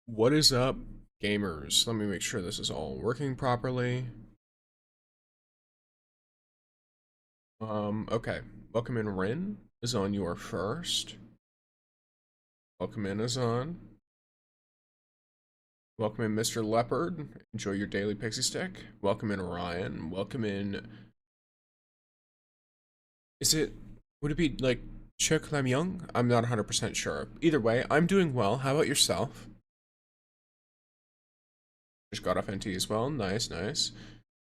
What is up, gamers? Let me make sure this is all working properly. Okay. Welcome in, Rin is on your first. Welcome in, Azan. Welcome in, Mr. Leopard. Enjoy your daily pixie stick. Welcome in, Ryan. Welcome in. Would it be like Chuk Lam Young? I'm not 100% sure. Either way, I'm doing well. How about yourself? Just got off NT as well. Nice, nice.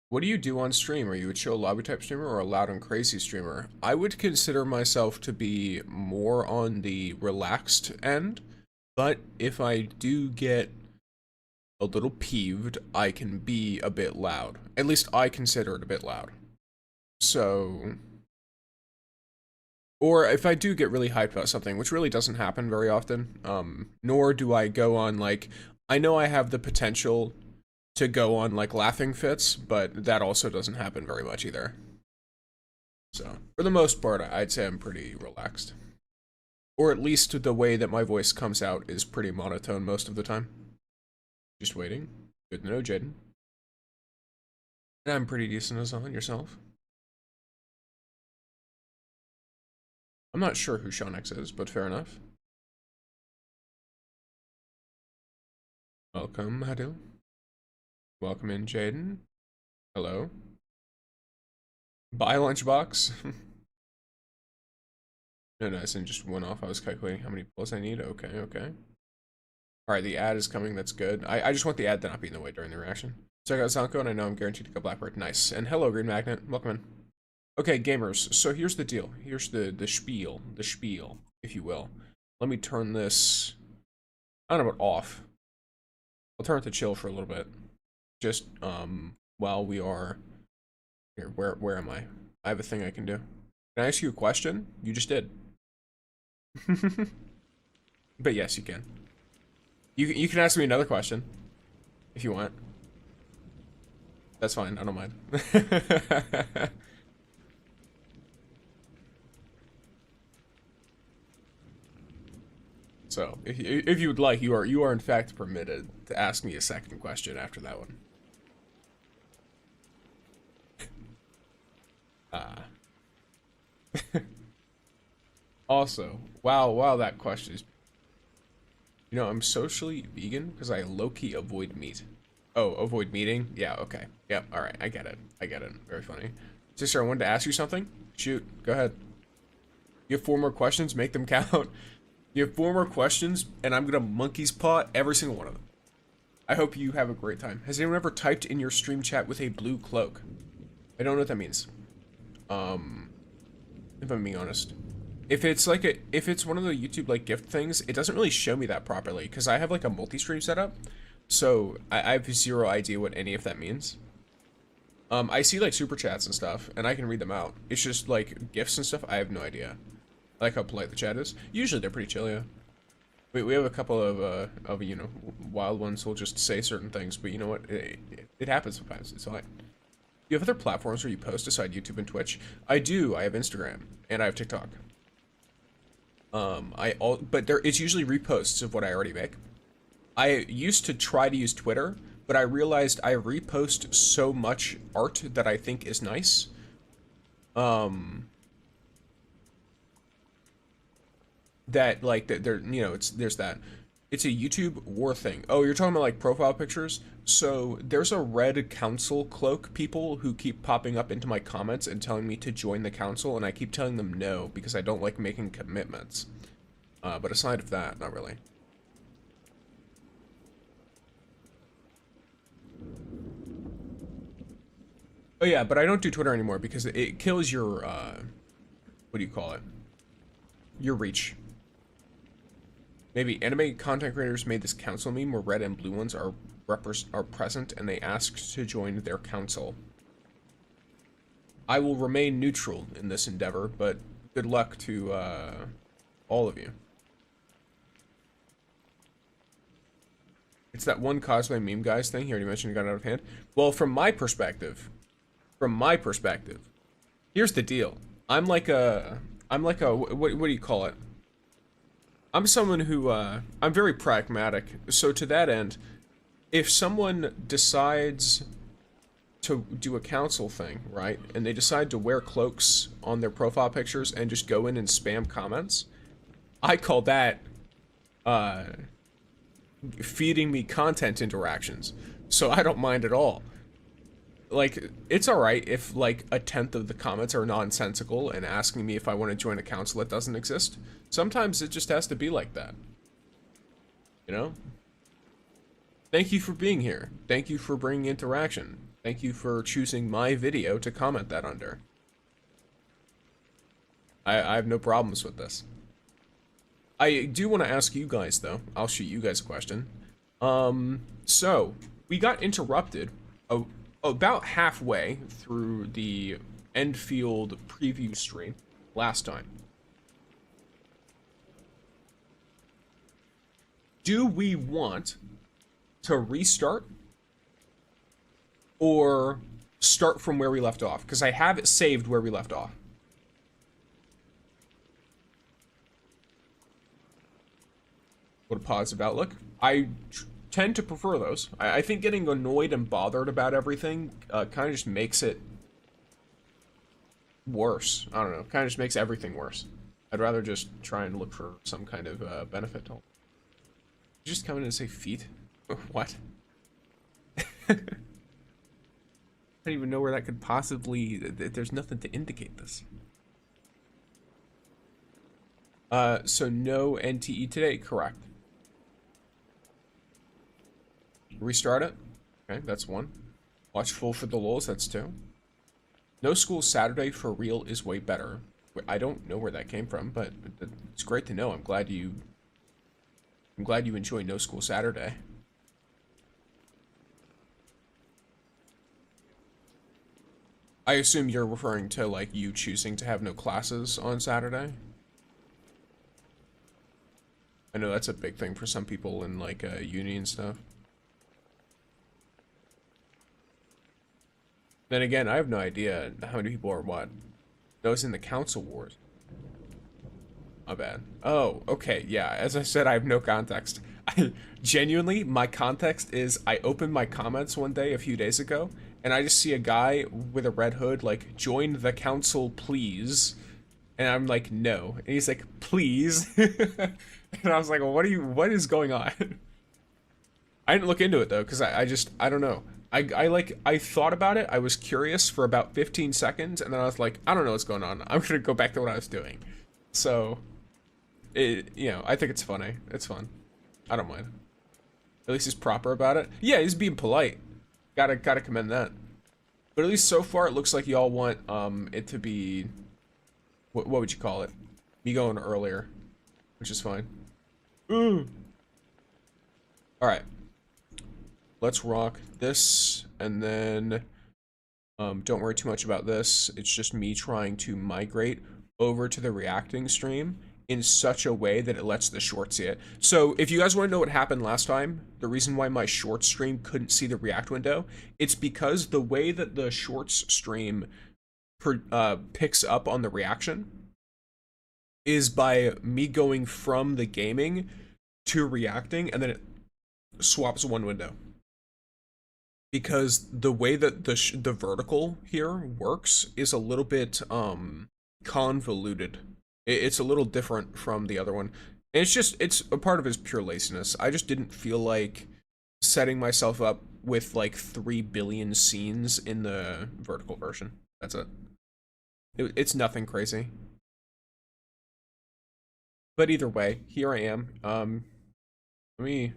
What do you do on stream? Are you a chill lobby type streamer or a loud and crazy streamer? I would consider myself to be more on the relaxed end, but if I do get a little peeved, I can be a bit loud. At least I consider it a bit loud. So, or if I do get really hyped about something, which really doesn't happen very often, nor do I go on like, I know I have the potential to go on like laughing fits, but that also doesn't happen very much either. So, for the most part, I'd say I'm pretty relaxed. Or at least the way that my voice comes out is pretty monotone most of the time. Just waiting. Good to know, Jaden. And I'm pretty decent as on yourself. I'm not sure who Sean X is, but fair enough. Welcome, Hadil. Welcome in, Jaden. Hello. Bye, Lunchbox. No, nice, and just went off. I was calculating how many pulls I need. Okay, okay. Alright, the ad is coming. That's good. I just want the ad to not be in the way during the reaction. So I got Zanko, and I know I'm guaranteed to go Blackbird. Nice. And hello, Green Magnet. Welcome in. Okay, gamers. So here's the deal. Here's the spiel, if you will. Let me turn this, I don't know about off. I'll turn it to chill for a little bit. Just, while we are here. Where am I? I have a thing I can do. Can I ask you a question? You just did. But yes, you can. You can ask me another question if you want. That's fine. I don't mind. So, if you would like, you are in fact permitted to ask me a second question after that one. Also, wow, that question is. You know, I'm socially vegan because I low-key avoid meat. Oh, avoid meeting? Yeah, okay. Yep, alright, I get it. I get it. Very funny. Sister, I wanted to ask you something. Shoot, go ahead. You have 4 more questions, make them count. You have 4 more questions, and I'm gonna monkey's paw every single one of them. I hope you have a great time. Has anyone ever typed in your stream chat with a blue cloak? I don't know what that means. If I'm being honest. If it's like if it's one of the YouTube like gift things, it doesn't really show me that properly because I have like a multi-stream setup, so I have zero idea what any of that means. I see like super chats and stuff, and I can read them out. It's just like gifts and stuff. I have no idea. I like how polite the chat is. Usually they're pretty chill, yeah. We have a couple of you know wild ones who'll just say certain things, but you know what? It happens sometimes. It's fine. Do you have other platforms where you post aside YouTube and Twitch? I do. I have Instagram and I have TikTok. But it's usually reposts of what I already make. I used to try to use Twitter, but I realized I repost so much art that I think is nice. That like that there, you know, there's that. It's a YouTube war thing. Oh, you're talking about like profile pictures? So there's a red council cloak people who keep popping up into my comments and telling me to join the council, and I keep telling them no because I don't like making commitments. But aside of that, not really. Oh yeah, but I don't do Twitter anymore because it kills your, what do you call it? Your reach. Maybe anime content creators made this council meme where red and blue ones are present and they asked to join their council. I will remain neutral in this endeavor, but good luck to all of you. It's that one cosplay meme guys thing. He already mentioned it got out of hand. Well, from my perspective, here's the deal. I'm like a, what do you call it? I'm someone who, I'm very pragmatic. So to that end, if someone decides to do a council thing, right, and they decide to wear cloaks on their profile pictures and just go in and spam comments, I call that, uh, feeding me content interactions. So I don't mind at all. Like, it's alright if, like, a tenth of the comments are nonsensical and asking me if I want to join a council that doesn't exist. Sometimes it just has to be like that. You know? Thank you for being here. Thank you for bringing interaction. Thank you for choosing my video to comment that under. I have no problems with this. I do want to ask you guys, though. I'll shoot you guys a question. So, we got interrupted about halfway through the Endfield preview stream last time. Do we want to restart or start from where we left off? Because I have it saved where we left off. What a positive outlook. I tend to prefer those. I think getting annoyed and bothered about everything kind of just makes it worse. I don't know. Kind of just makes everything worse. I'd rather just try and look for some kind of benefit. Just come in and say feet? What? I don't even know where that could possibly... There's nothing to indicate this. So no NTE today, correct. Restart it. Okay, that's one. Watchful for the lulz, that's two. No school Saturday for real is way better. I don't know where that came from, but it's great to know. I'm glad you enjoy no school Saturday. I assume you're referring to, like, you choosing to have no classes on Saturday? I know that's a big thing for some people in, like, uni and stuff. Then again, I have no idea how many people are what. Those in the council wars. My bad. Oh, okay, yeah. As I said, I have no context. Genuinely, my context is I opened my comments one day a few days ago, and I just see a guy with a red hood, like, join the council, please. And I'm like, no. And he's like, please. And I was like, well, what is going on? I didn't look into it, though, because I don't know. I thought about it, I was curious for about 15 seconds, and then I was like, I don't know what's going on. I'm gonna go back to what I was doing. So, you know, I think it's funny. It's fun. I don't mind. At least he's proper about it. Yeah, he's being polite. Gotta commend that. But at least so far, it looks like y'all want, it to be, what would you call it? Me going earlier, which is fine. Alright. Let's rock this, and then don't worry too much about this. It's just me trying to migrate over to the reacting stream in such a way that it lets the short see it. So if you guys want to know what happened last time, the reason why my short stream couldn't see the react window, it's because the way that the shorts stream picks up on the reaction is by me going from the gaming to reacting, and then it swaps one window. Because the way that the vertical here works is a little bit convoluted. It's a little different from the other one. And it's a part of his pure laziness. I just didn't feel like setting myself up with like 3 billion scenes in the vertical version. That's it. It's nothing crazy. But either way, here I am. Let me...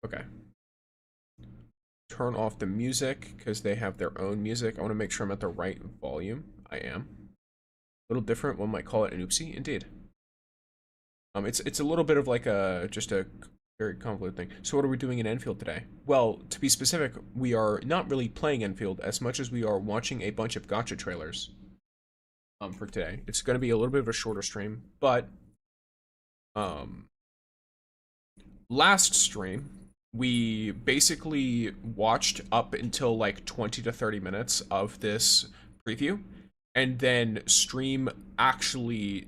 Okay. Turn off the music because they have their own music. I want to make sure I'm at the right volume. I am. A little different. One might call it an oopsie. Indeed. It's a little bit of like just a very convoluted thing. So what are we doing in Enfield today? Well, to be specific, we are not really playing Enfield as much as we are watching a bunch of gacha trailers. For today, it's going to be a little bit of a shorter stream, but last stream we basically watched up until like 20 to 30 minutes of this preview, and then stream actually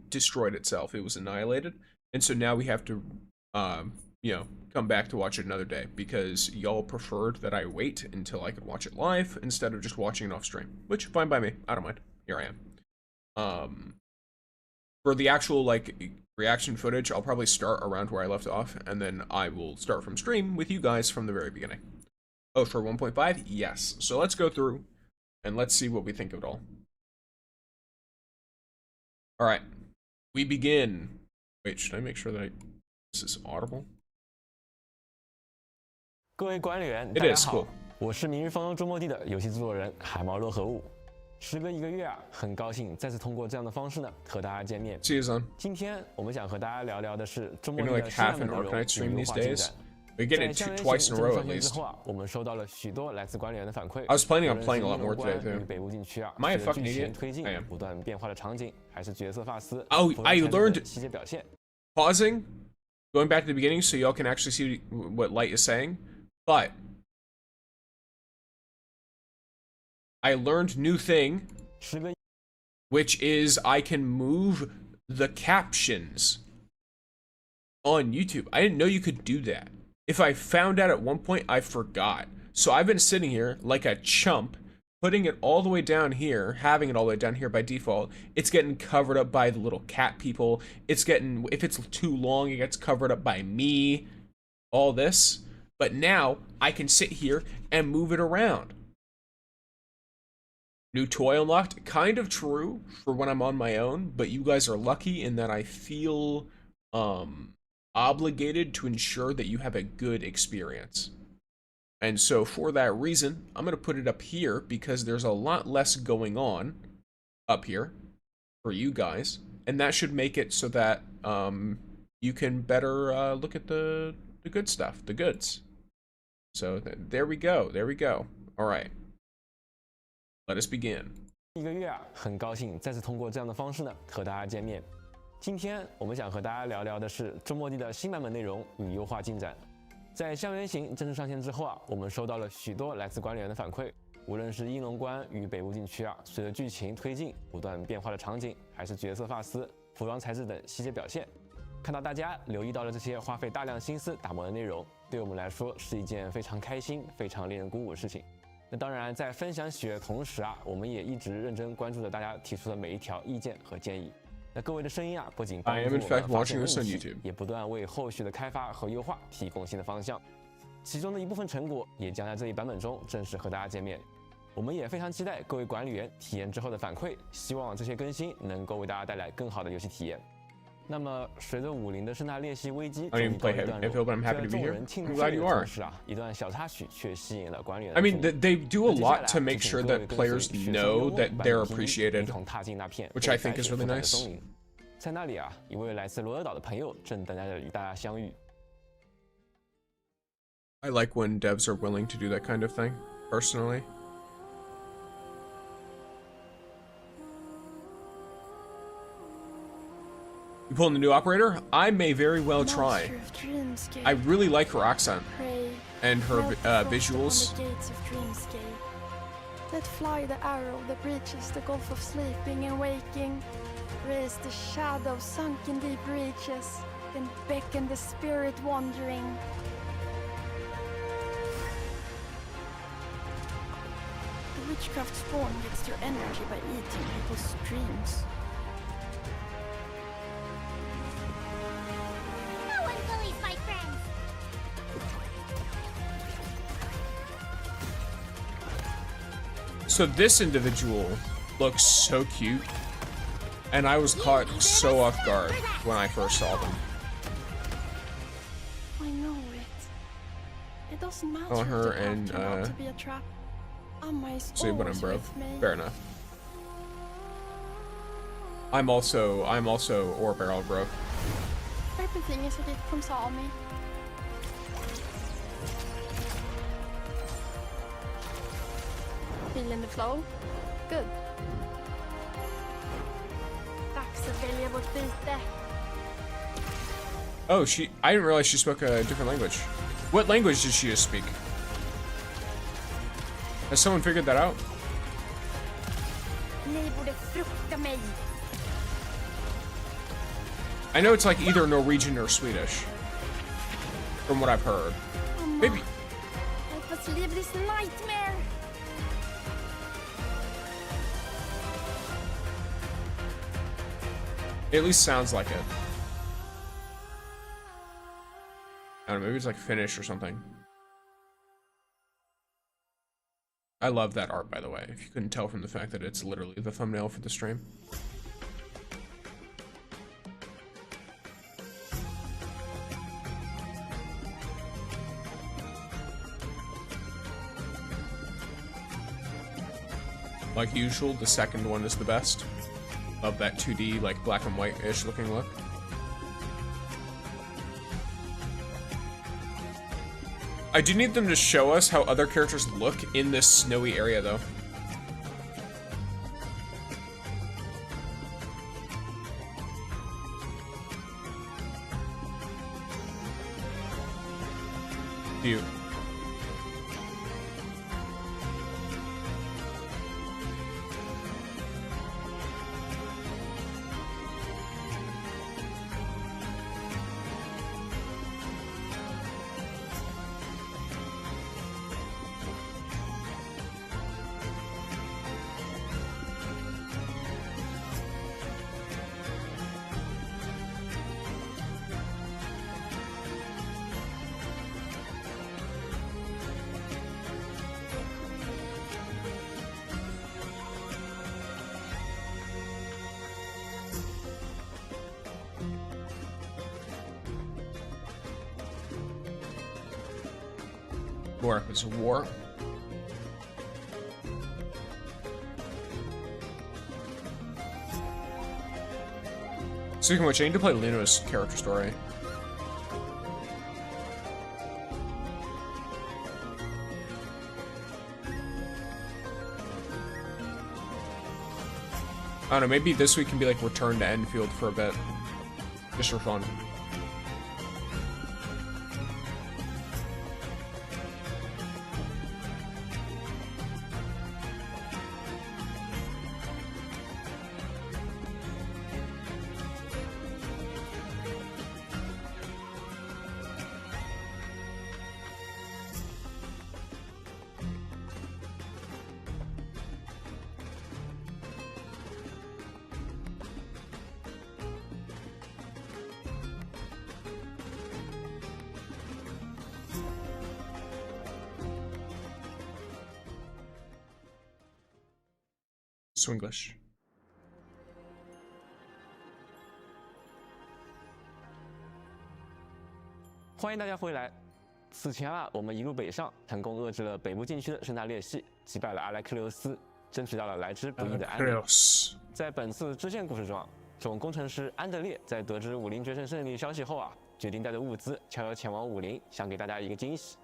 destroyed itself. It was annihilated, and so now we have to come back to watch it another day because y'all preferred that I wait until I could watch it live instead of just watching it off stream, which fine by me. I don't mind. Here I am. For the actual reaction footage, I'll probably start around where I left off, and then I will start from stream with you guys from the very beginning. Oh, for 1.5? Yes. So let's go through and let's see what we think of it all. Alright. We begin. Wait, should I make sure that this is audible? 各位管理员，大家好，我是明日方舟周末地的游戏制作人海猫若何物。时隔1个月啊，很高兴再次通过这样的方式呢和大家见面。今天我们想和大家聊聊的是周末地的新内容与优化进展。We get it twice in a row at least. 之后啊，我们收到了许多来自管理员的反馈。I was planning on playing a lot more today too. 北部禁区啊， Am I a fucking 剧情 idiot? 推进 I am. 不断变化的场景，还是角色发丝 Oh, I learned 细节表现。pausing, going back to the beginning so y'all can actually see what Light is saying. But I learned new thing, which is I can move the captions on YouTube. I didn't know you could do that. If I found out at one point, I forgot. So I've been sitting here like a chump, putting it all the way down here, having it all the way down here by default. It's getting covered up by the little cat people. It's getting, if it's too long, it gets covered up by me. All this. But now I can sit here and move it around. New toy unlocked. Kind of true for when I'm on my own, but you guys are lucky in that I feel obligated to ensure that you have a good experience. And so for that reason, I'm going to put it up here because there's a lot less going on up here for you guys. And that should make it so that you can better look at the good stuff, the goods. So there we go. There we go. All right. Let us begin. 1个月啊，很高兴再次通过这样的方式呢和大家见面。今天我们想和大家聊聊的是周末地的新版本内容与优化进展。在箱原型正式上线之后啊，我们收到了许多来自管理员的反馈，无论是英龙关与北部禁区啊，随着剧情推进不断变化的场景，还是角色发丝、服装材质等细节表现，看到大家留意到了这些花费大量心思打磨的内容，对我们来说是一件非常开心、非常令人鼓舞的事情。那当然，在分享喜悦的同时啊，我们也一直认真关注着大家提出的每一条意见和建议。那各位的声音啊，不仅帮助我们发现问题，也不断为后续的开发和优化提供新的方向。其中的一部分成果也将在这一版本中正式和大家见面。我们也非常期待各位管理员体验之后的反馈，希望这些更新能够为大家带来更好的游戏体验。那么，随着武林的生态裂隙危机终于告一段落，在众人庆祝的同时啊，一段小插曲却吸引了管理员的注意。I mean, they do a lot to make sure that players know that they're appreciated, 一同踏进那片 which I think is really nice. 在那里啊，一位来自罗德岛的朋友正等待着与大家相遇。I like when devs are willing to do that kind of thing, personally. You pulling the new operator? I may very well try. I really like her accent and her visuals. Let fly the arrow that breaches the gulf of sleeping and waking. Raise the shadow sunk in deep reaches, then beckon the spirit wandering. The witchcraft spawn gets their energy by eating people's dreams. No one bullies my friends! So this individual looks so cute, and I was caught so off guard when I first saw them. I know it. It doesn't matter Oh, her if the and, path turned out to be a trap. Amma is See what I'm always bro. with me. Fair enough. I'm also Oroberyl, bro. Everything is a bit from Sami. Feeling the flow? Good. Dags att välja vårt byte. Oh, I didn't realize she spoke a different language. What language did she just speak? Has someone figured that out? Ni borde frukta mig. I know it's like either Norwegian or Swedish, from what I've heard. Maybe. Help us leave this nightmare. It at least sounds like it. I don't know, maybe it's like Finnish or something. I love that art, by the way, if you couldn't tell from the fact that it's literally the thumbnail for the stream. Like usual, the second one is the best. Love that 2D, like black and white-ish looking look. I do need them to show us how other characters look in this snowy area, though. Cute. War is a war. Speaking of which, I need to play Luna's character story. I don't know, maybe this week can be like return to Endfield for a bit. Just for fun. Swinglish. 欢迎大家回来。此前啊，我们一路北上，成功遏制了北部禁区的盛大裂隙，击败了阿莱克琉斯，争取到了来之不易的安宁。在本次支线故事中啊，总工程师安德烈在得知武林决胜胜利消息后啊，决定带着物资悄悄前往武林，想给大家一个惊喜。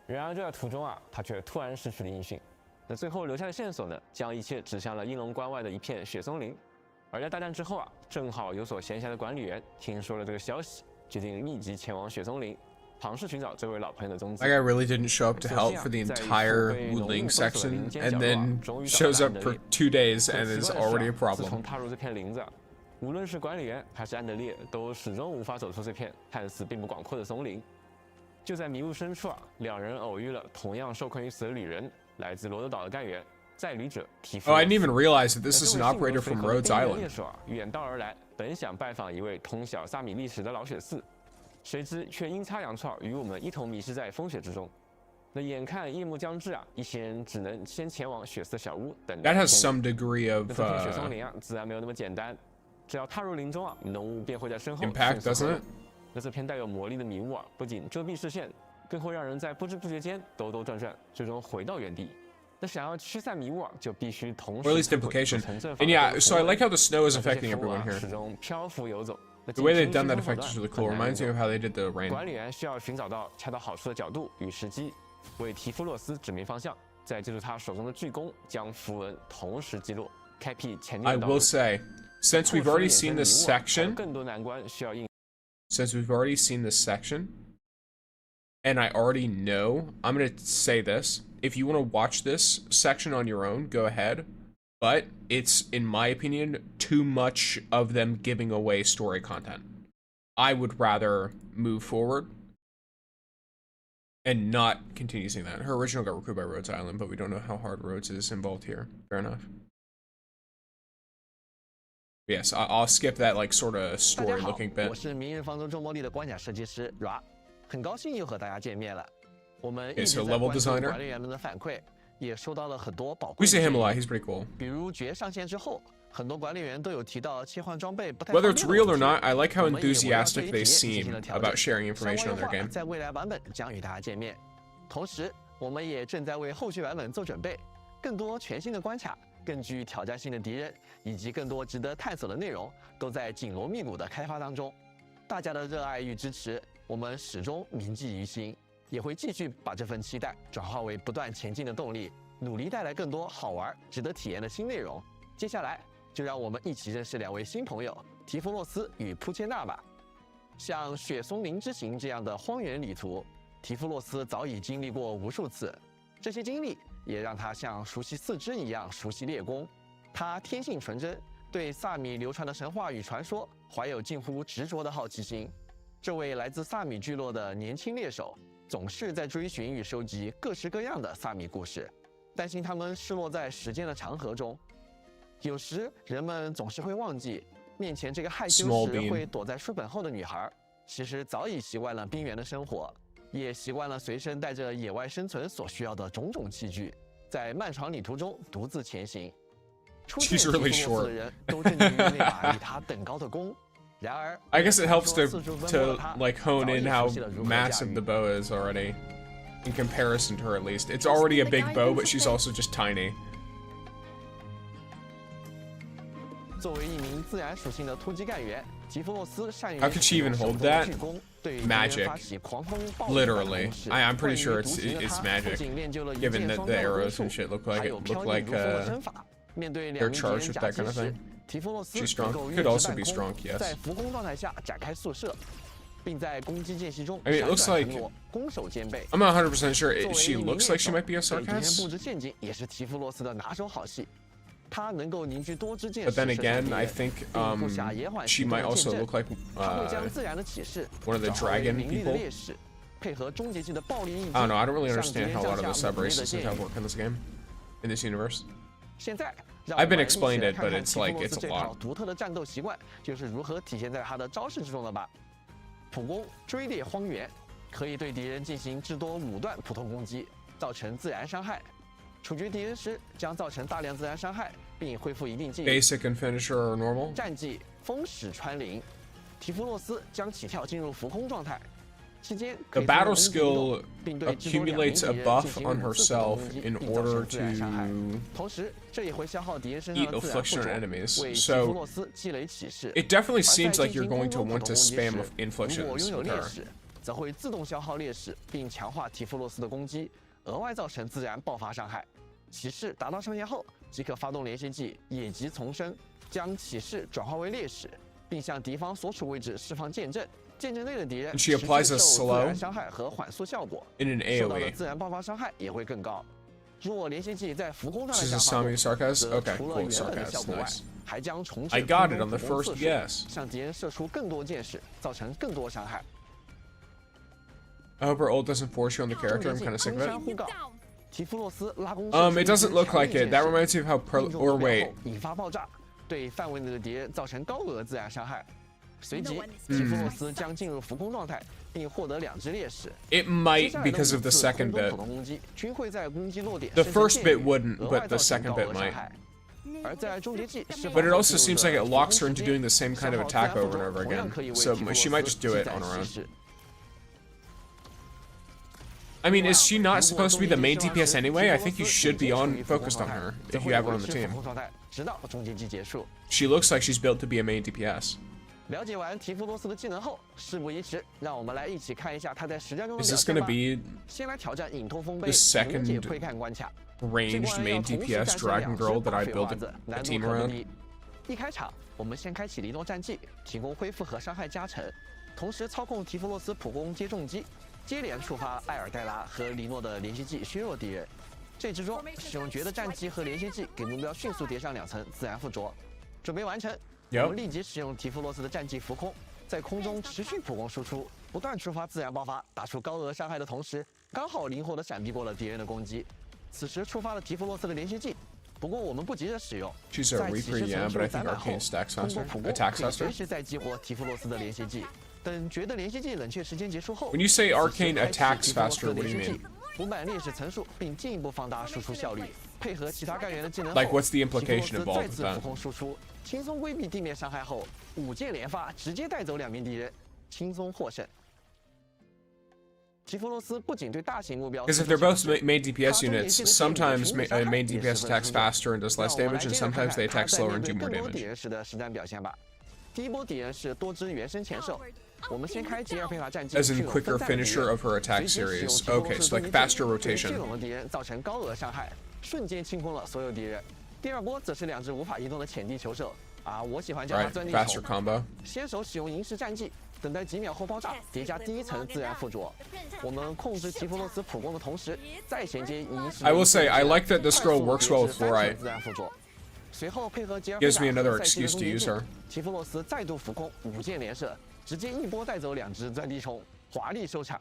然而就在途中啊，他却突然失去了音讯。那最后留下的线索呢，将一切指向了应龙关外的一片雪松林。而在大战之后啊，正好有所闲暇的管理员听说了这个消息，决定立即前往雪松林，尝试寻找这位老朋友的踪迹。That guy really didn't show up to help for the entire Wuling section, and then shows up for 2 days and is already a 自 problem. 从踏入这片林子，无论是管理员还是安德烈，都始终无法走出这片看似并不广阔的松林。就在迷雾深处啊，两人偶遇了同样受困于此的旅人，来自罗德岛的干员载旅者提夫。Oh, I didn't even realize that this is an operator from Rhodes Island. 猎手啊，远道而来，本想拜访一位通晓萨米历史的老雪寺，谁知却阴差阳错与我们一同迷失在风雪之中。那眼看夜幕将至啊，一行人只能先前往雪寺小屋等待。 That has some degree of 那这片雪松林啊，自然没有那么简单。只要踏入林中啊，浓雾便会在身后 impact, doesn't it? 那这片带有魔力的迷雾啊，不仅遮蔽视线，更会让人在不知不觉间兜兜转转，最终回到原地。那想要驱散迷雾啊，就必须同时 Or at least implication. And yeah, so I like how the snow is affecting everyone here. 始终漂浮游走。 The way they've done that effect is really cool. Reminds me of how they did the rain. 管理员需要寻找到恰到好处的角度与时机，为提夫洛斯指明方向，再借助他手中的巨弓将符文同时击落，开辟前进 I 的道路。 will say, since we've already seen this section, 更多难关需要应。 since we've already seen this section, and I already know, I'm gonna say this. If you want to watch this section on your own, go ahead. but it's, in my opinion, too much of them giving away story content. I would rather move forward and not continue seeing that. Her original got recouped by Rhodes Island, but we don't know how hard Rhodes is involved here. Fair enough. Yes, I'll skip that like sort of story-looking bit. 我是明日方舟周末地的关卡设计师 Ra， 很高兴又和大家见面了。我们一直在关注管理员们的反馈，也收到了很多宝贵的建议。 We see him a lot. He's pretty cool. 比如爵上线之后，很多管理员都有提到切换装备不太。 Whether it's real or not, I like how enthusiastic they seem about sharing information on their game. 在未来版本将与大家见面，同时我们也正在为后续版本做准备，更多全新的关卡。 更具挑战性的敌人，以及更多值得探索的内容，都在紧锣密鼓的开发当中。大家的热爱与支持，我们始终铭记于心，也会继续把这份期待转化为不断前进的动力，努力带来更多好玩、值得体验的新内容。接下来，就让我们一起认识2位新朋友提弗洛斯与扑切纳吧。像雪松林之行这样的荒原旅途，提弗洛斯早已经历过无数次，这些经历。 也让他像熟悉四肢一样熟悉猎弓。他天性纯真，对萨米流传的神话与传说怀有近乎执着的好奇心。这位来自萨米聚落的年轻猎手，总是在追寻与收集各式各样的萨米故事，担心他们失落在时间的长河中。有时人们总是会忘记，面前这个害羞时会躲在书本后的女孩，其实早已习惯了冰原的生活。 也习惯了随身带着野外生存所需要的种种器具，在漫长旅途中独自前行。出现提弗洛斯的人都震惊于那把与他等高的弓。然而 ，I guess it helps to like hone in how massive the bow is already, in comparison to her at least. It's already a big bow, but she's also just tiny. 作为一名自然属性的突击干员，提弗洛斯善于 How could she even hold that? Magic. Literally. I'm pretty sure it's magic. Given that the arrows and shit look like they're charged with that kind of thing. She's strong. Could also be strong, yes. I mean, it looks like I'm not 100% sure. She looks like she might be a sarcasm. But then again, I think she might also look like one of the dragon people. I don't know, I don't really understand how a lot of the sub-races and how work in this game, in this universe. I've been explained it, but it's like, it's a lot. 独特的战斗习惯就是如何体现在他的招式之中的吧。普攻追猎荒原，可以对敌人进行至多5段普通攻击，造成自然伤害。 处决敌人时将造成大量自然伤害，并恢复一定记忆。Basic and finisher are normal. 战绩风使穿林，提弗洛斯将起跳进入浮空状态，期间 The battle skill accumulates a buff on herself in order to eat affliction on enemies. So it definitely seems like you're going to want to spam inflictions with her. 则会自动消耗劣势，并强化提弗洛斯的攻击。 额外造成自然爆发伤害，骑士达到上限后即可发动连续技野疾丛生，将骑士转化为烈士，并向敌方所处位置释放剑阵。剑阵内的敌人持续受自然伤害和缓速效果，受到的自然爆发伤害也会更高。若连续技在浮空状态下发动，则除了原本的效果外，还将重置浮空次数，向敌人射出更多箭矢，造成更多伤害。 I hope her ult doesn't force you on the character. I'm kind of sick of it. 提弗洛斯拉弓 It doesn't look like it. That reminds me of how or wait. 引发爆炸，对范围内的敌人造成高额自然伤害。随即，提弗洛斯将进入浮空状态，并获得2只烈士。 It might because of the second bit. 攻击均会在攻击落点 The first bit wouldn't, but the second bit might. 而在终结技 But it also seems like it locks her into doing the same kind of attack over and over again. So she might just do it on her own. I mean, is she not supposed to be the main DPS anyway? I think you should be focused on her if you have her on the team. She looks like she's built to be a main DPS. 了解完提弗洛斯的技能后，事不宜迟，让我们来一起看一下他在实战中的 Is 表 this 现 gonna 吧。 be 先来挑战隐痛风杯 the second 临界窥看关卡。 ranged main DPS Dragon Girl that I built a team around? 一开场，我们先开启离诺战技，提供恢复和伤害加成，同时操控提弗洛斯普攻接重击。 接连触发艾尔黛拉和黎诺的连续技削弱敌人，这之中，使用绝的战技和连续技给目标迅速叠上2层自然附着。准备完成，我们立即使用提夫洛斯的战技浮空，在空中持续普攻输出，不断触发自然爆发，打出高额伤害的同时，刚好灵活地闪避过了敌人的攻击。此时触发了提夫洛斯的连续技，不过我们不急着使用。 She's a Reaper, yeah, but I think Arcane stacks 通过 faster, 普攻 attacks 可以随 faster. 时再激活提夫洛斯的连续技。等绝的连续技冷却时间结束后 When you say Arcane 此时开 attacks 启提夫洛斯 faster, 的 what do 连 you 续 mean? 技补满劣势层数，并进一步放大输出效率，配合其他干员的技能 Like, 后 what's the implication 提夫 of 洛 all 斯 of 再次 that? 浮空输出，轻松规避地面伤害后，5箭连发，直接带走2名敌人，轻松获胜。提夫洛斯不仅对大型目标 Because if they're both main DPS units, sometimes main DPS attacks faster and does less damage, and sometimes they attack slower and do more 更多敌 damage. 人时的实战表现吧。第一波敌人是多支原生前手，我们先开吉尔佩塔战技 As in 聚拢 quicker 分散的敌 finisher 人 of her attack 随即使用 series. 提夫洛 Okay, 斯 so like 的攻击 faster 对聚 rotation. 拢的敌人造成高额伤害，瞬间清空了所有敌人。第二波则是2只无法移动的潜地球手啊，我喜欢叫它 Right, 钻地 faster 虫。 combo. 先手使用银石战技，等待几秒后爆炸，叠加第1层自然附着。我们控制提夫洛斯普攻的同时，再衔接银石。 I will say, I like that this girl 快 works 速 well 叠 with 至3层 fluorite. 自然附着。随后配合吉尔 Gives me another 赛季的 excuse to 攻击 use 术 her. 提夫洛斯再度浮空，5箭连射，直接一波带走2只钻地虫，华丽收场。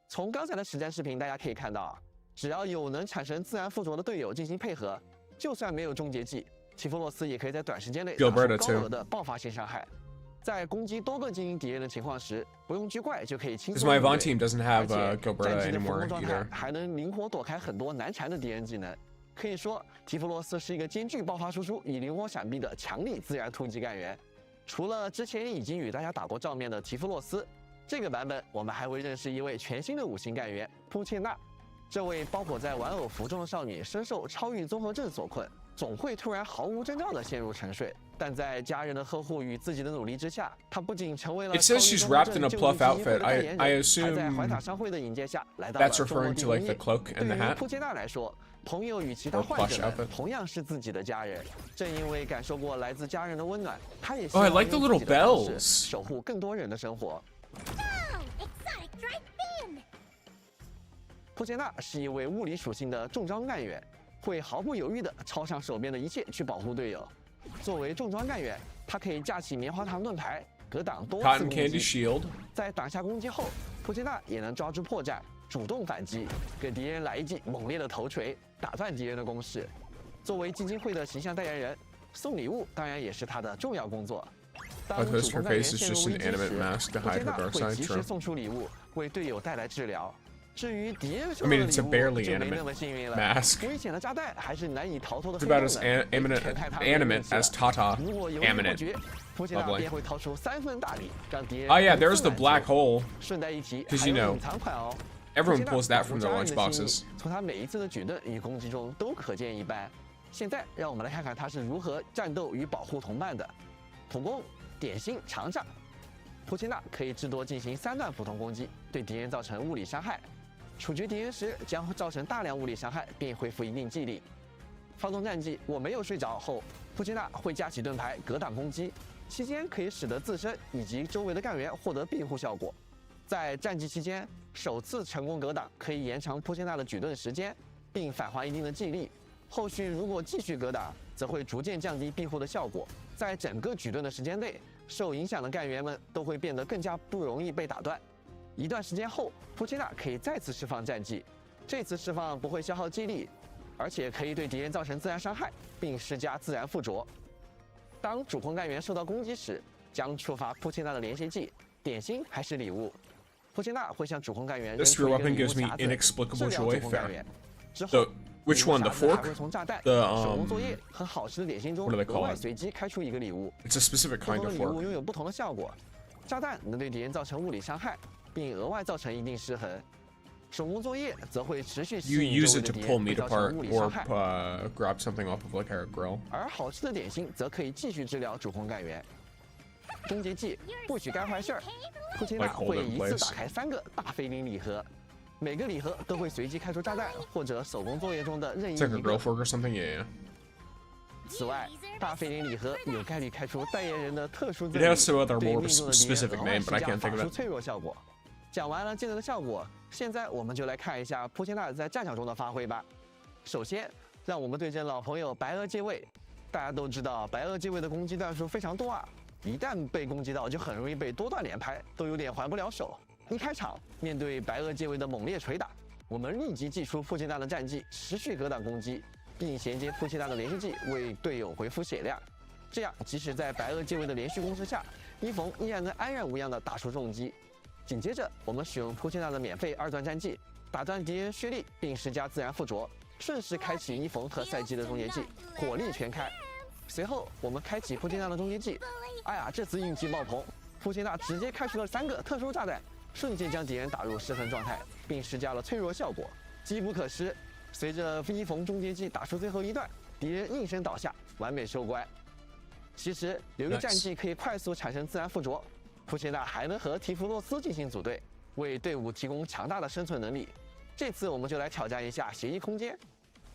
从刚才的实战视频大家可以看到，只要有能产生自然附着的队友进行配合，就算没有终结技，提夫洛斯也可以在短时间内打出 Gilberta 高 too. 额的爆发性伤害。在攻击多个精英敌人的情况时，不用狙怪就可以轻 Because 松 my 应对。 Von team doesn't have 而且 Gilberta 战技的浮 anymore 空状态 either. 还能灵活躲开很多难缠的敌人技能。可以说，提夫洛斯是一个兼具爆发输出与灵活闪避的强力自然突击干员。除了之前已经与大家打过照面的提夫洛斯，这个版本我们还会认识一位全新的5星干员扑切娜。这位包裹在玩偶服中的少女深受超域综合症所困，总会突然毫无征兆地陷入沉睡。但在家人的呵护与自己的努力之下，她不仅成为了 It says she's wrapped in a pluff outfit. I 还 assume 在怀塔商会的引荐下来到了 that's 中国 referring 第 to 一 like the 页。 cloak and 对 the 于 hat. 扑切娜来说，朋友与其他 Or 患 plush 者们 outfit. 同样是自己的家人。正因为感受过来自家人的温暖，她也希 Oh, I 望 like the 用 little 自己的方式 bells. 守护更多人的生活。 Oh, exotic dried fan! 扑切娜是一位物理属性的重装干员，会毫不犹豫地抄上手边的一切去保护队友。作为重装干员，他可以架起棉花糖盾牌，格挡多次 Cotton 攻 candy 击。 shield. 在挡下攻击后，扑切娜也能抓住破绽，主动反击，给敌人来一记猛烈的头锤，打断敌人的攻势。作为基金会的形象代言人，送礼物当然也是他的重要工作。当 Oh, 主 because 攻 her 干员 face is 陷入 just 危 an 机 animate 时， mask to 扑切 hide her 娜 dark 会 side. 及时 True. 送出礼物，为队友带来治疗。至于敌人收 I 到 mean, 的 it's a 礼物 barely 就没 animate 那么幸运了。 mask. 危险的炸弹还是难以逃脱的 It's 黑 about 洞 as 的， animate as Tata. 如果犹豫不 Eminent. 决，扑切娜 Lovely. 便会掏出3份大礼，让敌人 Oh yeah, 一次 there's the 满足 black hole. 顺带一提， 'Cause 还 you 有 know, 隐藏款哦。 Everyone 扑 pulls 切娜 that from their 保护家 lunch 人的心意 boxes. 从他每一次的举盾与攻击中都可见一斑。现在让我们来看看他是如何战斗与保护同伴的。普攻、点心、长炸，扑切娜可以至多进行3段普通攻击，对敌人造成物理伤害。处决敌人时将会造成大量物理伤害，并恢复一定技力。发动战技我没有睡着后，扑切娜会架起盾牌格挡攻击，期间可以使得自身以及周围的干员获得庇护效果。在战技期间，首次成功格挡可以延长扑切娜的举盾时间，并返还一定的技力。后续如果继续格挡，则会逐渐降低庇护的效果。在整个举盾的时间内，受影响的干员们都会变得更加不容易被打断。一段时间后，扑切娜可以再次释放战技，这次释放不会消耗技力，而且可以对敌人造成自然伤害，并施加自然附着。当主控干员受到攻击时，将触发扑切娜的连续技，点心还是礼物。扑切娜会向主控干员扔 This 出一 spear 个 weapon 礼物 gives me 匣子， inexplicable 治疗 joy. 主控干 Fair. 员。之 The 后， which one? The 礼物匣子还 fork? 会从炸弹、 The 手工作业和好吃的点心中 what do they 额 call 外 it? 随机开出一个礼物。 It's a specific 不 kind 同的 of 礼物 fork. 拥有不同的效果。炸弹能对敌人造成物理伤害，并额外造成一定失衡。手工作业则会持续吸 You 引 use 周围 it 的 to 敌 pull 人，并 meat 造成 apart 物理 or 伤害。 grab something off of like a grill. 而好吃的点心则可以继续治疗主控干员。终结技不许干坏事儿，扑切娜 Like hold 会 in 一次 place. 打开3个大菲林礼盒，每个礼盒都会随机开出炸弹或者手工作业中的任意 It's like a 一 grill 个。 fork or something. Yeah, yeah. 此外，大菲林礼盒有概率开出代言人的特殊赠 It 礼， has some other 对 more 命中的敌人 specific 额外 name, but I 施加 can't think 法 of 术 it. 脆弱效果。讲完了技能的效果，现在我们就来看一下扑切娜在战场中的发挥吧。首先，让我们对阵老朋友白垩借位。大家都知道，白垩借位的攻击段数非常多啊，一旦被攻击到，就很容易被多段连拍，都有点还不了手。一开场，面对白垩借位的猛烈捶打，我们立即祭出扑切娜的战技，持续格挡攻击，并衔接扑切娜的连续技，为队友回复血量。这样，即使在白垩借位的连续攻势下，伊冯依然能安然无恙地打出重击。紧接着，我们使用扑切娜的免费二段战技，打断敌人血力，并施加自然附着，顺势开启伊冯和赛季的终结技，火力全开。随后，我们开启扑切娜的终结技，哎呀，这次运气爆棚，扑切娜直接开出了3个特殊炸弹，瞬间将敌人打入失衡状态，并施加了脆弱效果，机不可失。随着伊冯终结技打出最后一段，敌人应声倒下，完美收官。其实由于战技可以快速产生自然附着，扑切娜还能和提弗洛斯进行组队，为队伍提供强大的生存能力。这次我们就来挑战一下协议空间。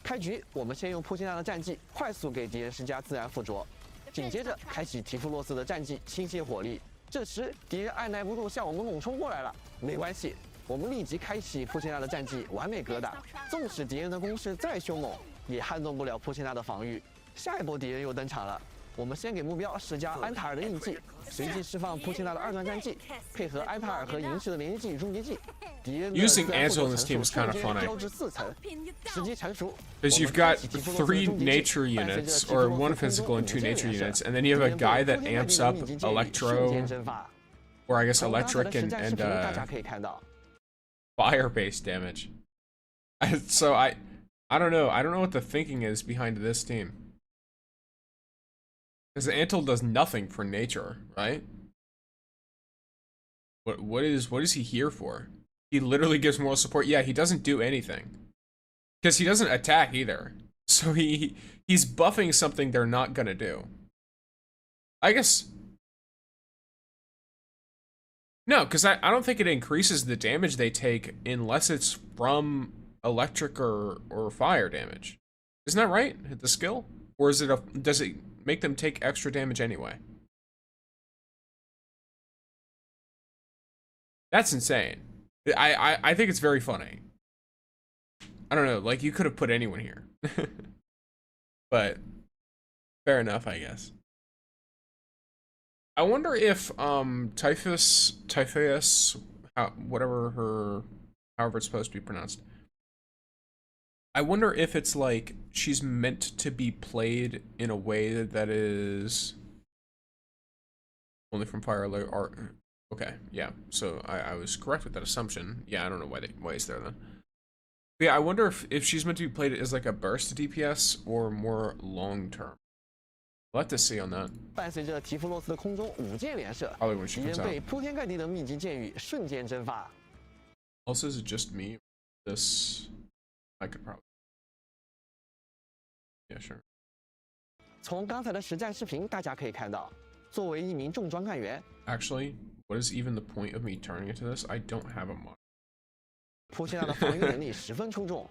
开局我们先用扑切娜的战技快速给敌人施加自然附着，紧接着开启提弗洛斯的战技倾泻火力。这时敌人按耐不住向我们猛冲过来了，没关系，我们立即开启扑切娜的战技完美格挡，纵使敌人的攻势再凶猛，也撼动不了扑切娜的防御。下一波敌人又登场了。我们先给目标施加安塔尔的印记，随即释放扑切娜的二段战技，配合安塔尔和银石的连续技与终结技，敌人的 Using Ansel in this team is kind of funny. 标志4层，时机成熟。 Because you've got 3 nature units, or 1 physical and 2 nature units, and then you have a guy that amps up electro, or I guess electric and fire-based damage. So I don't know. I don't know what the thinking is behind this team. Because Antle does nothing for nature, right? What is he here for? He literally gives moral support. Yeah, he doesn't do anything. Because he doesn't attack either. So he's buffing something they're not gonna do. I guess... No, because I don't think it increases the damage they take unless it's from electric or fire damage. Isn't that right? The skill? Or is it does it make them take extra damage anyway? That's insane. I think it's very funny. I don't know, like you could have put anyone here. But fair enough, I guess. I wonder if Typhus, however it's supposed to be pronounced. I wonder if it's like she's meant to be played in a way that is only from fire alert art. Okay, yeah. So I was correct with that assumption. Yeah, I don't know why it's there then. But yeah, I wonder if she's meant to be played as like a burst DPS or more long term. We'll have to see on that. 伴随着提弗洛斯的空中5箭连射， Probably when she 敌 comes 人 out. 被铺天盖地的密集箭雨瞬间蒸发。 Also, is it just me? This I could probably. Yeah, sure. 从刚才的实战视频，大家可以看到，作为一名重装干员， Actually, what is even the point of me turning into this? I don't have a mod. 扑切娜的防御能力十分出众，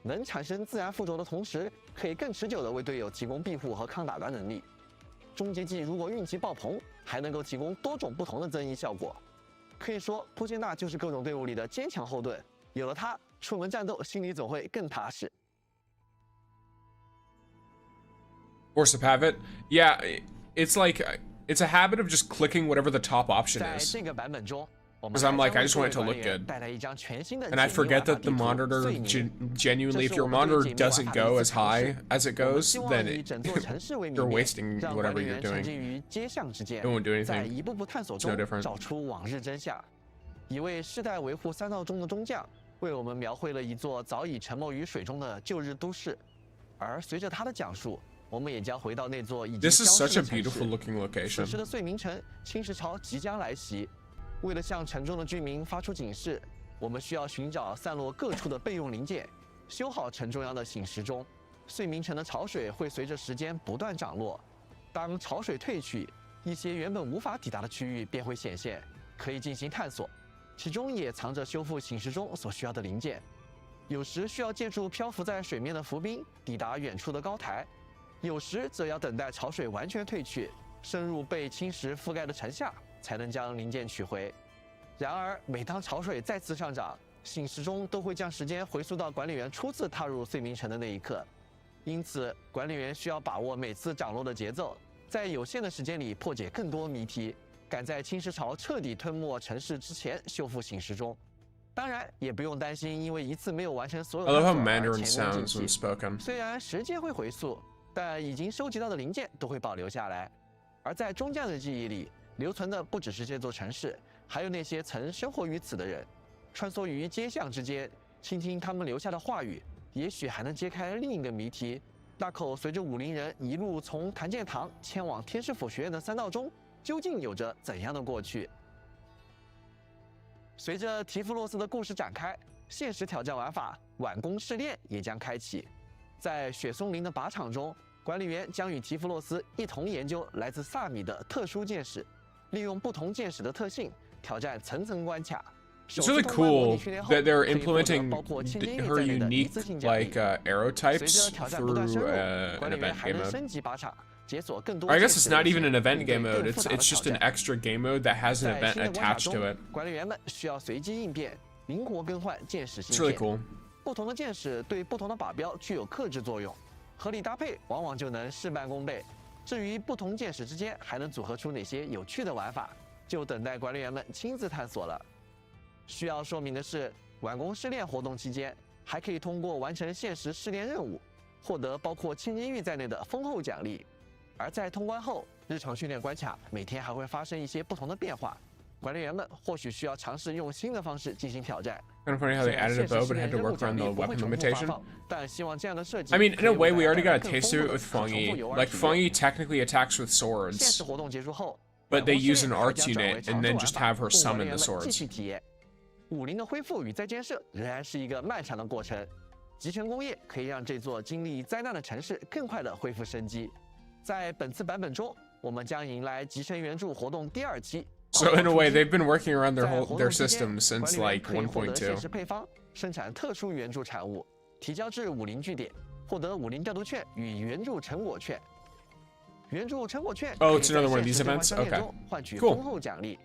能产生自然附着的同时，可以更持久地为队友提供庇护和抗打断能力。终结技如果运气爆棚，还能够提供多种不同的增益效果。可以说，扑切娜就是各种队伍里的坚强后盾，有了它，出门战斗心里总会更踏实。 Force of habit. Yeah, it's like it's a habit of just clicking whatever the top option 在 is. 这个版本中，我们 Because I'm like, I 还 just 将 want 为 it to 各 look 位管理员 good. 带来一张全新的 And I 解密 forget 瓦法 that the 地图 monitor 碎泥 genuinely, if your monitor doesn't go as high as it 我们 goes, 希望 then 以整座城市为谜 you're 面， wasting 让管 whatever 理 you're 员沉 doing. 浸于街巷之间 It won't do， 在 anything. 一步步探索 It's no 中 different. 找出往日真相。一位世代维护3道中的中将，为我们描绘了一座早已沉没于水中的旧日都市。而随着他的讲述，我们也将回到那座已经 This 消 is 失 such 的 a 城市。 beautiful looking 此时 location. 的碎冥城，侵蚀潮即将来袭。为了向城中的居民发出警示，我们需要寻找散落各处的备用零件，修好城中央的醒时钟。碎冥城的潮水会随着时间不断涨落，当潮水退去，一些原本无法抵达的区域便会显现，可以进行探索，其中也藏着修复醒时钟所需要的零件。有时需要借助漂浮在水面的浮冰抵达远处的高台，有时则要等待潮水完全退去，深入被侵蚀覆盖的城下，才能将零件取回。然而，每当潮水再次上涨，醒时钟都会将时间回溯到管理员初次踏入碎明城的那一刻，因此管理员需要把握每次涨落的节奏，在有限的时间里破解更多谜题，赶在侵蚀潮彻底吞没城市之前修复醒时钟。当然，也不用担心因为一次没有完成所有 I love 探 how 索而 Mandarin 前功 sounds 尽 when 弃。 spoken. 虽然时间会回溯，但已经收集到的零件都会保留下来。而在中将的记忆里，留存的不只是这座城市，还有那些曾生活于此的人。穿梭于街巷之间，倾听他们留下的话语，也许还能揭开另一个谜题。那口随着武林人一路从谭剑堂迁往天师府学院的三道中，究竟有着怎样的过去？随着提夫洛斯的故事展开，现实挑战玩法晚攻试炼也将开启。在雪松林的靶场中，管理员将与提夫洛斯一同研究来自萨米的特殊剑矢，利用不同剑矢的特性挑战层层关卡。 It's really cool that they're implementing her unique like arrow types through an event game mode. I guess it's not even an event game mode. It's just an extra game mode that has an event attached to it. 管理员们需要随机应变，灵活更换剑矢 It's 芯 really 片。 cool. 不同的剑矢对不同的靶标具有克制作用，合理搭配往往就能事半功倍。至于不同剑矢之间还能组合出哪些有趣的玩法，就等待管理员们亲自探索了。 需要说明的是，晚攻试炼活动期间，还可以通过完成限时试炼任务，获得包括千金玉在内的丰厚奖励。而在通关后，日常训练关卡每天还会发生一些不同的变化，管理员们或许需要尝试用新的方式进行挑战。 Kind of funny how they added a bow, but had to work around the weapon limitation. 但希望这样的设计 I mean, in a way, we already got a 可以 taste of it 为 with 大家带来更丰富的 Fungi. 可重复游玩 Like 体验。 Fungi technically attacks with 限 swords, 时活动结束后， but they 晚攻 use 试 an 炼 arc 将转为 unit 常 and 驻 then 玩 just 法 have her 供管 summon 理 the 员们继 swords. 续体验。武林的恢复与再建设仍然是一个漫长的过程，集成工业可以让这座经历灾难的城市更快地恢复生机。在本次版本中，我们将迎来集成援助活动第2期。 So in a way, they've been working around 在活 their 动期间 system since 管理员 like 可以获得限时 1.2. 配方，生产特殊援助产物，提交至武林据点，获得武林调度券与援助成果券。援助成果券 Oh, 可以 it's 在 another one of 限 these 时兑换 events? 商店 Okay. 中换取 Cool. 丰厚奖励。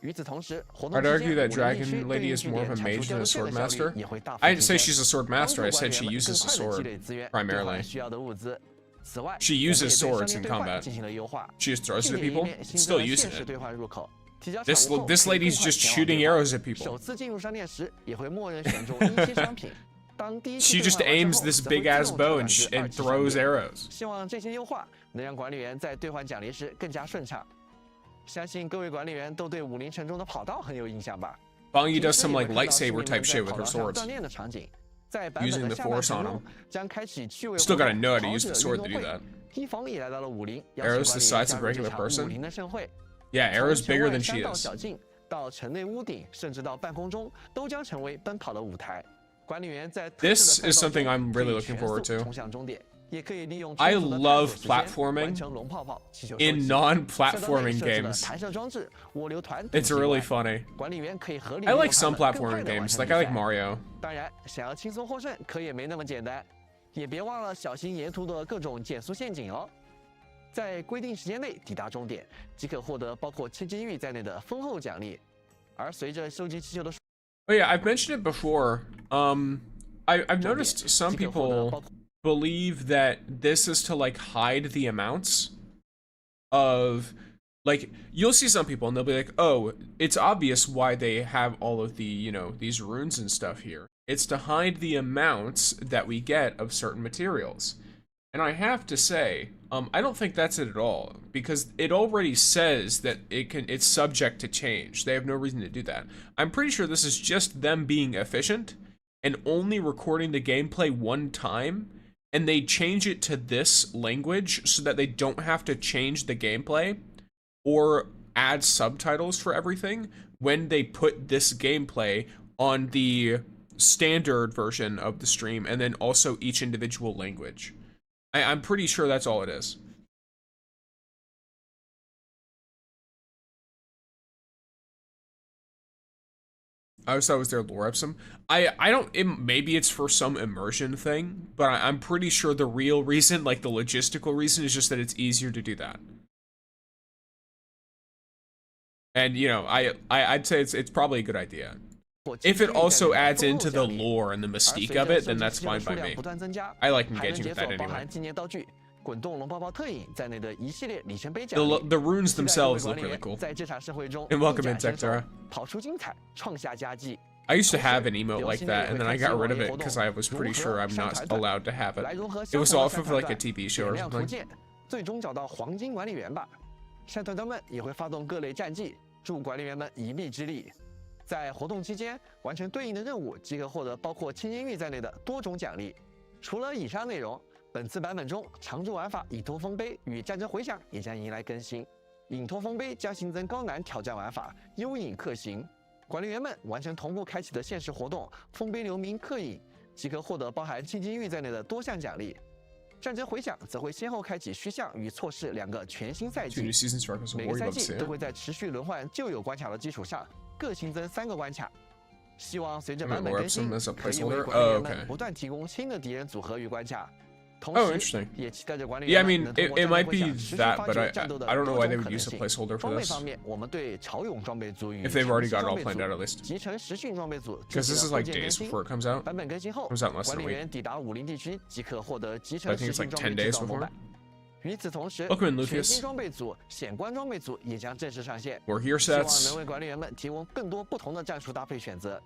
与此同时，活动 I'd 期 argue 间， that 武林地 Dragon 区 Lady 对应 is 据 more of 点 a 产 mage 出 than 调 a 度券 sword 的效 master. 率也会大幅 I 提 didn't say 升， she's a sword 帮 master. 助 I 管理 said 员 she 们 uses 更 a 快地积 sword 累资源， primarily. 需要的物资。此外， She 我们 uses 也对商 swords 店 in 兑换 combat. 进行了优化。 She just throws it 这 at 里 people. 面新 Still 增了 using 限时 it. 兑换入口，提交 This 产物后 this 可以 lady's 更快 just 前往 shooting 兑换 arrows at people. 首次进入商店时，也会默认选中一期商品。当第一期 She 兑 just 换完之 aims 后 this 则会 big 自 ass 动 bow 转 and 至 and 二期商 throws 店。 arrows. 希望这些优化能让管理员在兑换奖励时更加顺畅。相信各位管理员都对武林城中的跑道很有印象吧？ Fungi 平 does 时 some 也 like 会看到市民 lightsaber 们 type 在 shit 跑 with her 道上 swords. 锻炼的场景，在版本 Using 的 the 下半 force 程 on 中 them. 将开启趣味 Still 活 gotta 动 know how to 跑 use 者 the sword 运 to 动 do 会 that. 一房也来到了武林，邀 Arrows 请 the 管理 size 员 of 加入 regular 这场 person? 武林的盛会。 Yeah, 从 Arrow's 城 bigger 外 than 山 she 道 is. 小径到城内屋顶，甚至到半空中，都将成为奔跑的舞台。管理员在特 This 制的 is 赛道 something 中 I'm 可以 really looking 全 forward 速 to. 冲向终点，也可以利用 I 充足的 love 探索时间 platforming 完成龙泡泡气球收 In 集。 non-platforming 赛道内设置了 games. 弹射装置、涡流团等 It's 机关 really funny. 管理员可以合理 I 利用 like 它 some 们更快 platforming 地完 games. 成 Like I 比 like 赛 Mario. 当然，想要轻松获胜，可也没那么简单，也别忘了小心沿途的各种减速陷阱哦。在规定时间内抵达终点，即可获得包括千金玉在内的丰厚奖励。而随着收集气球的 Oh yeah, I've mentioned it before. I've 重点， noticed some 即可获得 people 包括 believe that this is to like hide the amounts of like you'll see some people and they'll be like, oh, it's obvious why they have all of the, you know, these runes and stuff here. It's to hide the amounts that we get of certain materials. And I have to say, I don't think that's it at all, because it already says that it's subject to change. They have no reason to do that. I'm pretty sure this is just them being efficient and only recording the gameplay one time, and they change it to this language so that they don't have to change the gameplay or add subtitles for everything when they put this gameplay on the standard version of the stream and then also each individual language. I'm pretty sure that's all it is. I always thought it was their lore epsom. I don't, maybe it's for some immersion thing, but I'm pretty sure the real reason, like the logistical reason, is just that it's easier to do that. And, you know, I'd say it's probably a good idea. if it also adds into the lore and the mystique of it, then that's fine by me. I like engaging with that anyway. 滚动龙泡泡特饮在内的一系列里程碑奖 The runes themselves look really cool. 在这场盛会中 And welcome in, Tectora. 跑出精彩，创下佳绩。 I used to have an emote like that, and then I got rid of it because I was pretty sure I'm not allowed to have it. It was off of like a TV show or something. 最终找到黄金管理员吧。善团团们也会发动各类战绩，助管理员们一臂之力。在活动期间完成对应的任务，即可获得包括千金玉在内的多种奖励。除了以上内容，本次版本中常驻玩法隐托丰碑与战争回响也将迎来更新。隐托丰碑将新增高难挑战玩法幽隐克行，管理员们完成同步开启的限时活动丰碑留名克隐，即可获得包含千金玉在内的多项奖励。战争回响则会先后开启虚像与错视2个全新赛季，每个赛季都会在持续轮换旧有关卡的基础上各新增3个关卡。希望随着版本更新，可以为管理员们不断提供新的敌人组合与关卡。 Oh, interesting. Yeah, I mean, it might be that, but I don't know why they would use a placeholder for this. If they've already got it all planned out at least. Because this is like days before it comes out. Comes out in less than a week. I think it's like 10 days before. 与此同时， Welcome in, 全 Lucius. 新装备组、显关装备组也将正式上线， We're here 希望 sets. 能为管理员们提供更多不同的战术搭配选择。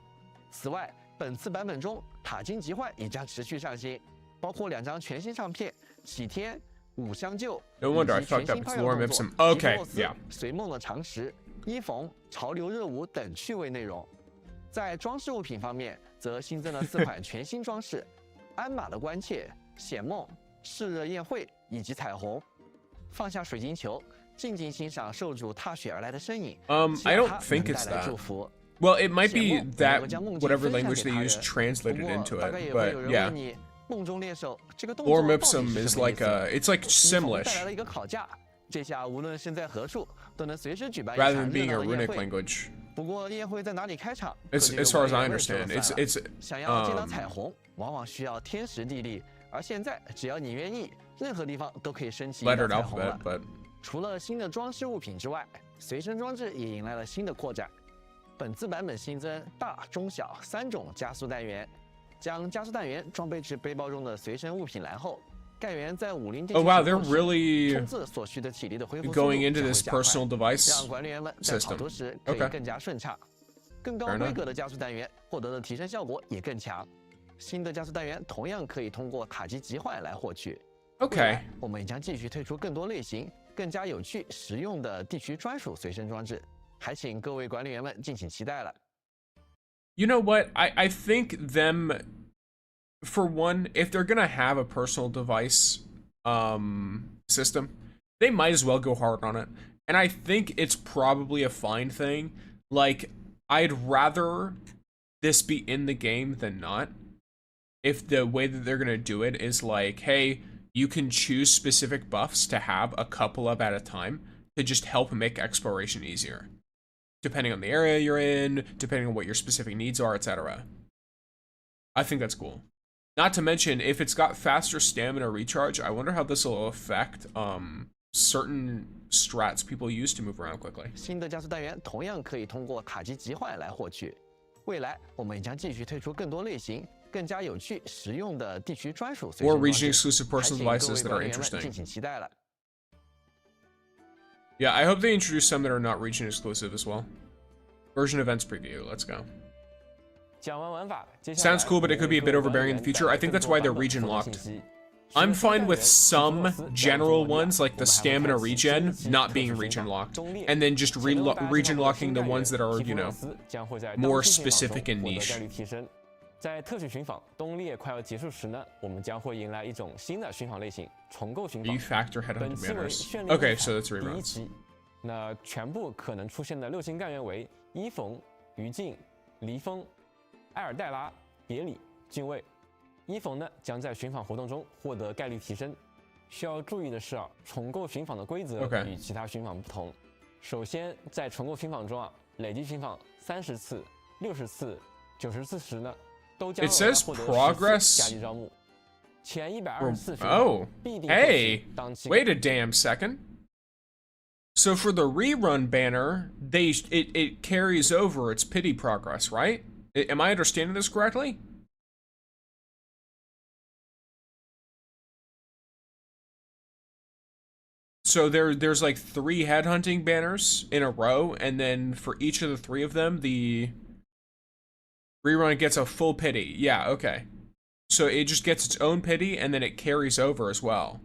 此外，本次版本中塔金集换也将持续上新。 包括2张全新唱片、启天、五相救， No wonder I 以及全 fucked up. 新 It's 炮 Lorem 友动 Ipsum. 作、 Okay, 吉洛斯 yeah. 随梦的常识、伊冯、潮流热舞等趣味内容。在装饰物品方面，则新增了4款全新装饰：鞍马的关切、显梦、炽热宴会以及彩虹。放下水晶球，静静欣赏受主踏雪而来的身影。I don't think it's 带来 that. 祝福。 Well, it might be 显 that 梦能够将梦境 whatever 分享 language 给 they 他 use 人。 translated 不过 into 大概 it, 也会 but 有人 yeah. 问你，梦中猎手这个动作 Lorem 到底 Ipsum 是 is 什么意 like 思？ it's like 带来 Simlish 了一个考架，这下无论身在何处，都能随时举办一 rather 场 than 热 being 闹 a 的宴 runic 会。 language. 不过宴会在哪里开场？ As 各地 far as 的 I 管理员们说了 understand, 算 it's 了想要见到彩虹，往往需要天时地利，而现在只要你愿意，任何地方都可以升起一道 lettered 彩虹了 alphabet,。but 除了新的装饰物品之外，随身装置也迎来了新的扩展。本次版本新增大、中、小3种加速单元，将加速单元装备至背包中的随身物品栏后，干员在50电 oh wow, they're really 冲刺所需的体力的恢复速度 going into 将会 this 加快 personal device 让管理员们在跑 system. 图时可以 Okay. 更加顺畅。更高 Fair 规 enough. 格的加速单元获得的提升效果也更强。新的加速单元同样可以通过塔基集换来获取。未 Okay. 来我们也将继续推出更多类型、更加有趣、实用的地区专属随身装置，还请各位管理员们敬请期待了。 You know what? I think them, for one, if they're gonna have a personal device system, they might as well go hard on it. And I think it's probably a fine thing. Like, I'd rather this be in the game than not. If the way that they're gonna do it is like, hey, you can choose specific buffs to have a couple of at a time to just help make exploration easier. Depending on the area you're in, depending on what your specific needs are, etc. I think that's cool. Not to mention, if it's got faster stamina recharge, I wonder how this will affect certain strats people use to move around quickly. 新的加速单元同样可以通过塔基集换来获取。未来我们也将继续推出更多类型、更加有趣、实用的地区专属随身 Or 装置， region-exclusive 还 personal 请各位 devices that 管 are 理员们 interesting. 敬请期待了。 Yeah, I hope they introduce some that are not region-exclusive as well. Version events preview, let's go. 讲完玩法，接下来 Sounds cool, but it could be a bit overbearing in the future. I think that's why they're region locked. I'm fine with some general ones, like the stamina regen, not being region locked. And then just region locking the ones that are, you know, more specific and niche. 在特许寻访东猎快要结束时呢，我们将会迎来一种新的寻访类型——重构寻访。 Refactor headhunting 本期为 manners. 绚丽 Okay, 异彩 so that's 第一 reruns. 期。那全部可能出现的6星干员为伊冯、于禁、黎风、埃尔黛拉、别里、俊卫。伊冯呢将在寻访活动中获得概率提升。需要注意的是重构寻访的规则 Okay. 与其他寻访不同。首先，在重构寻访中累计寻访30次、60次、90次时呢，都将 It says 获得progress 加急招募。前124次寻 Oh, 访必定 hey, 当期 wait a damn second. So for the rerun banner, it carries over its pity progress, right? Am I understanding this correctly? So there's like 3 headhunting banners in a row, and then for each of the 3 of them, the rerun gets a full pity. Yeah, okay. So it just gets its own pity, and then it carries over as well.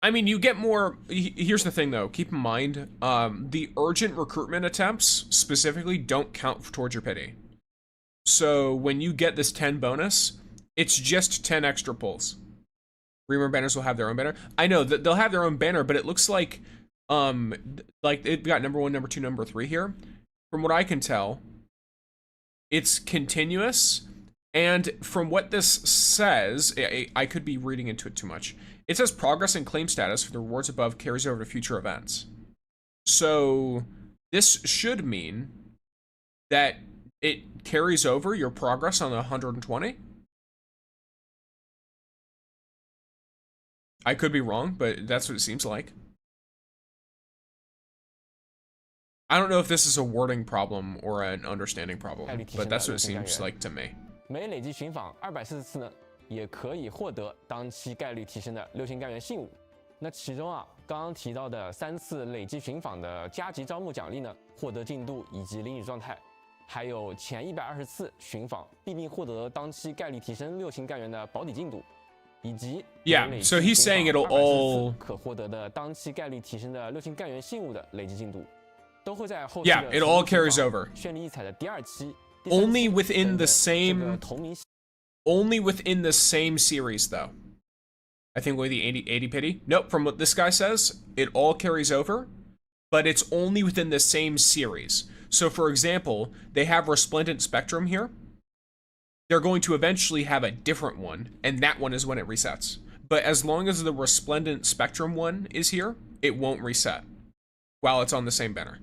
I mean, you get more. Here's the thing, though. Keep in mind, the urgent recruitment attempts specifically don't count towards your pity. So when you get this 10 bonus, it's just 10 extra pulls. Rerun banners will have their own banner. I know that they'll have their own banner, but it looks like it got number 1, number 2, number 3 here. From what I can tell, it's continuous. And from what this says, I could be reading into it too much. It says progress and claim status for the rewards above carries over to future events. So this should mean that it carries over your progress on the 120. I could be wrong, but that's what it seems like. I don't know if this is a wording problem or an understanding problem, but that's what it seems like to me. 每累计寻访240次呢，也可以获得当期概率提升的6星干员信物。那其中啊，刚刚提到的3次累计寻访的加急招募奖励呢，获得进度以及领取状态，还有前120次寻访必并获得当期概率提升6星干员的保底进度，以及 Yeah, so he's saying it'll all 可获得的当期概率提升的6星干员信物的累计进度。都会在后续 Yeah, it all carries over. 绚丽异彩的第2期 Only within the same series though. I think with the 80 pity. Nope, from what this guy says, it all carries over, but it's only within the same series. So for example, they have Resplendent Spectrum here. They're going to eventually have a different one, and that one is when it resets. But as long as the Resplendent Spectrum one is here, it won't reset while it's on the same banner.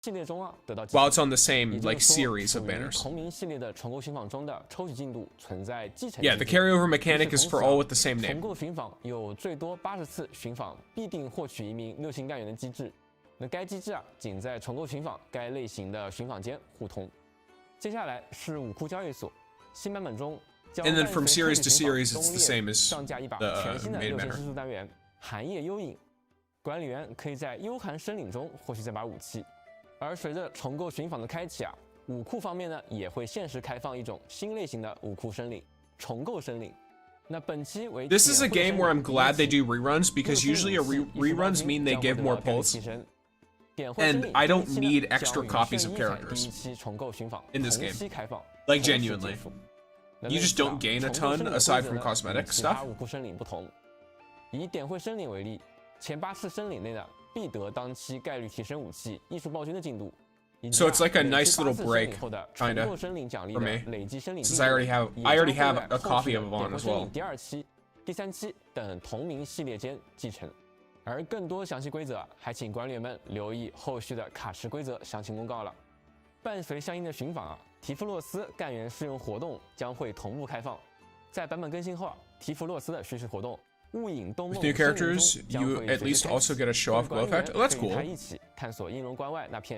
系列中啊，得到 While it's on the same like series of 属于 banners. 同名系列的重构寻访中的抽取进度存在继承。 Yeah, the carryover mechanic is for all with the same 重 name. 构寻访有最多80次寻访必定获取1名6星干员的机制。那该机制啊，仅在重构寻访该类型的寻访间互通。接下来是武库交易所，新版本中。 And then from series to series, it's the same as 上架一把 the 全新的 main 6星 banner. 施术单元寒夜幽影，管理员可以在幽寒森林中获取这把武器。而随着重构寻访的开启啊，武库方面呢也会限时开放一种新类型的武库森林——重构森林。那本期为 This is a game where I'm glad they do reruns because usually reruns mean they give more pulls. And I don't need extra copies of characters in this game. Like genuinely. You just don't gain a ton aside from cosmetic stuff. 武库森林不同，以点会森林为例，前8次森林内呢必得当期概率提升武器艺术暴君的进度。 So it's like a nice little break, kinda, for me, since I already have a copy of Vaughn as well. 第2期、第3期等同名系列间继承。而更多详细规则，还请管理员们留意后续的卡池规则详情公告了。伴随相应的寻访啊，提夫洛斯干员试用活动将会同步开放。在版本更新后啊，提夫洛斯的叙事活动 雾影东梦 With new characters, you at least also get a show-off glow effect. Oh, that's cool.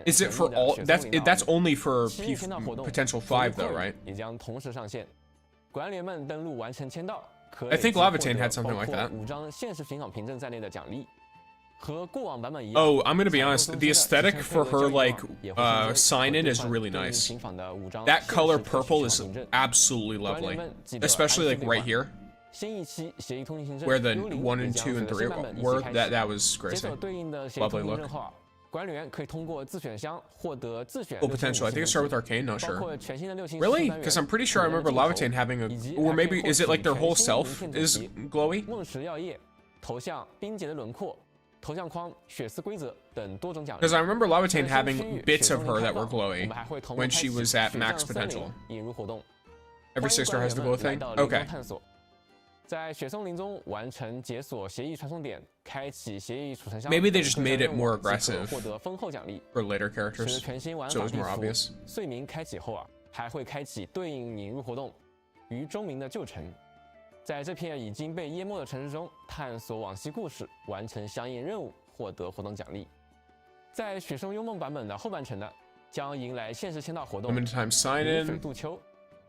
Is it for all? That's only for potential 5 though, right? 也将同时上线。管理员们登录完成签到，可 I think Lavitane had something like that. 5张现实寻访凭证在内的奖励。和过往版本一样 Oh, I'm gonna be honest. The aesthetic for her like sign-in is really nice. That color purple is absolutely lovely, especially like right here. 新一期协议通行证 Where the 1 and 2 and 3 were, that was 接 crazy. 着对应的协议 Lovely 通行 look. 证后啊，管理员可以通过自选箱获得自选 Oh, potential. I think it started with Arcane. Not 包 sure. 括全新的6星 Really? Because I'm pretty sure I remember Lavitane having a, or maybe is it like their whole self is glowy? 梦石药液、头像、冰结的轮廓、头像框、血丝规则等多种奖励。 Because I remember Lavitane 在新区 having 域 bits 雪 of 松 her 林 that 开 were 放我 glowy 们还会同步 when 开 she 启 was at 雪 max 上森林 potential. 引入活动。 Every sister has the 欢迎 glow 管理 thing. 员们来到林中 Okay. 探索。在雪松林中完成解锁协议传送点，开启协议储存箱。 Maybe they just made it more 即可 aggressive 获得丰厚奖励。 for later 随着 characters, 全新玩 so 法 it was 地 more 服 obvious. 睡眠开启后啊，还会开启对应引入活动，于中明的旧城，在这片已经被淹没的城市中探索往昔故事，完成相应任务，获得活动奖励。在雪生幽梦版本的后半程呢，将迎来限时签到活动 Limited time sign 雨水 in. 渡秋。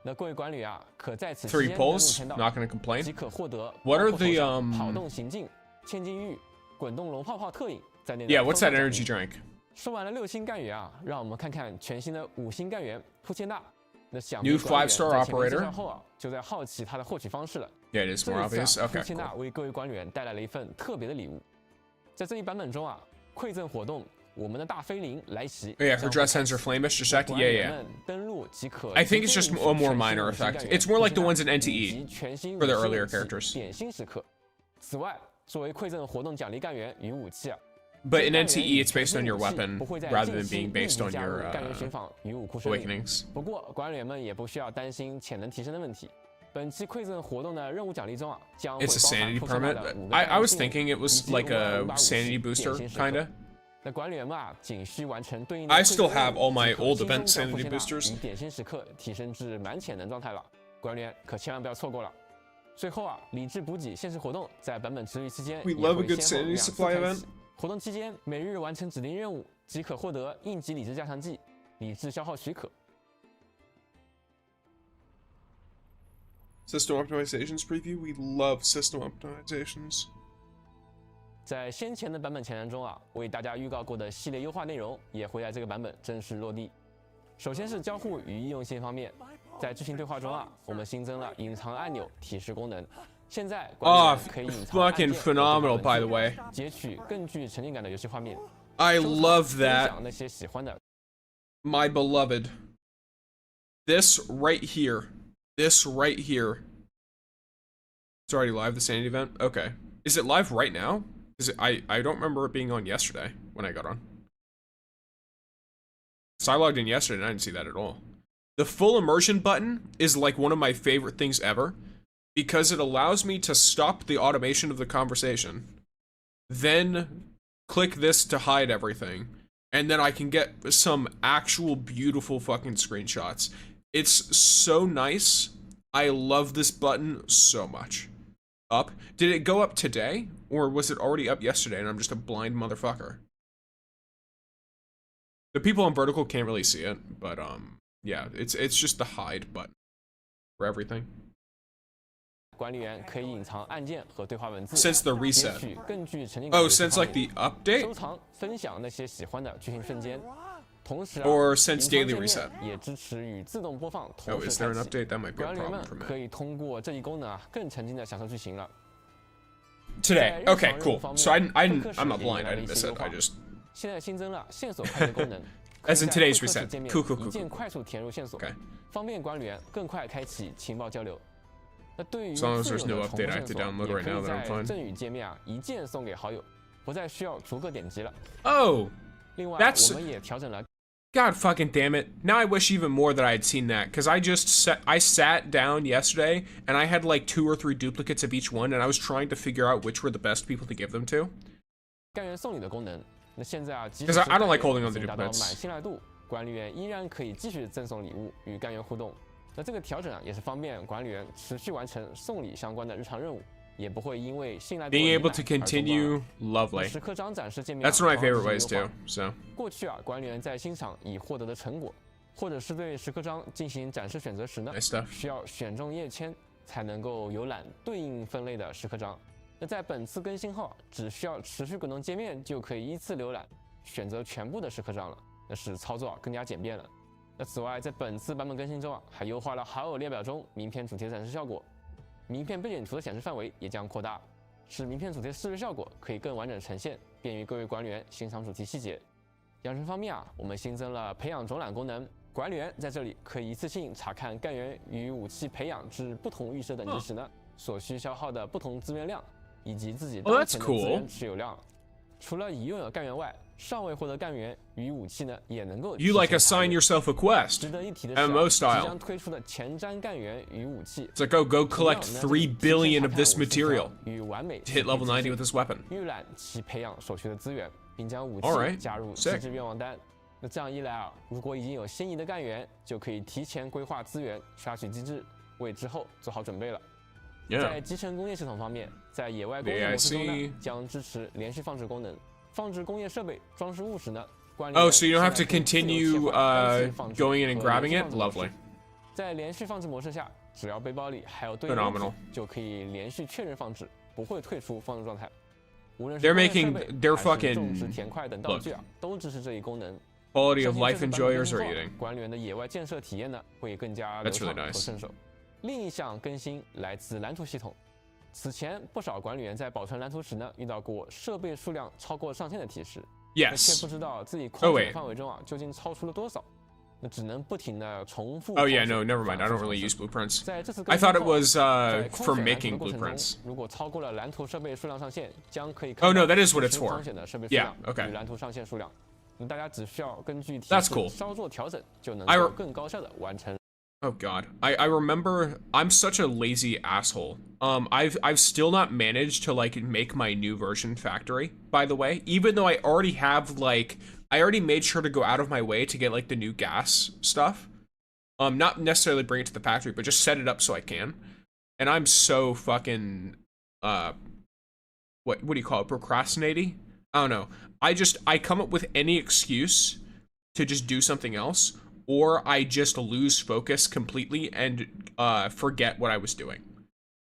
那各位管理啊，可在此期 3 间登录 pulls. 签到， Not gonna complain. 即可获得 What are 包括 the 头上 um? 跑动行进、千金玉、滚动龙泡泡特饮在内的 Yeah, what's that 丰富奖励 energy drink? 说完了6星干员啊，让我们看看全新的5星干员铺千大。那想 New 必管理员 5-star 在前面介 operator 绍后啊，就在好奇它的获取方式了。 Yeah, it is 这 more 一次 obvious. 啊， Okay, 铺千大 cool. 为各位管理员带来了一份特别的礼物。在这一版本中啊，馈赠活动，我们的大飞灵来袭。 Oh, yeah, her dress sensor flamish just acted. 管 Yeah, 理员 yeah. 们登录即可。 I think it's just a more minor effect. It's more like the ones in NTE 全新 for the 武器 earlier 武器 characters. 点心时刻。此外，作为馈赠活动奖励干员与武器啊。 But in 干员 NTE, 与 it's based on your 全新武器 weapon 不会在 rather 近 than 期 being 立 based 即 on 加入 your 干员寻访与武库胜利。 awakenings. 不过，管理员们也不需要担心潜能提升的问题。本期馈赠活动的任务奖励中啊，将会 It's a 包含 sanity 铺千大 permit. 的5个 I 干员 was 技能 thinking it 以 was 及 like a 550 sanity 点 booster, 心时刻 kinda. 那管理员们啊，仅需完成对应的 I 馈赠 still 任务 have all my 即可 old 轻 event 松将 sanity 铺千大 boosters. 以点心时刻提升至满潜能状态了。管理员可千万不要错过了。最后啊，理智补给限时活动在版本持续期间 We 也 love a 会 good 先后 sanity 2次 supply 开 event. 启。活动期间，每日完成指定任务即可获得应急理智加强剂、理智消耗许可。 System optimizations preview. We love system optimizations. 在先前的版本前言中啊，为大家预告过的系列优化内容也会在这个版本正式落地。首先是交互与易用性方面，在剧情对话中啊，我们新增了隐藏按钮提示功能。现在管理 Oh, 员可以隐藏按键 fucking 和对话 phenomenal, 文字 by the way. 截取更具沉浸感的游戏画面。 I 收藏 love 分 that. 享那些喜欢的 My beloved. This right here. This right here. It's already live, the sanity event? Okay. Is it live right now? Is it, I don't remember it being on yesterday when I got on. So I logged in yesterday and I didn't see that at all. The full immersion button is like one of my favorite things ever because it allows me to stop the automation of the conversation, then click this to hide everything, and then I can get some actual beautiful fucking screenshots. It's so nice. I love this button so much. Up. Did it go up today? Or was it already up yesterday and I'm just a blind motherfucker? The people on vertical can't really see it, but yeah, it's just the hide button for everything. 管理员可以隐藏按键和对话文字， Since the 截 reset. 取更具沉浸感的 Oh, 游戏 since 画 like 面 the update? 收藏、分享那些喜欢的剧情瞬间。同时啊 Or since 隐藏 daily 界面 reset 也支持与自动播放同 Oh, 时 is there 开 an 启。 update? That might be a 管理员 problem 们 for 可 me. 以通过这一功能啊，更沉浸的享受剧情了。 Today. 在日 Okay, 常任务 cool. 方面 So I'm 会客 not 室 blind. 也 I 迎来了 didn't 一 miss 些 it. 优化 I just 现在新增了线索快捷功能， As in 可以 today's 在会客室 reset. 界面 Cool, cool, 一 cool, 键 cool. 快速填入线索， Okay. 方便管理员更快开启情报交流。那对于 As long as 自 there's 有 no 的重复 update, I 线 have to 索， download 也 right 可 now 以 that I'm 在 fine. 赠与界面啊一键送给好友，不再需要逐个点击了。 Oh, 另外， That's- 我们也调整了 God fucking damn it. Now I wish even more that I had seen that, because I sat down yesterday, and I had like 2 or 3 duplicates of each one, and I was trying to figure out which were the best people to give them to. 干员送礼的功能。那现在啊，即 'Cause 使 I don't like 是干 holding 员 on to 已经达到 duplicates. 满信赖度，管理员依然可以继续赠送礼物与干员互动。那这个调整啊，也是方便管理员持续完成送礼相关的日常任务，也不会因为信赖度 Being 的 able 依 to 赖而中断 continue, 那 lovely. 时刻章展示界面啊 That's one of my 同样 favorite 进 ways 行优 too, 化 so. 过去啊，管理员在欣赏已获得的成果，或者是对时刻章进行展示选择时呢， Nice stuff. 需要选中页签才能够浏览对应分类的时刻章。那在本次更新后啊，只需要持续滚动界面就可以依次浏览，选择全部的时刻章了，那使操作更加简便了。那此外，在本次版本更新中啊，还优化了好友列表中名片主题的展示效果，名片背景图的显示范围也将扩大，使名片主题的视觉效果可以更完整呈现，便于各位管理员欣赏主题细节。养成方面啊，我们新增了培养总览功能，管理员在这里可以一次性查看干员与武器培养至不同预设等级时呢，所需消耗的不同资源量，以及自己 Oh, 当 that's 前的资 cool. 源持有量。除了已拥有干员外，尚未获得干员与武器呢，也能够 You like 提前查 assign 阅 yourself a quest. 值得一提的是啊， MMO 即 style. 将推出的前瞻干员与武器， It's like, oh, go 同样 collect 呢 3 billion of this 提前查看武 material 器条与完美 to hit level 90 with this weapon. 预览其培养所需的资源，并将武器 Alright, 加入 sick. 机制愿望单。那这样一来啊，如果已经有心仪的干员，就可以提前规划资源刷取机制，为之后做好准备了。Yeah. 在集成工业系统方面，在野外工业模式中呢，将支持连续放置功能。放置工业设备、装饰物时呢，管理 Oh, 员 so you don't have to 现在可以自由 continue 切换单次放置 going in and 和连 grabbing 续 it? 放置模式 Lovely. 在连续放置模式下，只要背包里还有对应物 Phenomenal. 品，就可以连续确认放置，不会退出放置状态。无论是 They're 工业设 making 备 they're 还是种 fucking 植田块等道具啊，都支持这一功能。 Quality 相 of 信 life 这次版本 enjoyers 更 are 新后 eating. 管理员的野外建设体验呢，会更加 That's 流 really 畅和 nice. 顺手。另一项更新来自蓝图系统。此前不少管理员在保存蓝图时呢，遇到过设备数量超过上限的提示，却 Yes. 不知道自己控制 wait. 的范围中啊究竟超出了多少，那只能不停的重复。 Oh yeah, no, never mind. I don't really use blueprints. 在这次 I 更新 thought it 后 was 在 for 框选蓝图的 making 过程中 blueprints. 如果超过了蓝图设备数量上限，将可以 Oh, no, 看到 that is what 实 it's 时 for. 框选的设备数 Yeah, 量 okay. 与蓝图上限数量。那大家只需要根据提 That's 示 cool. 稍作调整，就能 I 够 re- 更高效的完成。 Oh god. I remember I'm such a lazy asshole. I've still not managed to like make my new version factory, by the way, even though I already have like I already made sure to go out of my way to get like the new gas stuff. Not necessarily bring it to the factory, but just set it up so I can. And I'm so fucking what do you call it? Procrastinating? I don't know. I come up with any excuse to just do something else, or I just lose focus completely and forget what I was doing.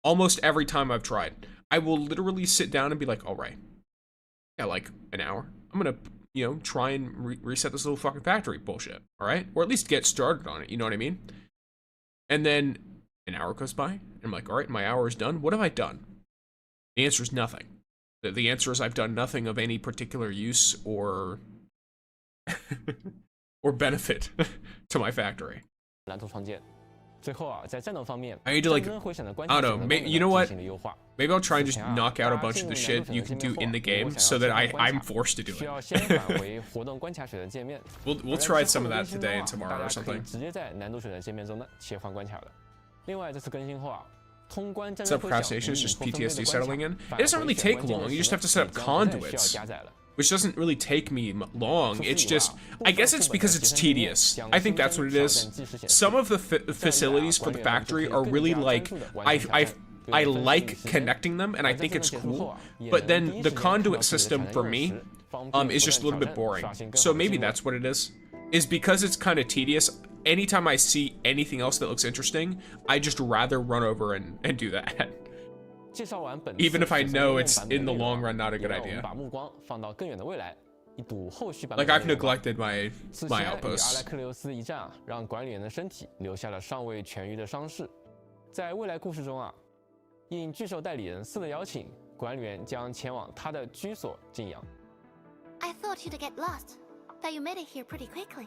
Almost every time I've tried, I will literally sit down and be like, all right, yeah, like an hour. I'm gonna, try and reset this little fucking factory bullshit, all right? Or at least get started on it, you know what I mean? And then an hour goes by, and I'm like, all right, my hour is done. What have I done? The answer is nothing. The answer is I've done nothing of any particular use or or benefit to my factory. 蓝图创建。最后啊，在战斗方面， I need to like, 战争回闪的关 I 卡 don't 选 know, 择 may, 功能 you know 进 what? 行了优化。 Maybe I'll try and just 此前啊 knock out a 大家 bunch 进 of the 入 shit 蓝图 you 选 can 择界 do 面 in the 后 game 如果 so 想 that 要切换关 I'm 卡 forced to do 需要 it. 先返回活动关卡选择界面。 We'll 而 try 在之 some 后 of 的 that 更新 today 中 and 啊 tomorrow 大 or 家可以 something. 直接在难度选择界面中呢切换关卡了。另外，这次更新后啊，通关战 It's 争 not 回响 procrastination, 与 it's 引 just 破分贝的 PTSD 关 settling 卡 in. 返 It doesn't 回 really 选 take 关键 long. 的 You 时 just 呢 have to set up 也将不再需要 conduits, 加载了。 which doesn't really take me long. 除此 It's 以外 just, 啊 I 部分 guess it's 副本 because 的 it's 提升页面 tedious. 将 I think 新 that's 增 what it 挑 is. 战计时显示。 Some of the 这样一来啊 facilities for 管 the 理员就可以 factory are 更 really 加 like, 专注地完成挑 I 战 I 对分析 like 时间 connecting them and I 而在 think 技能 it's 结束 cool. 后啊也 But 能 then 第一 the 时间看到 conduit 自己的 system 产 for 能 me 用时方便 is 不 just a 断 little 挑 bit 战 boring. 刷新更 So 好的 maybe 进度 that's what it is. Is because it's kind of tedious. Anytime I see anything else that looks interesting, I just rather run over and do that. 介绍完本 Even 次 if I 紫色 know 应用 it's 版本 in the 内容 long run not a 也 good 让我们 idea. 把目光放到更远的未来，一睹后续版 Like 本 I've 的内容。 neglected my 此 my 前与阿莱 outposts. 克琉斯一战啊，让管理员的身体留下了尚未痊愈的伤势。在未来故事中啊，应巨兽代理人4的邀请，管理员将前往他的居所静养。 I thought you'd get lost, but you made it here pretty quickly.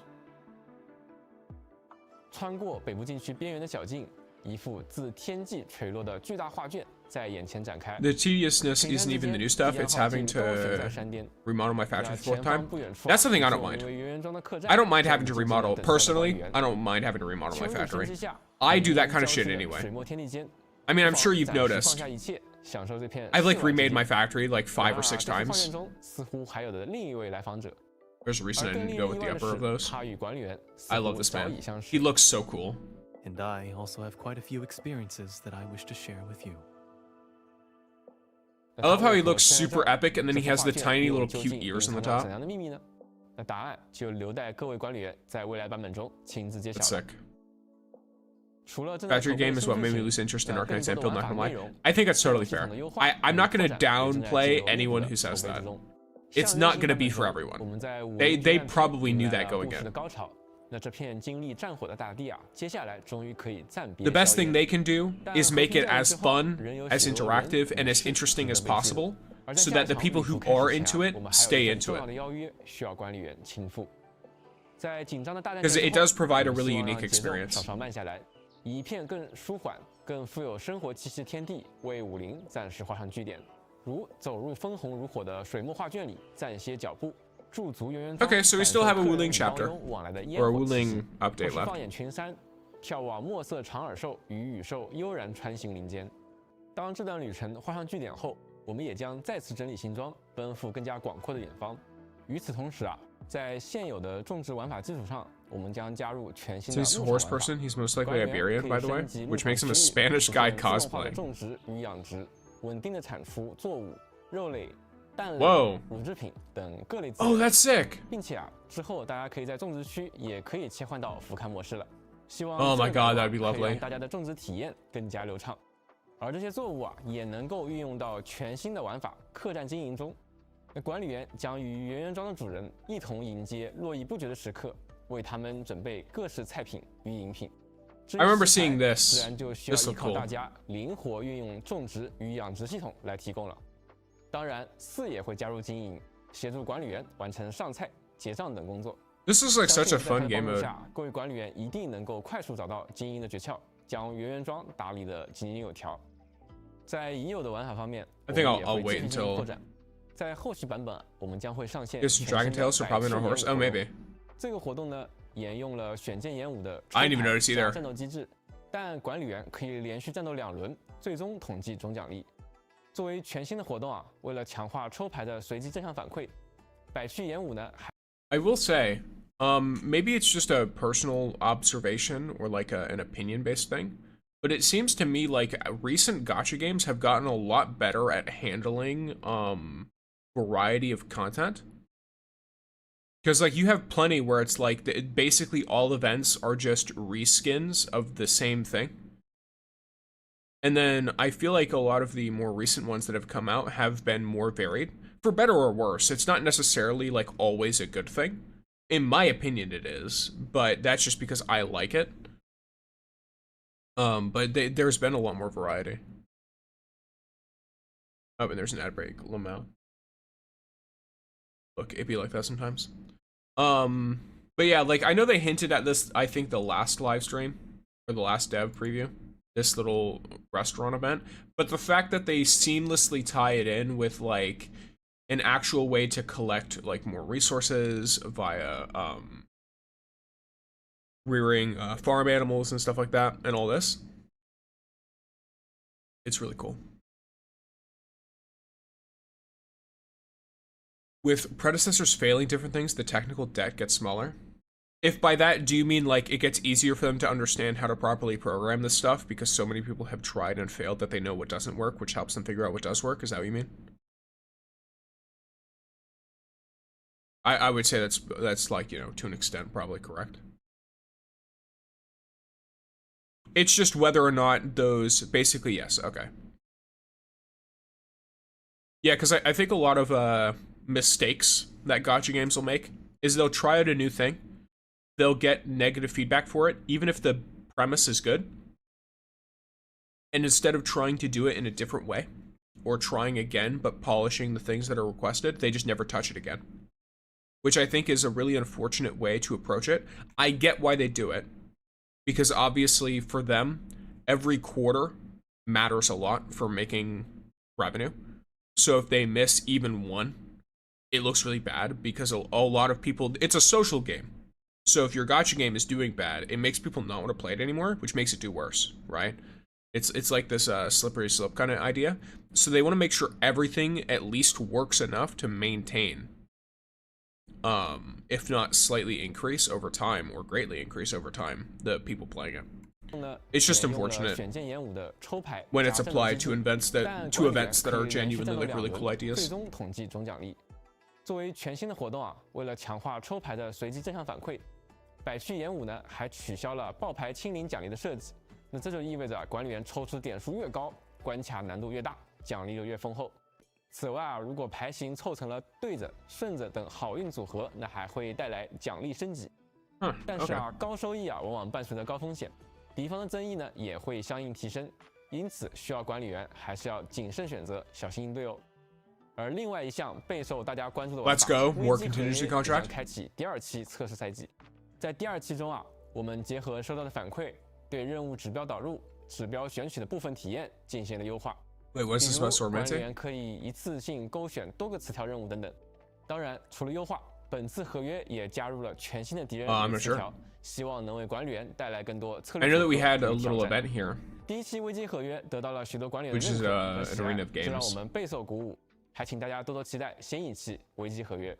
穿过北部禁区边缘的小径，一幅自天际垂落的巨大画卷在眼前展开。 The tediousness 平 isn't 山之 even the 间 new stuff, 敌人 it's 耗 having 尽都悬在 to 山巅。 remodel my 在 factory for 前 fourth 方 time. 不远处啊 That's something I 是 don't 我 mind. 们圆圆装的客栈 I don't mind 正 having to 静静地 remodel. 等待着管 Personally, 理员 I don't mind having to remodel 秋 my 日天 factory. 之下 I do that 人 kind of 交 shit 织的 anyway. 水墨天地间 I mean, I'm 不妨 sure you've 暂时 noticed. 放下一切，享受这片 I've like 世外之 remade 境 my factory like 5 or 然 6 而在画 times. 卷中似乎还有的另一位来访者， There's a reason 而 I 更 didn't 令 go 人意 with 外 the 的 upper of 是， those. 他与管理员似 I 乎 love this 早 man. 已相识 He。looks so cool. And I also have quite a few experiences that I wish to share with you. I love how he looks 那他为何 super 现在 epic and then he 这 has 幅 the 画卷 tiny 又 little 究 cute 竟 ears 隐 on the 藏着 top. 怎样的秘密呢？那答案就留待各位管理员在未来版本中亲自揭 It's 晓了。 sick. 除了正在筹 Factory 备 game 的 is 新 what 剧 made me 情 lose interest in 在 Arknights 更多 Endfield, 的 not 玩 gonna 法 lie. 内容 I think that's 还有 totally 系统 fair. 的优化 I'm not 与 gonna 扩展也正在 downplay 进入 anyone 内 who 部的 says 筹备 that. 之中 It's 像 not 原 gonna 型 be 版 for 本中 everyone. 我们在武 They 林 they 战场 probably 迎 knew 来 that 了 going 故事 in. 的高潮。那这片经历战火的大地啊，接下来终于可以暂别 The best 硝 thing 烟 they can do 但 is 和 make 平 it 战役 as 之后 fun, 仍有 as 许多人 interactive, and 也 as 是 interesting 值 as 得被记录 possible, 而在 so 下 that the 一场 people 旅途 who 开始 are 前 into 啊 it 我们还有 stay 一份 into 重要 it. 的邀约需要管理员亲赴。在紧张的大战 Because 前 it 之后 does provide a 我们 really 希望 unique 让节奏 experience. 稍稍慢下来，以一片更舒缓、更富有生活气息的天地为武林暂时画上句点。如走入烽红如火的水墨画卷里，暂歇脚步，驻足圆圆庄 Okay, so we 感 still 受 have a 客人 Wuling 与 chapter, 帮佣往来的烟 or a 火气息 Wuling update 或是 left. 放眼群山，眺望墨色长耳兽与羽兽悠然穿行林间。当这段旅程画上句点后，我们也将再次整理行装，奔赴更加广阔的远方。与此同时啊，在现有的种植玩法基础上，我们将加入全新 So 的 he's a 牧 horse 场玩法。 person. He's most likely 管理员 Iberian, 可 by 以 the way, 升级牧 which 场 makes him a 区域 Spanish 实 guy 现自动化的 cosplaying. 种植与养殖，稳定的产出作物、肉类、蛋类、 Whoa 乳制品等各类资 Oh, 源， that's sick. 并且之后大家可以在种植区也可以切换到俯瞰模式了。希望 Oh my 这个改 god, 版 that'd be 可以让 lovely. 大家的种植体验更加流畅。而这些作物也能够运用到全新的玩法客栈经营中。那管理员将与圆圆庄的主人一同迎接络绎不绝的时刻，为他们准备各式菜品与饮品。 I remember seeing this. 自然就需要 This 依 looked 靠 cool. 大家灵活运用种植与养殖系统来提供了。当然，4也会加入经营，协助管理员完成上菜、结账等工作。 This is like 相 such a 信在他 fun 的 game 帮助 mode. 下，各位管理员一定能够快速找到经营的诀窍，将圆圆庄打理得井井有条。在已有的玩法方面， I think 我们也 I'll 会 wait 继续进行 until- 扩展。在后续版本，我们将会上线 There's some Dragon Tales, so probably no horse. Oh, maybe. 这个活动呢，沿用了选剑演武的 I didn't even 抽牌 notice 加 either. 战斗机制，但管理员可以连续战斗2轮，最终统计总奖励。作为全新的活动为了强化抽牌的随机正向反馈，百趣演武呢还 I will say, maybe it's just a personal observation or like an opinion-based thing, but it seems to me like recent gacha games have gotten a lot better at handling variety of content. Because like you have plenty where it's like basically all events are just reskins of the same thing. And then I feel like a lot of the more recent ones that have come out have been more varied. For better or worse, it's not necessarily like always a good thing. In my opinion, it is, but that's just because I like it. But there's been a lot more variety. Oh, and there's an ad break. Lamau. Look, it be like that sometimes. But yeah, like I know they hinted at this, I think the last live stream or the last dev preview, this little restaurant event, but the fact that they seamlessly tie it in with like an actual way to collect like more resources via rearing farm animals and stuff like that and all this, it's really cool. With predecessors failing different things, the technical debt gets smaller. If by that, do you mean like it gets easier for them to understand how to properly program this stuff because so many people have tried and failed that they know what doesn't work, which helps them figure out what does work? Is that what you mean? I would say that's like, you know, to an extent probably correct. It's just whether or not those basically, yes, okay. Yeah, because I think a lot of mistakes that gacha games will make is they'll try out a new thing. They'll get negative feedback for it, even if the premise is good. And instead of trying to do it in a different way, or trying again, but polishing the things that are requested, they just never touch it again. Which I think is a really unfortunate way to approach it. I get why they do it, because obviously for them, every quarter matters a lot for making revenue. So if they miss even one, it looks really bad because a lot of people, it's a social game. So if your gacha game is doing bad, it makes people not want to play it anymore, which makes it do worse, right? It's like this slippery slope kind of idea. So they want to make sure everything at least works enough to maintain, if not slightly increase over time or greatly increase over time, the people playing it. It's just unfortunate when it's applied to events that are genuinely like really cool ideas. 作为全新的活动为了强化抽牌的随机正向反馈，百趣演武呢还取消了爆牌清零奖励的设计。那这就意味着管理员抽出点数越高，关卡难度越大，奖励就越丰厚。此外如果牌型凑成了对着、顺着等好运组合，那还会带来奖励升级。但是高收益往往伴随着高风险，敌方的争议呢也会相应提升，因此需要管理员还是要谨慎选择，小心应对哦。而另外一项备受大家关注的玩法 Let's go, more 危机 contingency 合约 contract. 将开启第2期测试赛季。在第2期中我们结合收到的反馈，对任务指标导入、指标选取的部分体验进行了优化。Wait, what's this about 管理 Sormente? 员可以一次性勾选多个词条任务等等。当然，除了优化，本次合约也加入了全新的敌人词条，希望能为管理员带来更多策略 I know that we 组合 had a 与挑 little 战。 event here, 第1期危机合约得到了许多管理员 which 的 is 认可和 an 喜爱 arena of 这让我 games. 们备受鼓舞。还请大家多多期待新一期危机合约。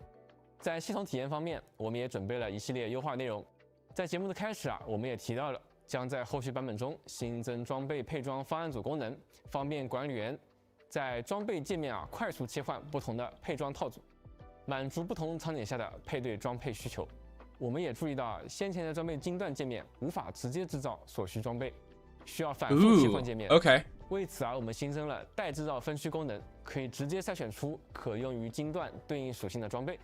在系统体验方面，我们也准备了一系列优化内容。在节目的开始我们也提到了将在后续版本中新增装备配装方案组功能，方便管理员在装备界面快速切换不同的配装套组，满足不同场景下的配对装配需求。我们也注意到，先前的装备精锻界面无法直接制造所需装备，需要反复切换界面。Okay. 为此我们新增了代制造分区功能，可以直接筛选出可用于精锻对应属性的装备，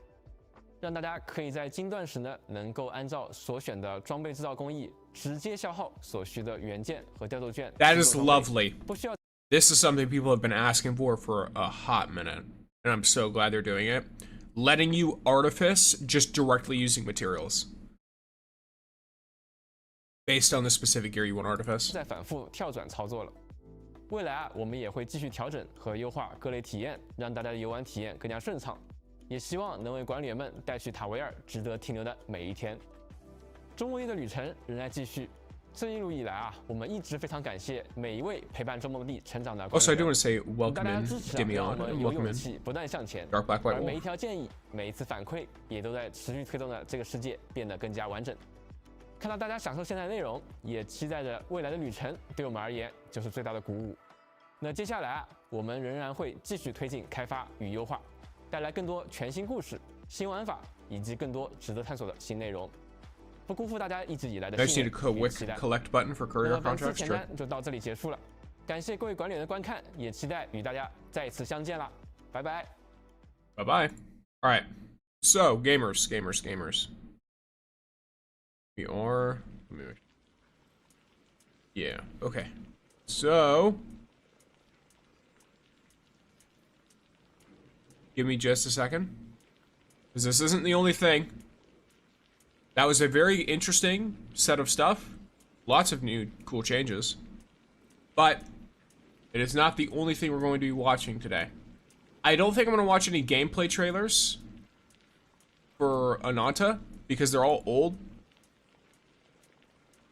让大家可以在精锻时呢，能够按照所选的装备制造工艺，直接消耗所需的元件和调度券。That is lovely. 不需要。This is something people have been asking for a hot minute, and I'm so glad they're doing it. Letting you artifice just directly using materials based on the specific gear you want artifice. 再反复跳转操作了。未来我们也会继续调整和优化各类体验，让大家的游玩体验更加顺畅。也希望能为管理员们带去塔维尔值得停留的每一天。周末夜的旅程仍在继续。这一路以来我们一直非常感谢每一位陪伴周末地成长的管理员。Also, I do want to say 大 welcome 家 in, 支持Demion, 让我们有 welcome 勇 in. 气不断向前。 Dark Black White 而每一 Wolf. 条建议，每一次反馈，也都在持续推动着这个世界变得更加完整。看到大家享受现在的内容，也期待着未来的旅程，对我们而言就是最大的鼓舞。那接下来我们仍然会继续推进开发与优化，带来更多全新故事、新玩法以及更多值得探索的新内容，不辜负大家一直以来的 I just 信 need 任 a 与期 quick 待。 collect button for 那 courier 么本次 contracts. 前 Sure. 瞻就到这里结束了，感谢各位管理员的观看，也期待与大家再一次相见啦，拜拜。Bye bye. All right. So, gamers. We are. Let me. Yeah. Okay. So, give me just a second, because this isn't the only thing. That was a very interesting set of stuff. Lots of new cool changes. But it is not the only thing we're going to be watching today. I don't think I'm going to watch any gameplay trailers for Ananta, because they're all old.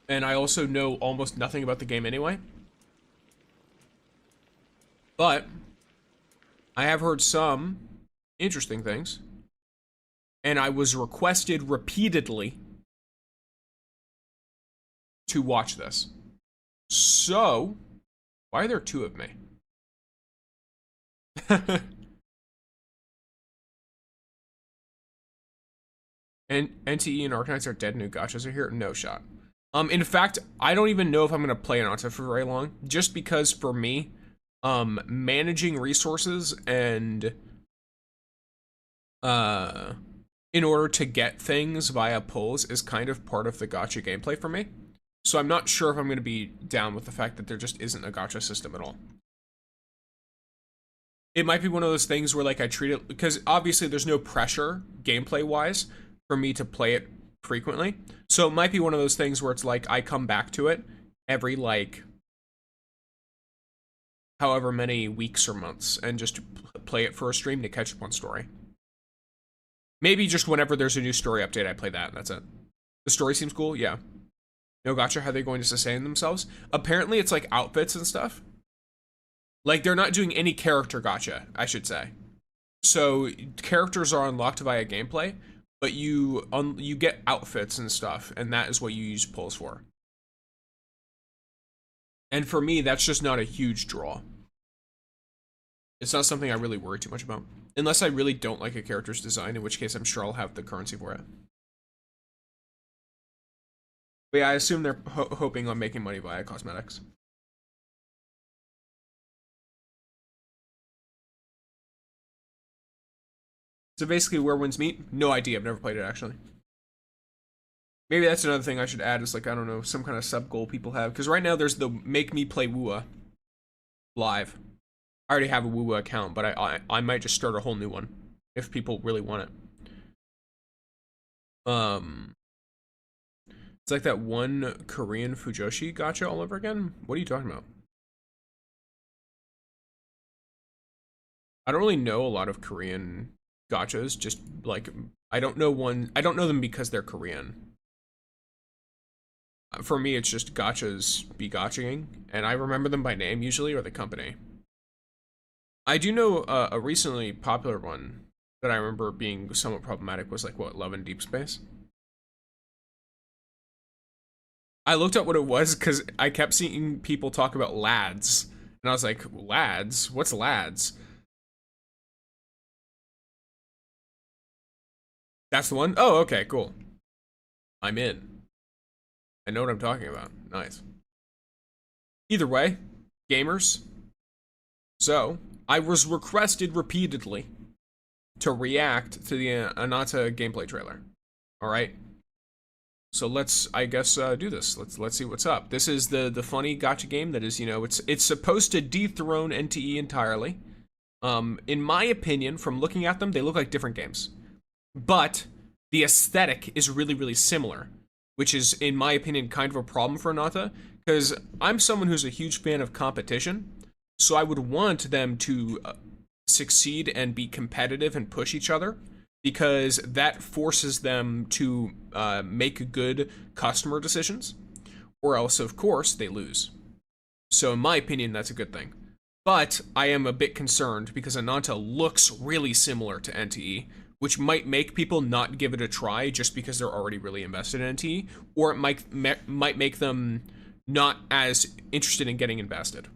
And I also know almost nothing about the game anyway. But I have heard some interesting things. And I was requested repeatedly to watch this. So, why are there two of me? And NTE and Arknights are dead. New gachas are here. No shot. In fact, I don't even know if I'm gonna play Ananta for very long, just because for me, managing resources and in order to get things via pulls is kind of part of the gacha gameplay for me. So I'm not sure if I'm gonna be down with the fact that there just isn't a gacha system at all. It might be one of those things where like I treat it, because obviously there's no pressure gameplay wise for me to play it frequently. So it might be one of those things where it's like I come back to it every like however many weeks or months and just play it for a stream to catch up on story. Maybe just whenever there's a new story update, I play that and that's it. The story seems cool, yeah. No gotcha, how are they going to sustain themselves? Apparently it's like outfits and stuff. Like they're not doing any character gotcha, I should say. So characters are unlocked via gameplay, but you get outfits and stuff, and that is what you use pulls for. And for me, that's just not a huge draw. It's not something I really worry too much about. Unless I really don't like a character's design, in which case I'm sure I'll have the currency for it. But yeah, I assume they're hoping on making money via cosmetics. So basically, where wins meet? No idea. I've never played it, actually. Maybe that's another thing I should add, is like, I don't know, some kind of sub-goal people have. Because right now, there's the Make Me Play Wua live. I already have a Wua account, but I might just start a whole new one if people really want it. It's like that one Korean Fujoshi gacha all over again? What are you talking about? I don't really know a lot of Korean gachas, just like I don't know them because they're Korean. For me, it's just gachas be gachaing, and I remember them by name usually, or the company. I do know a recently popular one that I remember being somewhat problematic was like, what, Love in Deep Space? I looked up what it was because I kept seeing people talk about lads, And I was like, lads? What's lads? That's the one? Oh, okay, cool. I'm in. I know what I'm talking about. Nice. Either way, gamers. So, I was requested repeatedly to react to the Ananta gameplay trailer. Alright? So let's, I guess, do this. Let's see what's up. This is the funny gacha game that is, you know, it's supposed to dethrone NTE entirely. In my opinion, from looking at them, they look like different games. But the aesthetic is really, really similar, which is, in my opinion, kind of a problem for Ananta, because I'm someone who's a huge fan of competition, so I would want them to succeed and be competitive and push each other, because that forces them to make good customer decisions, or else, of course, they lose. So in my opinion, that's a good thing. But I am a bit concerned because Ananta looks really similar to NTE, which might make people not give it a try just because they're already really invested in NTE, or it might make them not as interested in getting invested.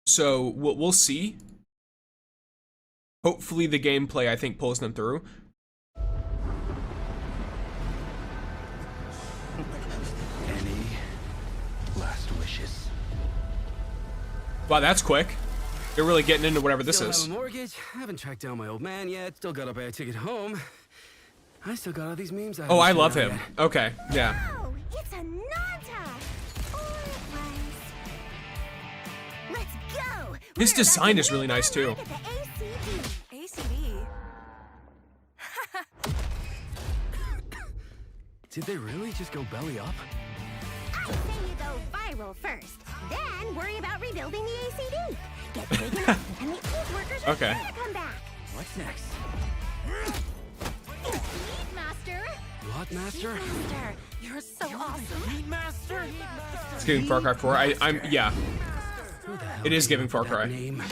So we'll see. Hopefully the gameplay, I think, pulls them through. Any last wishes? Wow, that's quick. They're really getting into whatever this Still is. have a mortgage. Haven't tracked down my old man yet. Still gotta buy a ticket home. I still got all these memes. Oh, I love haven't him. seen out Okay, yeah. Oh, it's Ananta! Or it was. Let's go! His We're design about is to really make nice, our too. mark at the ACD. Did they really just go belly up? I say you go viral first, then worry about rebuilding the ACD. Get big enough, and the old workers are Okay. sure to come back. What's next? Meat Master! Lot Master? Master, you're so awesome. Meat Master? It's giving Far Cry 4. Yeah. Who the hell It is came giving up Far with that Cry. name?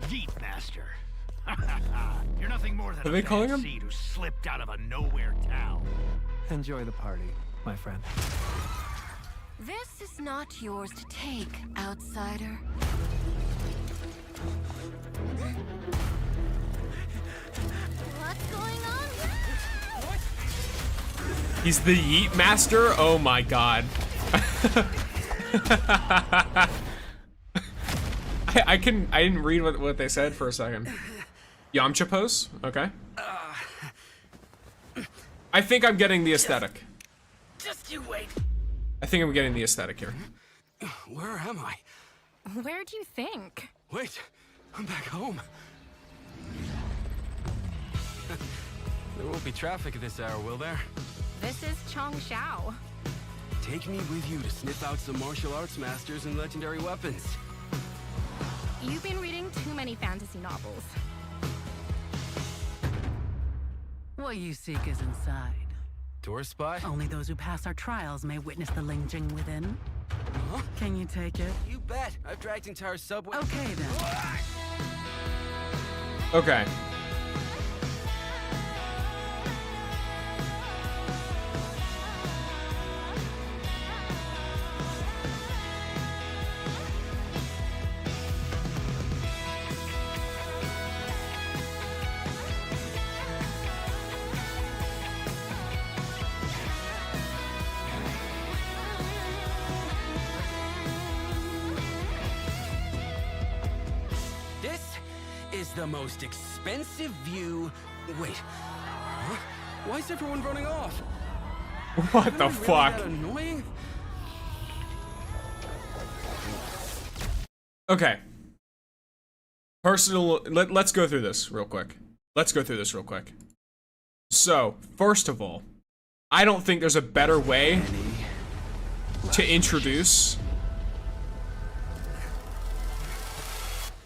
Yeet Master. You're nothing more than Are a they calling bad him? seed who slipped out of a nowhere town. Enjoy the party, my friend. This is not yours to take, outsider. What's going on here? He's the Yeet Master? Oh my god. I didn't read what they said for a second. Yamcha pose? Okay. I think I'm getting the aesthetic. Just you wait. I think I'm getting the aesthetic here. Where am I? Where do you think? Wait, I'm back home. There won't be traffic at this hour, will there? This is Chongshao. Take me with you to sniff out some martial arts masters and legendary weapons. You've been reading too many fantasy novels. What you seek is inside. Tourist spot? Only those who pass our trials may witness the Lingjing within. Huh? Can you take it? You bet. I've dragged entire subway. Okay then. Okay. This is the most expensive view. Wait. Huh? Why is everyone running off? What the Am I really fuck? that annoying? Okay. Personal, let's go through this real quick. So, first of all, I don't think there's a better way to introduce.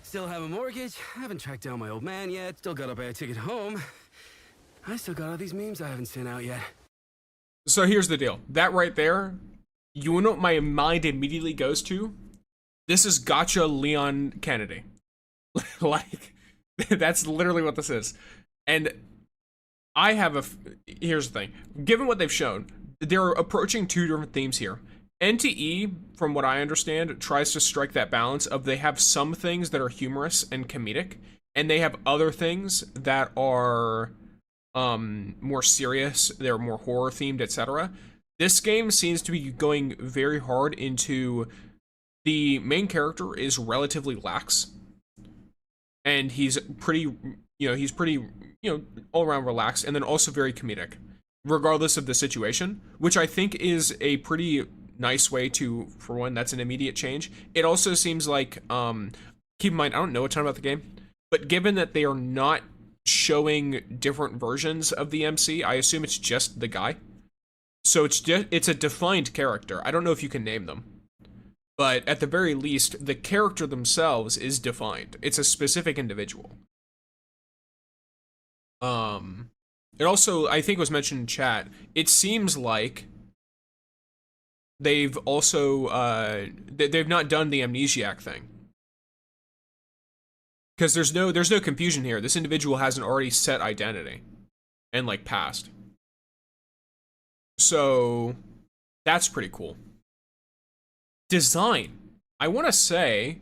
Still have a mortgage. Haven't tracked down my old man yet. Still gotta buy a ticket home. I still got all these memes I haven't sent out yet. So here's the deal. That right there, you know what my mind immediately goes to? This is Gacha Leon Kennedy. Like, that's literally what this is. And I have here's the thing. Given what they've shown, they're approaching two different themes here. NTE, from what I understand, tries to strike that balance of they have some things that are humorous and comedic, and they have other things that are more serious, they're more horror themed, etc. This game seems to be going very hard into the main character is relatively lax, and he's pretty, all around relaxed, and then also very comedic, regardless of the situation, which I think is a pretty nice way to, for one, that's an immediate change. It also seems like, keep in mind, I don't know a ton about the game, but given that they are not showing different versions of the MC, I assume it's just the guy. So it's a defined character. I don't know if you can name them, but at the very least, the character themselves is defined. It's a specific individual. It also, I think, was mentioned in chat. It seems like they've also they've not done the amnesiac thing, because there's no confusion here. This individual has an already set identity and like past, so that's pretty cool. Design, I want to say,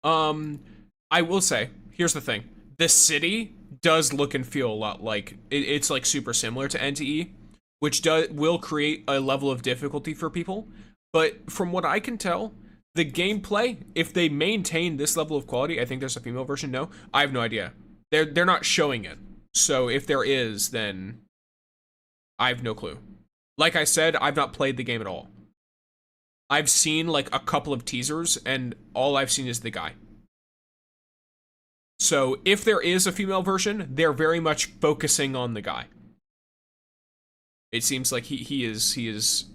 I will say, here's the thing: the city does look and feel a lot like it's like super similar to NTE, which will create a level of difficulty for people. But from what I can tell, the gameplay, if they maintain this level of quality, I think there's a female version. No, I have no idea. They're not showing it. So if there is, then I have no clue. Like I said, I've not played the game at all. I've seen like a couple of teasers, and all I've seen is the guy. So if there is a female version, they're very much focusing on the guy. It seems like he is,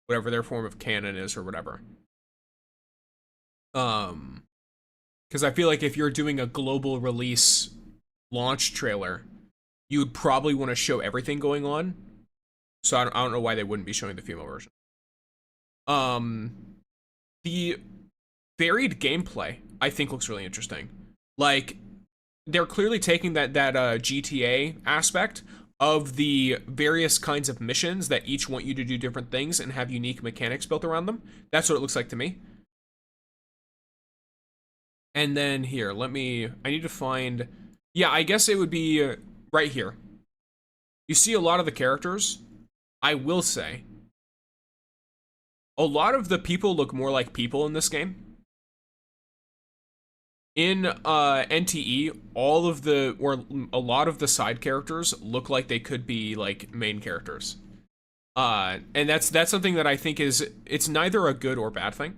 whatever their form of canon is or whatever. Because I feel like if you're doing a global release launch trailer, you would probably want to show everything going on. So I don't know why they wouldn't be showing the female version. The varied gameplay, I think, looks really interesting. Like, they're clearly taking that GTA aspect of the various kinds of missions that each want you to do different things and have unique mechanics built around them. That's what it looks like to me. And then here, I need to find, yeah, I guess it would be right here. You see a lot of the characters. I will say, a lot of the people look more like people in this game. In NTE, a lot of the side characters look like they could be like main characters. And that's something that I think it's neither a good or bad thing.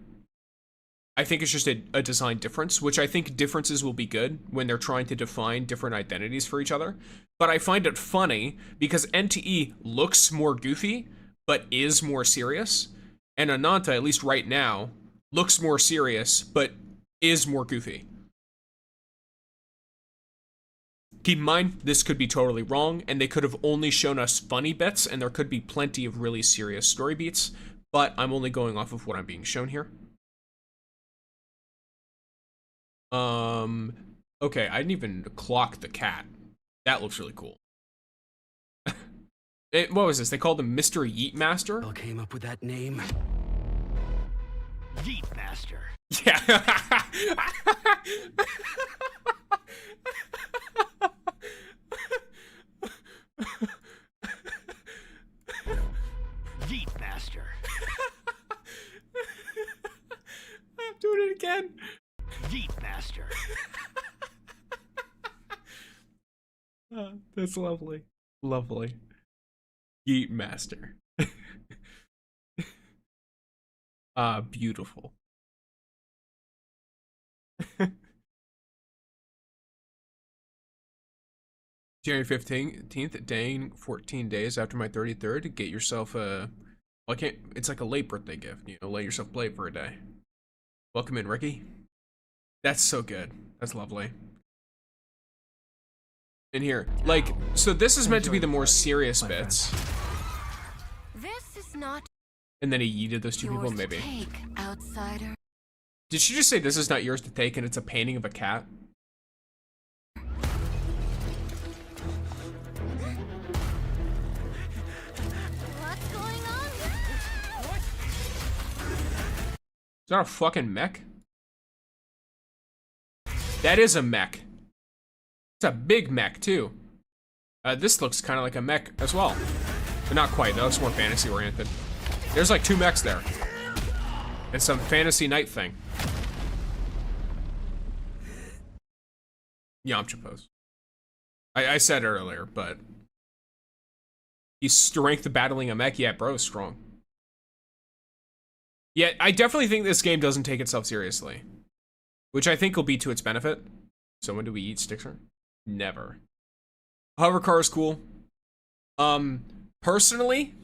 I think it's just a design difference, which I think differences will be good when they're trying to define different identities for each other. But I find it funny because NTE looks more goofy, but is more serious. And Ananta, at least right now, looks more serious, but is more goofy. Keep in mind, this could be totally wrong, and they could have only shown us funny bits, and there could be plenty of really serious story beats, but I'm only going off of what I'm being shown here. Okay, I didn't even clock the cat. That looks really cool. What was this? They called him Mr. Yeet Master? Who came up with that name? Yeet Master. Yeah. Yeet Master. I'm doing it again. Yeet Master. That's lovely. Lovely. Yeet Master. Beautiful. January 15th, dang, 14 days after my 33rd, get yourself a, well, it's like a late birthday gift, let yourself play for a day. Welcome in, Ricky. That's so good. That's lovely. In here, like, so this is meant to be the more serious bits. This is not And then he yeeted those two people, yours to maybe. take, outsider. Did she just say this is not yours to take and it's a painting of a cat? What's going on? Is that a fucking mech? That is a mech. It's a big mech, too. This looks kind of like a mech as well. But not quite. That looks more fantasy-oriented. There's like 2 mechs there. And some fantasy night thing. Yamcha pose. I said earlier, but... He's strength battling a mech. Yeah, bro is strong. Yeah, I definitely think this game doesn't take itself seriously. Which I think will be to its benefit. So when do we eat Stixer? Never. Hover car is cool. Personally,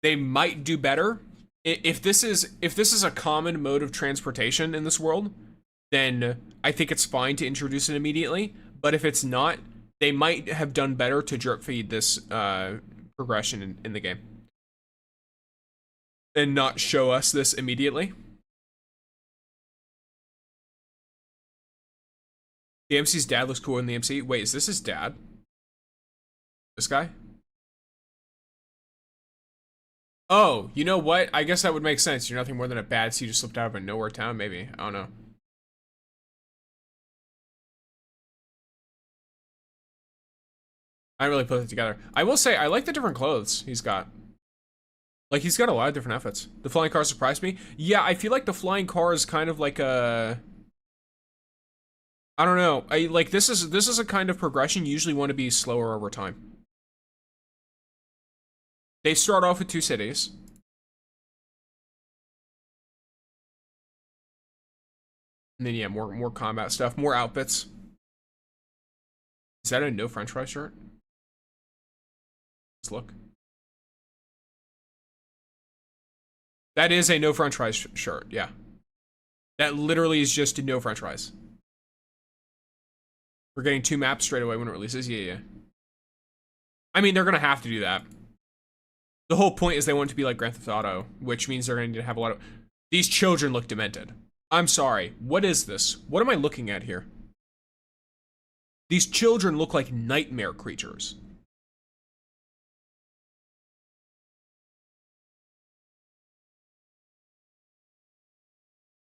they might do better. If this is a common mode of transportation in this world, then I think it's fine to introduce it immediately. But if it's not, they might have done better to drip feed this progression in the game. And not show us this immediately. The MC's dad looks cool in the MC. Wait, is this his dad? This guy? Oh, you know what? I guess that would make sense. You're nothing more than a bad seed who slipped out of a nowhere town, maybe. I don't know. I didn't really put it together. I will say, I like the different clothes he's got. Like, he's got a lot of different outfits. The flying car surprised me. Yeah, I feel like the flying car is kind of like a... I don't know. This is a kind of progression you usually want to be slower over time. They start off with 2 cities. And then yeah, more combat stuff, more outfits. Is that a no French fry shirt? Let's look. That is a no French fries shirt, yeah. That literally is just a no French fries. We're getting 2 maps straight away when it releases. Yeah. I mean, they're gonna have to do that. The whole point is they want it to be like Grand Theft Auto, which means they're gonna need to have a lot of... These children look demented. I'm sorry. What is this? What am I looking at here? These children look like nightmare creatures.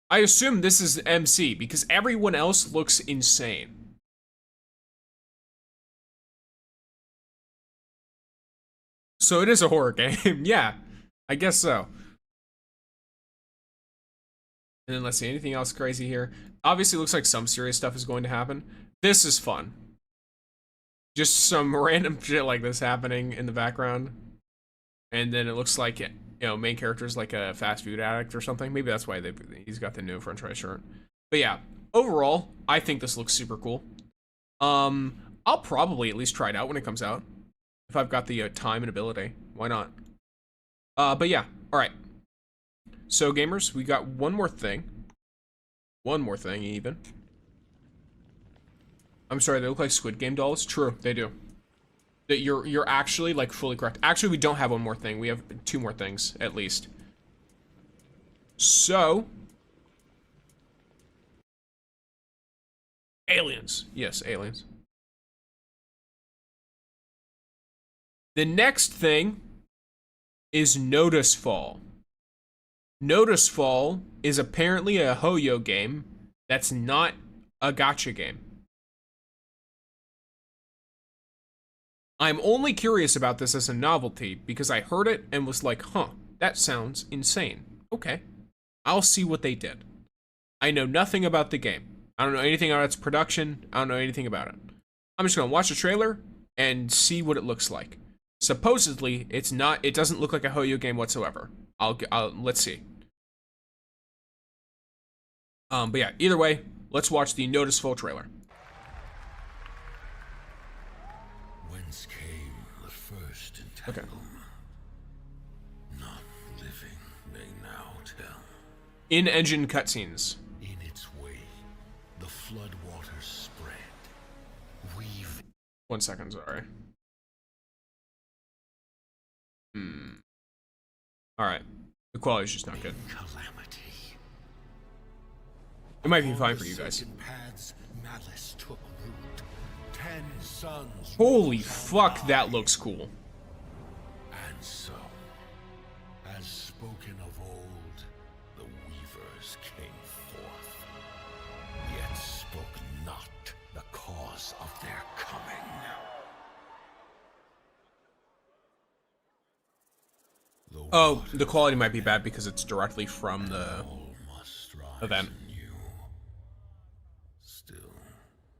I assume this is MC because everyone else looks insane. So it is a horror game. Yeah, I guess so. And then let's see, anything else crazy here? Obviously looks like some serious stuff is going to happen. This is fun. Just some random shit like this happening in the background. And then it looks like, you know, main character's like a fast food addict or something. Maybe that's why he's got the new French fry shirt. But yeah, overall, I think this looks super cool. I'll probably at least try it out when it comes out. If I've got the time and ability. Why not? But yeah, alright. So gamers, we got one more thing. One more thing, even. I'm sorry, they look like Squid Game dolls. True, they do. That you're actually like fully correct. Actually, we don't have one more thing. We have 2 more things at least. So, aliens. Yes, aliens. The next thing is Notice Fall. Notice Fall is apparently a Hoyo game that's not a gacha game. I'm only curious about this as a novelty because I heard it and was like, huh, that sounds insane. Okay, I'll see what they did. I know nothing about the game. I don't know anything about its production. I don't know anything about it. I'm just gonna watch the trailer and see what it looks like. Supposedly, it doesn't look like a Hoyo game whatsoever. Let's see. But yeah, either way, let's watch the Notice Fall trailer. Whence came the first entanglement? Not living, they now tell. In-engine cutscenes. In its way, the flood waters spread. Weave. 1 second, sorry. Alright. The quality's just not good. Calamity. It might be fine for you guys. Paths, malice took root. 10 sons. Holy fuck, that looks cool. And so, as spoken of old, warriors came forth, yet spoke not the cause of their coming. Oh, the quality might be bad because it's directly from the event. Still,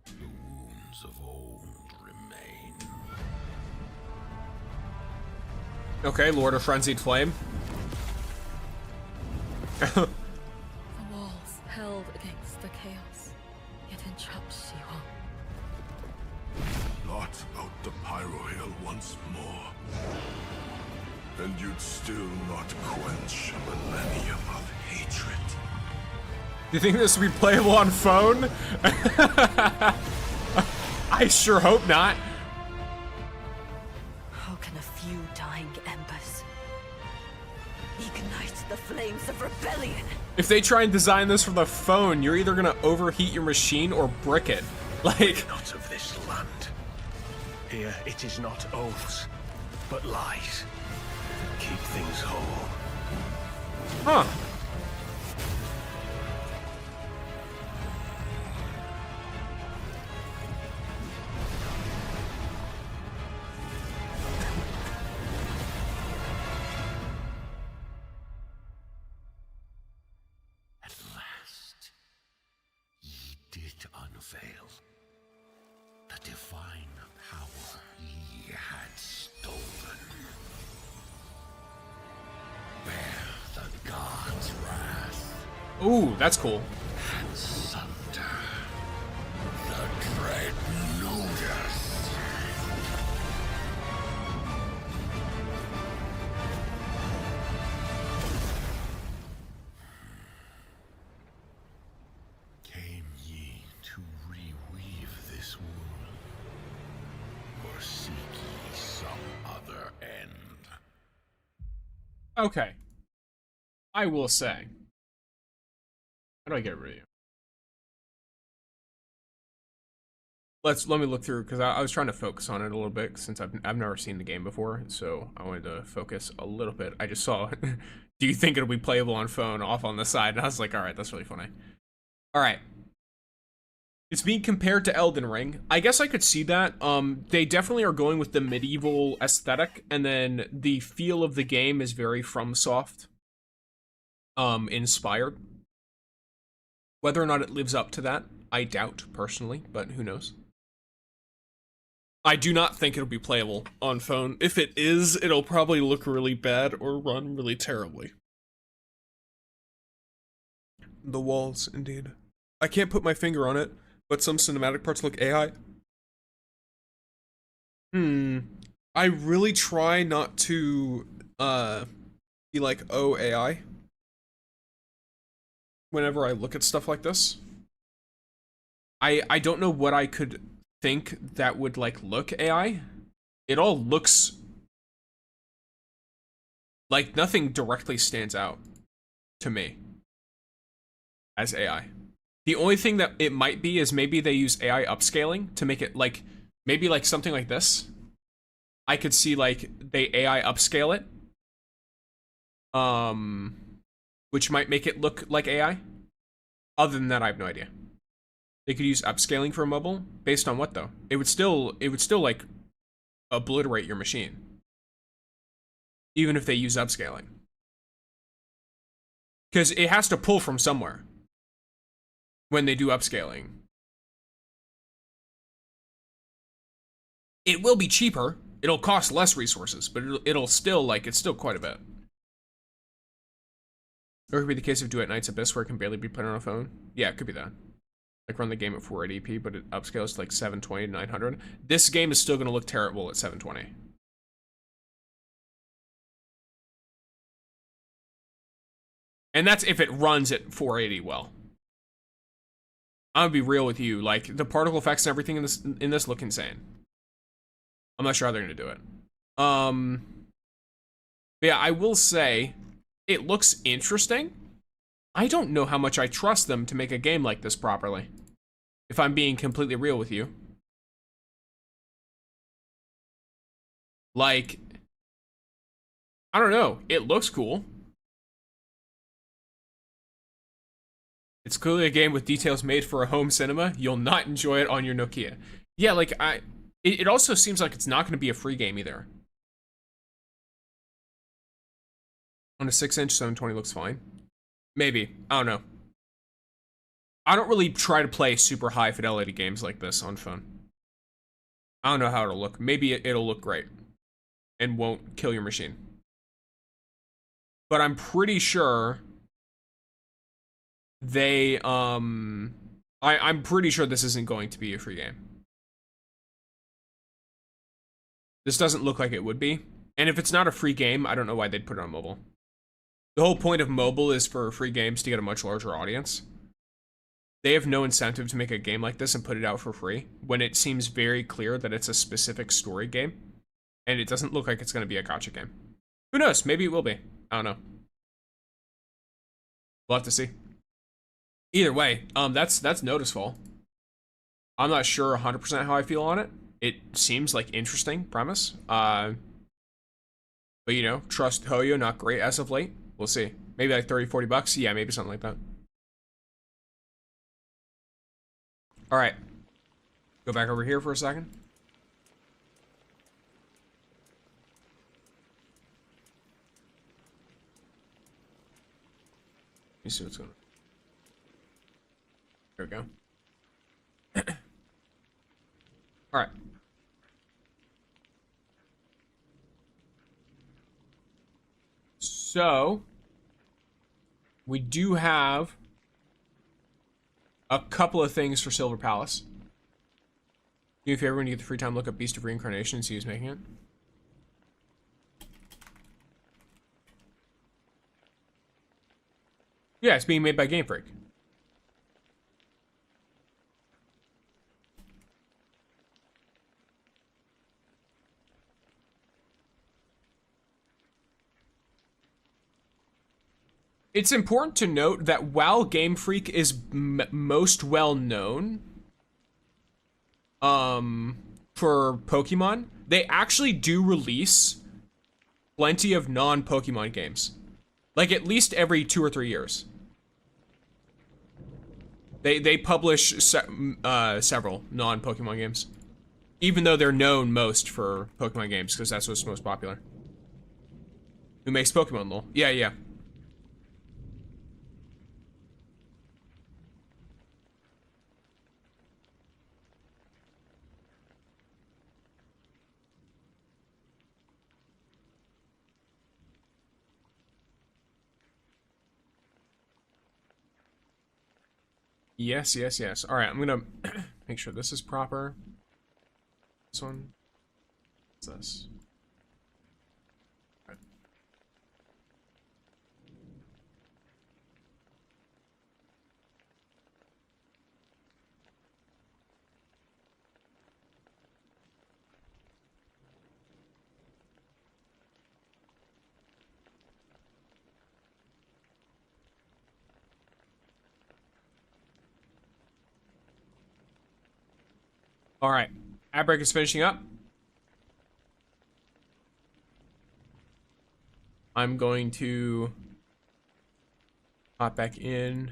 the wounds of old remain. Okay, Lord of Frenzied Flame. The walls held against the chaos, yet entrapped Shiho. Blot out the Pyro Hill once more, and you'd still not quench a millennium of hatred. Do you think this will be playable on phone? I sure hope not. How can a few dying embers ignite the flames of rebellion? If they try and design this for the phone, you're either gonna overheat your machine or brick it. Like, Not of this land. Here it is not oaths, but lies. Keep things whole. huh. At last, ye did unveil the divine power ye had stolen. Bear the god's wrath Ooh, that's cool. and sunder the dread Nodus. Came ye to reweave this wool, or seek ye some other end? Okay. I will say. How do I get rid of you? Let me look through, because I was trying to focus on it a little bit since I've never seen the game before, so I wanted to focus a little bit. I just saw, do you think it'll be playable on phone off on the side? And I was like, all right, that's really funny. All right. It's being compared to Elden Ring. I guess I could see that. They definitely are going with the medieval aesthetic, and then the feel of the game is very FromSoft inspired. Whether or not it lives up to that, I doubt personally, but who knows. I do not think it'll be playable on phone. If it is, it'll probably look really bad or run really terribly. The walls, indeed. I can't put my finger on it, but some cinematic parts look AI. I really try not to be like, oh, AI, whenever I look at stuff like this. I don't know what I could think that would like look AI. It all looks like nothing directly stands out to me as AI. The only thing that it might be is maybe they use AI upscaling to make it like, maybe like something like this. I could see like they AI upscale it, which might make it look like AI. Other than that, I have no idea. They could use upscaling for a mobile. Based on what though? It would still like obliterate your machine. Even if they use upscaling. Because it has to pull from somewhere when they do upscaling. It will be cheaper. It'll cost less resources, but it'll still like, it's still quite a bit. Or it could be the case of Do at Night's Abyss where it can barely be played on a phone. Yeah, it could be that. Like run the game at 480p, but it upscales to like 720 to 900. This game is still going to look terrible at 720. And that's if it runs at 480 well. I'm gonna be real with you, like the particle effects and everything in this look insane. I'm not sure how they're gonna do it. But yeah, I will say it looks interesting. I don't know how much I trust them to make a game like this properly, if I'm being completely real with you. Like, I don't know. It looks cool. It's clearly a game with details made for a home cinema. You'll not enjoy it on your Nokia. Yeah, like, it also seems like it's not going to be a free game either. On a 6-inch, 720 looks fine. Maybe. I don't know. I don't really try to play super high fidelity games like this on phone. I don't know how it'll look. Maybe it'll look great and won't kill your machine. But I'm pretty sure they, I'm pretty sure this isn't going to be a free game. This doesn't look like it would be. And if it's not a free game, I don't know why they'd put it on mobile. The whole point of mobile is for free games to get a much larger audience. They have no incentive to make a game like this and put it out for free when it seems very clear that it's a specific story game. And it doesn't look like it's going to be a gacha game. Who knows? Maybe it will be. I don't know. We'll have to see. Either way, that's noticeable. I'm not sure 100% how I feel on it. It seems like interesting premise. But you know, trust Hoyo, not great as of late. We'll see. Maybe like 30, 40 bucks. Yeah, maybe something like that. All right. Go back over here for a second. Let me see what's going on. There we go. All right. So, we do have a couple of things for Silver Palace. Do you favor when you get the free time, look up Beast of Reincarnation and see who's making it. Yeah, it's being made by Game Freak. It's important to note that while Game Freak is most well known for Pokemon, they actually do release plenty of non-Pokemon games. Like at least every 2 or 3 years. They publish several non-Pokemon games. Even though they're known most for Pokemon games, because that's what's most popular. Who makes Pokemon, lol? Yeah, yeah. Yes, yes, yes. All right, I'm gonna make sure this is proper. This one. What's this? All right. All right, ad break is finishing up. I'm going to hop back in.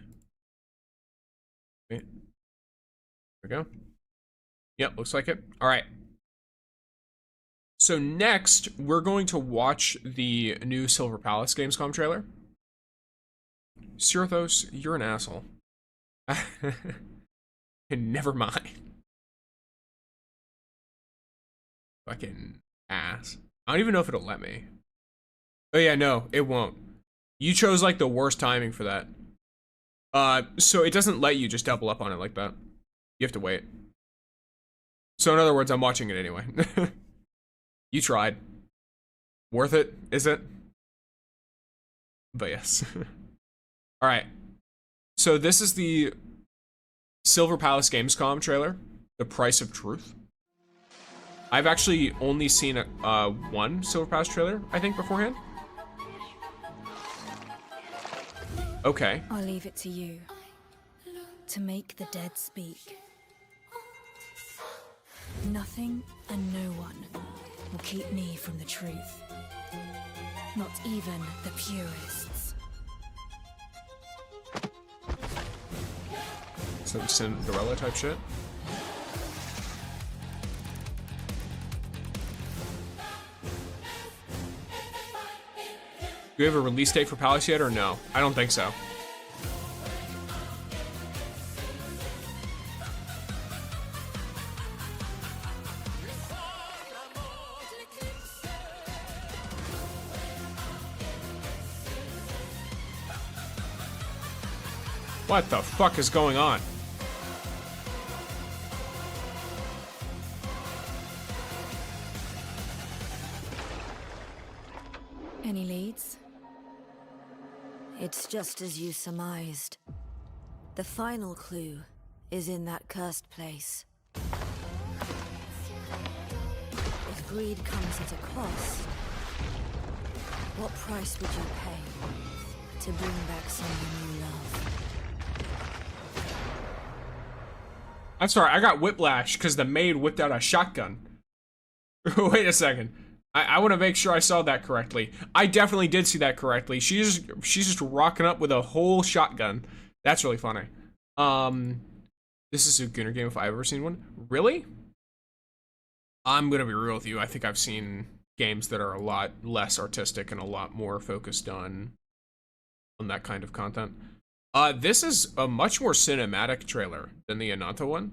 Wait, there we go. Yep, looks like it. All right. So next, we're going to watch the new Silver Palace Gamescom trailer. Sirthos, you're an asshole. Never mind. Fucking ass. I don't even know if it'll let me. Oh yeah, no, it won't. You chose like the worst timing for that. So it doesn't let you just double up on it like that. You have to wait. So in other words, I'm watching it anyway. You tried. Worth it, is it? But yes. Alright. So this is the Silver Palace Gamescom trailer. The Price of Truth. I've actually only seen one Silver Palace trailer, I think, beforehand. Okay. I'll leave it to you to make the dead speak. Nothing and no one will keep me from the truth. Not even the purists. Some Cinderella type shit. Do we have a release date for Palace yet, or no? I don't think so. What the fuck is going on? Any leads? It's just as you surmised. The final clue is in that cursed place. If greed comes at a cost, what price would you pay to bring back someone you love? I'm sorry, I got whiplash because the maid whipped out a shotgun. Wait a second. I want to make sure I saw that correctly. I definitely did see that correctly. She's just rocking up with a whole shotgun. That's really funny. This is a Gooner game if I've ever seen one. Really? I'm gonna be real with you. I think I've seen games that are a lot less artistic and a lot more focused on that kind of content. This is a much more cinematic trailer than the Ananta one.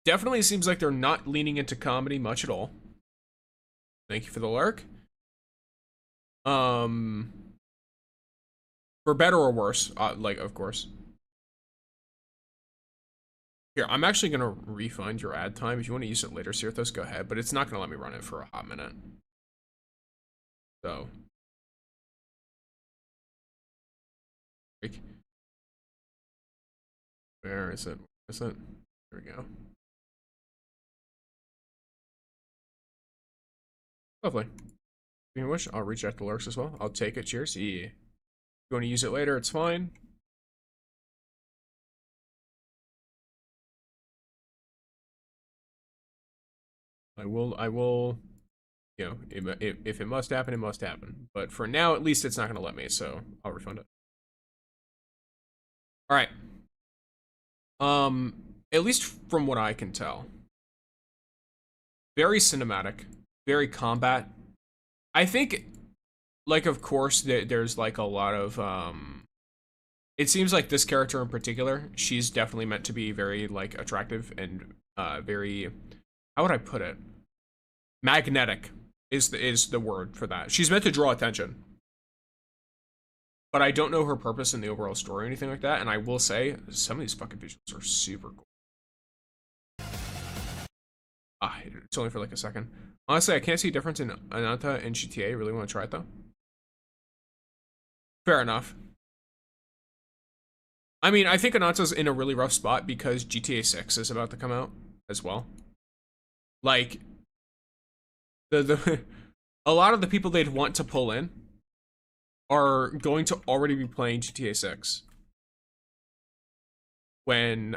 Definitely seems like they're not leaning into comedy much at all. Thank you for the lurk. For better or worse, like, of course. Here, I'm actually gonna refund your ad time. If you want to use it later, Sirthos, go ahead. But it's not gonna let me run it for a hot minute. So. Where is it? Where is it? There we go. Lovely. If you wish, I'll reach out to lurks as well. I'll take it. Cheers. Yeah. If you want to use it later, it's fine. I will, you know, if it must happen, it must happen. But for now, at least it's not going to let me, so I'll refund it. All right. At least from what I can tell, very cinematic, very combat. I think, like, of course, there's like a lot of, it seems like this character in particular, she's definitely meant to be very, like, attractive and, very, how would I put it? Magnetic is the word for that. She's meant to draw attention. But I don't know her purpose in the overall story or anything like that, and I will say, some of these fucking visuals are super cool. It's only for like a second. Honestly, I can't see a difference in Ananta and GTA. Really want to try it, though. Fair enough. I mean, I think Ananta's in a really rough spot because GTA 6 is about to come out as well. Like, a lot of the people they'd want to pull in are going to already be playing GTA 6 when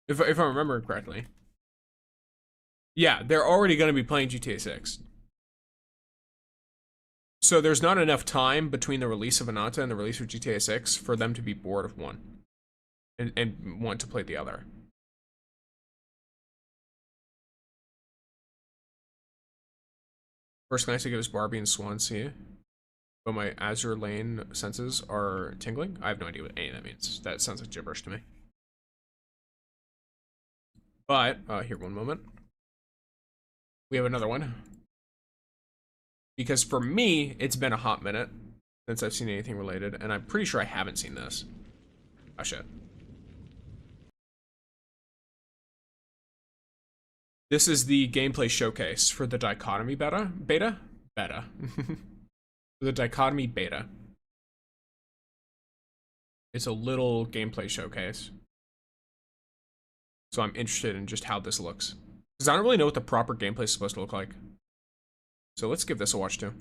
if I remember correctly. Yeah, they're already going to be playing GTA 6. So there's not enough time between the release of Ananta and the release of GTA 6 for them to be bored of one and want to play the other. First nice to get is Barbie and Swansea. But my Azure Lane senses are tingling. I have no idea what any of that means. That sounds like gibberish to me. But, here, one moment. We have another one. Because for me, it's been a hot minute since I've seen anything related, and I'm pretty sure I haven't seen this. Oh, shit. This is the gameplay showcase for the Dichotomy beta? Beta. The Dichotomy beta. It's a little gameplay showcase. So I'm interested in just how this looks. Because I don't really know what the proper gameplay is supposed to look like. So let's give this a watch too.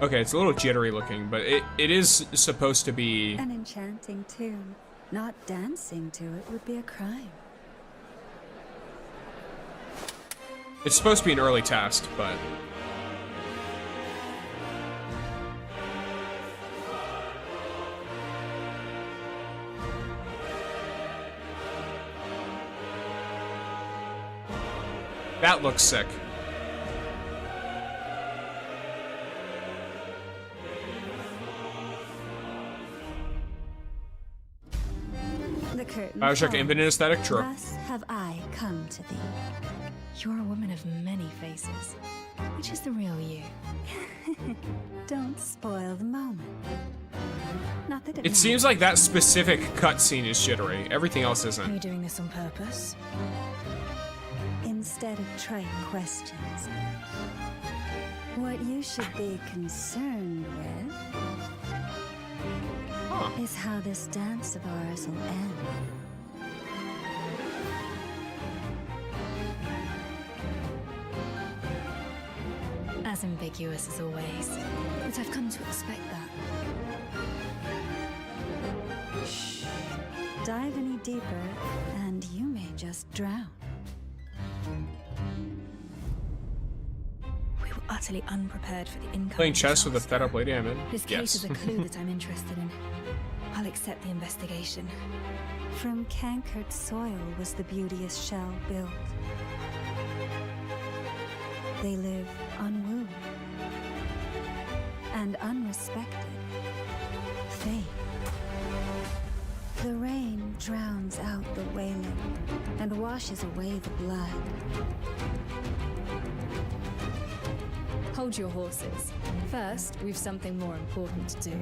Okay, it's a little jittery looking, but it is supposed to be... An enchanting tune. Not dancing to it would be a crime. It's supposed to be an early test, but... That looks sick. The curtain Bioshock falls. Infinite aesthetic, true. Thus have I come to thee. You're a woman of many faces. Which is the real you? Don't spoil the moment. Not that It seems like that specific cutscene is jittery. Everything else Are isn't. you doing this on purpose? Instead of trite questions, what you should be concerned with is how this dance of ours will end. As ambiguous as always. But I've come to expect that. Shh. Dive any deeper, and you may just drown. We were utterly unprepared for the incoming. Playing chess with a disaster. fed up lady, I'm in. This case Yes. is a clue that I'm interested in. I'll accept the investigation. From cankered soil was the beauteous shell built. They live unwooed and unrespected. Fate. The rain drowns out the wailing and washes away the blood. Hold your horses. First, we've something more important to do.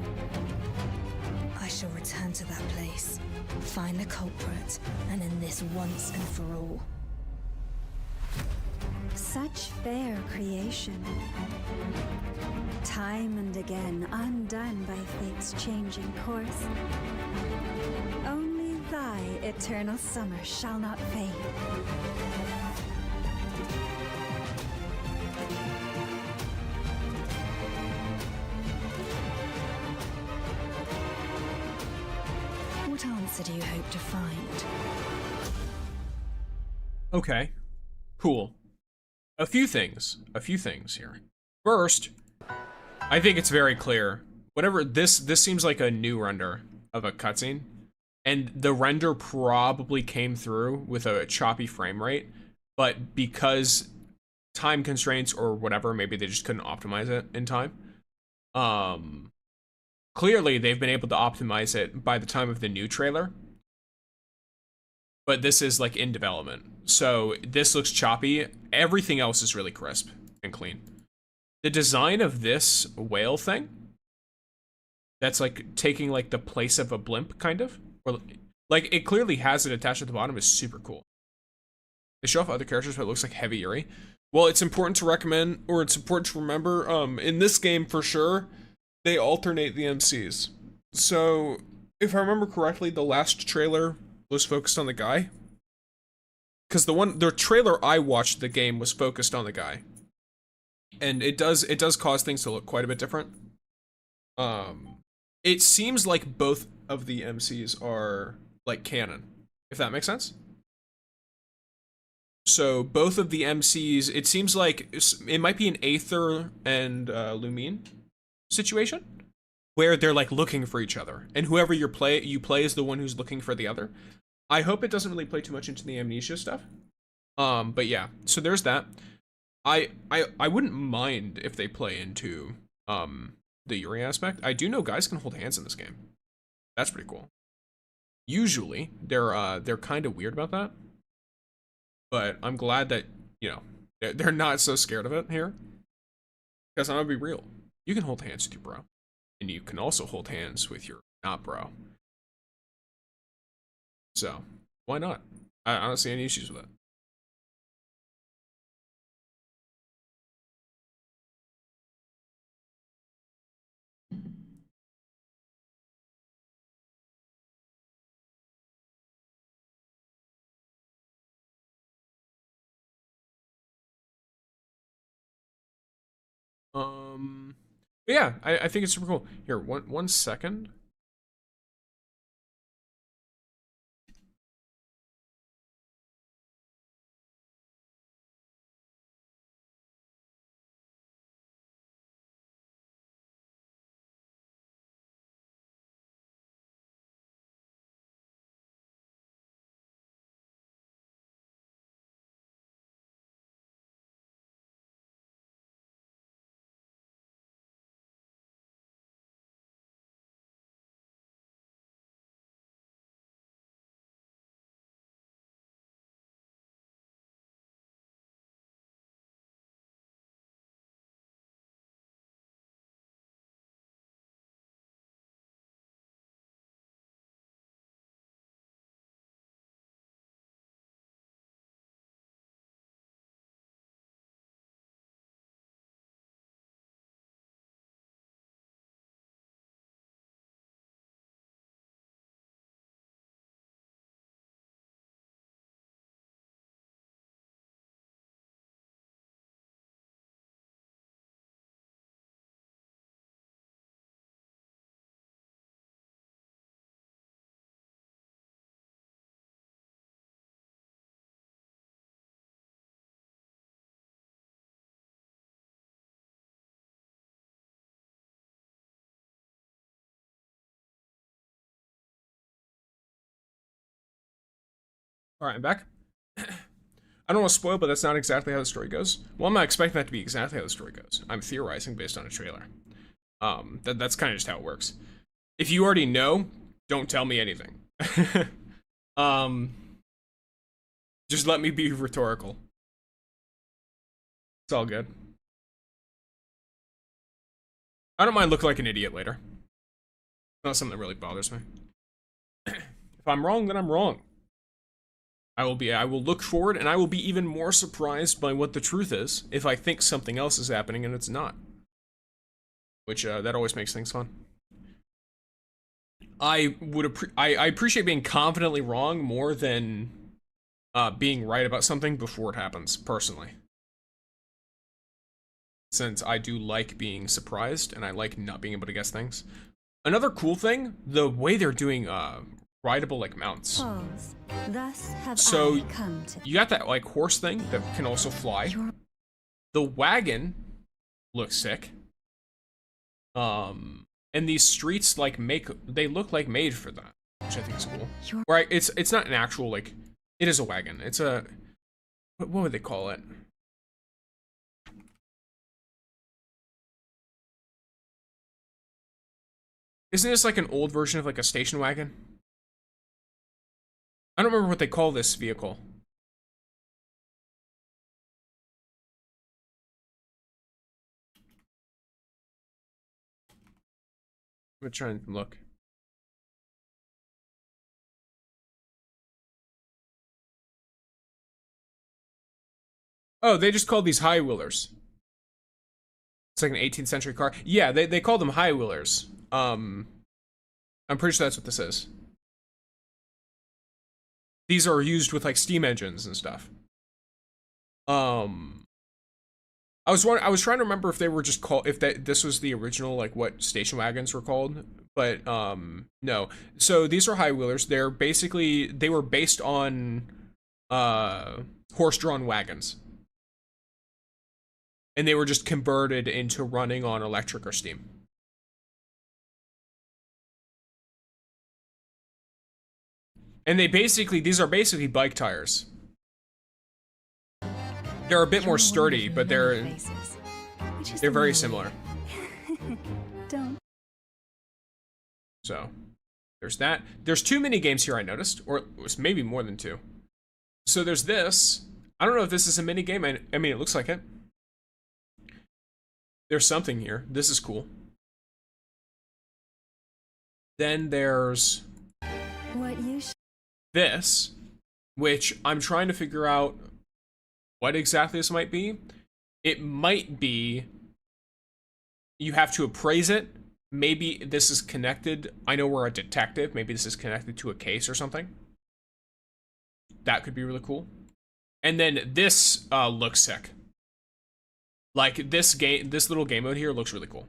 I shall return to that place, find the culprit, and end this once and for all. Such fair creation. Time and again undone by fate's changing course. Only thy eternal summer shall not fade. What answer do you hope to find? Okay. Cool. A few things here. First, I think it's very clear. Whatever this seems like a new render of a cutscene, and the render probably came through with a choppy frame rate, but because time constraints or whatever, maybe they just couldn't optimize it in time. Clearly they've been able to optimize it by the time of the new trailer. But this is like in development. So this looks choppy. Everything else is really crisp and clean. The design of this whale thing, that's like taking like the place of a blimp kind of, or like it clearly has it attached at the bottom, is super cool. They show off other characters, but it looks like heavy Yuri. Well, it's important to recommend, or it's important to remember, in this game for sure, they alternate the MCs. So if I remember correctly, the last trailer was focused on the guy, because the trailer I watched the game was focused on the guy, and it does cause things to look quite a bit different. It seems like both of the MCs are like canon, if that makes sense. So both of the MCs, it seems like it might be an Aether and Lumine situation, where they're like looking for each other, and whoever you play is the one who's looking for the other. I hope it doesn't really play too much into the amnesia stuff. But yeah, so there's that. I wouldn't mind if they play into the Yuri aspect. I do know guys can hold hands in this game. That's pretty cool. Usually they're kind of weird about that, but I'm glad that, you know, they're not so scared of it here. Because I'm gonna be real, you can hold hands with your bro, and you can also hold hands with your not bro. So why not? I don't see any issues with it. But yeah, I think it's super cool. Here, one second. Alright, I'm back. I don't want to spoil, but that's not exactly how the story goes. Well, I'm not expecting that to be exactly how the story goes. I'm theorizing based on a trailer. That's kind of just how it works. If you already know, don't tell me anything. Just let me be rhetorical. It's all good. I don't mind looking like an idiot later. Not something that really bothers me. If I'm wrong, then I'm wrong. I will look forward, and I will be even more surprised by what the truth is if I think something else is happening and it's not. Which, that always makes things fun. I appreciate being confidently wrong more than being right about something before it happens, personally. Since I do like being surprised, and I like not being able to guess things. Another cool thing, the way they're doing, rideable, like, mounts. Pause. Thus have So, I come to you got that, like, horse thing that can also fly. The wagon looks sick. And these streets, like, they look like made for that, which I think is cool. Right, it's not an actual, like, it is a wagon. It's a, what would they call it? Isn't this like an old version of like a station wagon? I don't remember what they call this vehicle. I'm trying to look. Oh, they just called these high wheelers. It's like an 18th century car. Yeah, they call them high wheelers. I'm pretty sure that's what this is. These are used with like steam engines and stuff. I was trying to remember if they were just called, this was the original, like what station wagons were called, but no. So these are high wheelers. They were based on horse-drawn wagons, and they were just converted into running on electric or steam. And these are basically bike tires. They're a bit more sturdy, but they're very similar. Don't. So, there's that. There's 2 mini games here I noticed, or it was maybe more than 2. So there's this. I don't know if this is a mini game. I mean, it looks like it. There's something here. This is cool. Then there's this, which I'm trying to figure out what exactly this might be. It might be you have to appraise it. Maybe this is connected. I know we're a detective. Maybe this is connected to a case or something. That could be really cool. And then this looks sick. Like this little game mode here looks really cool.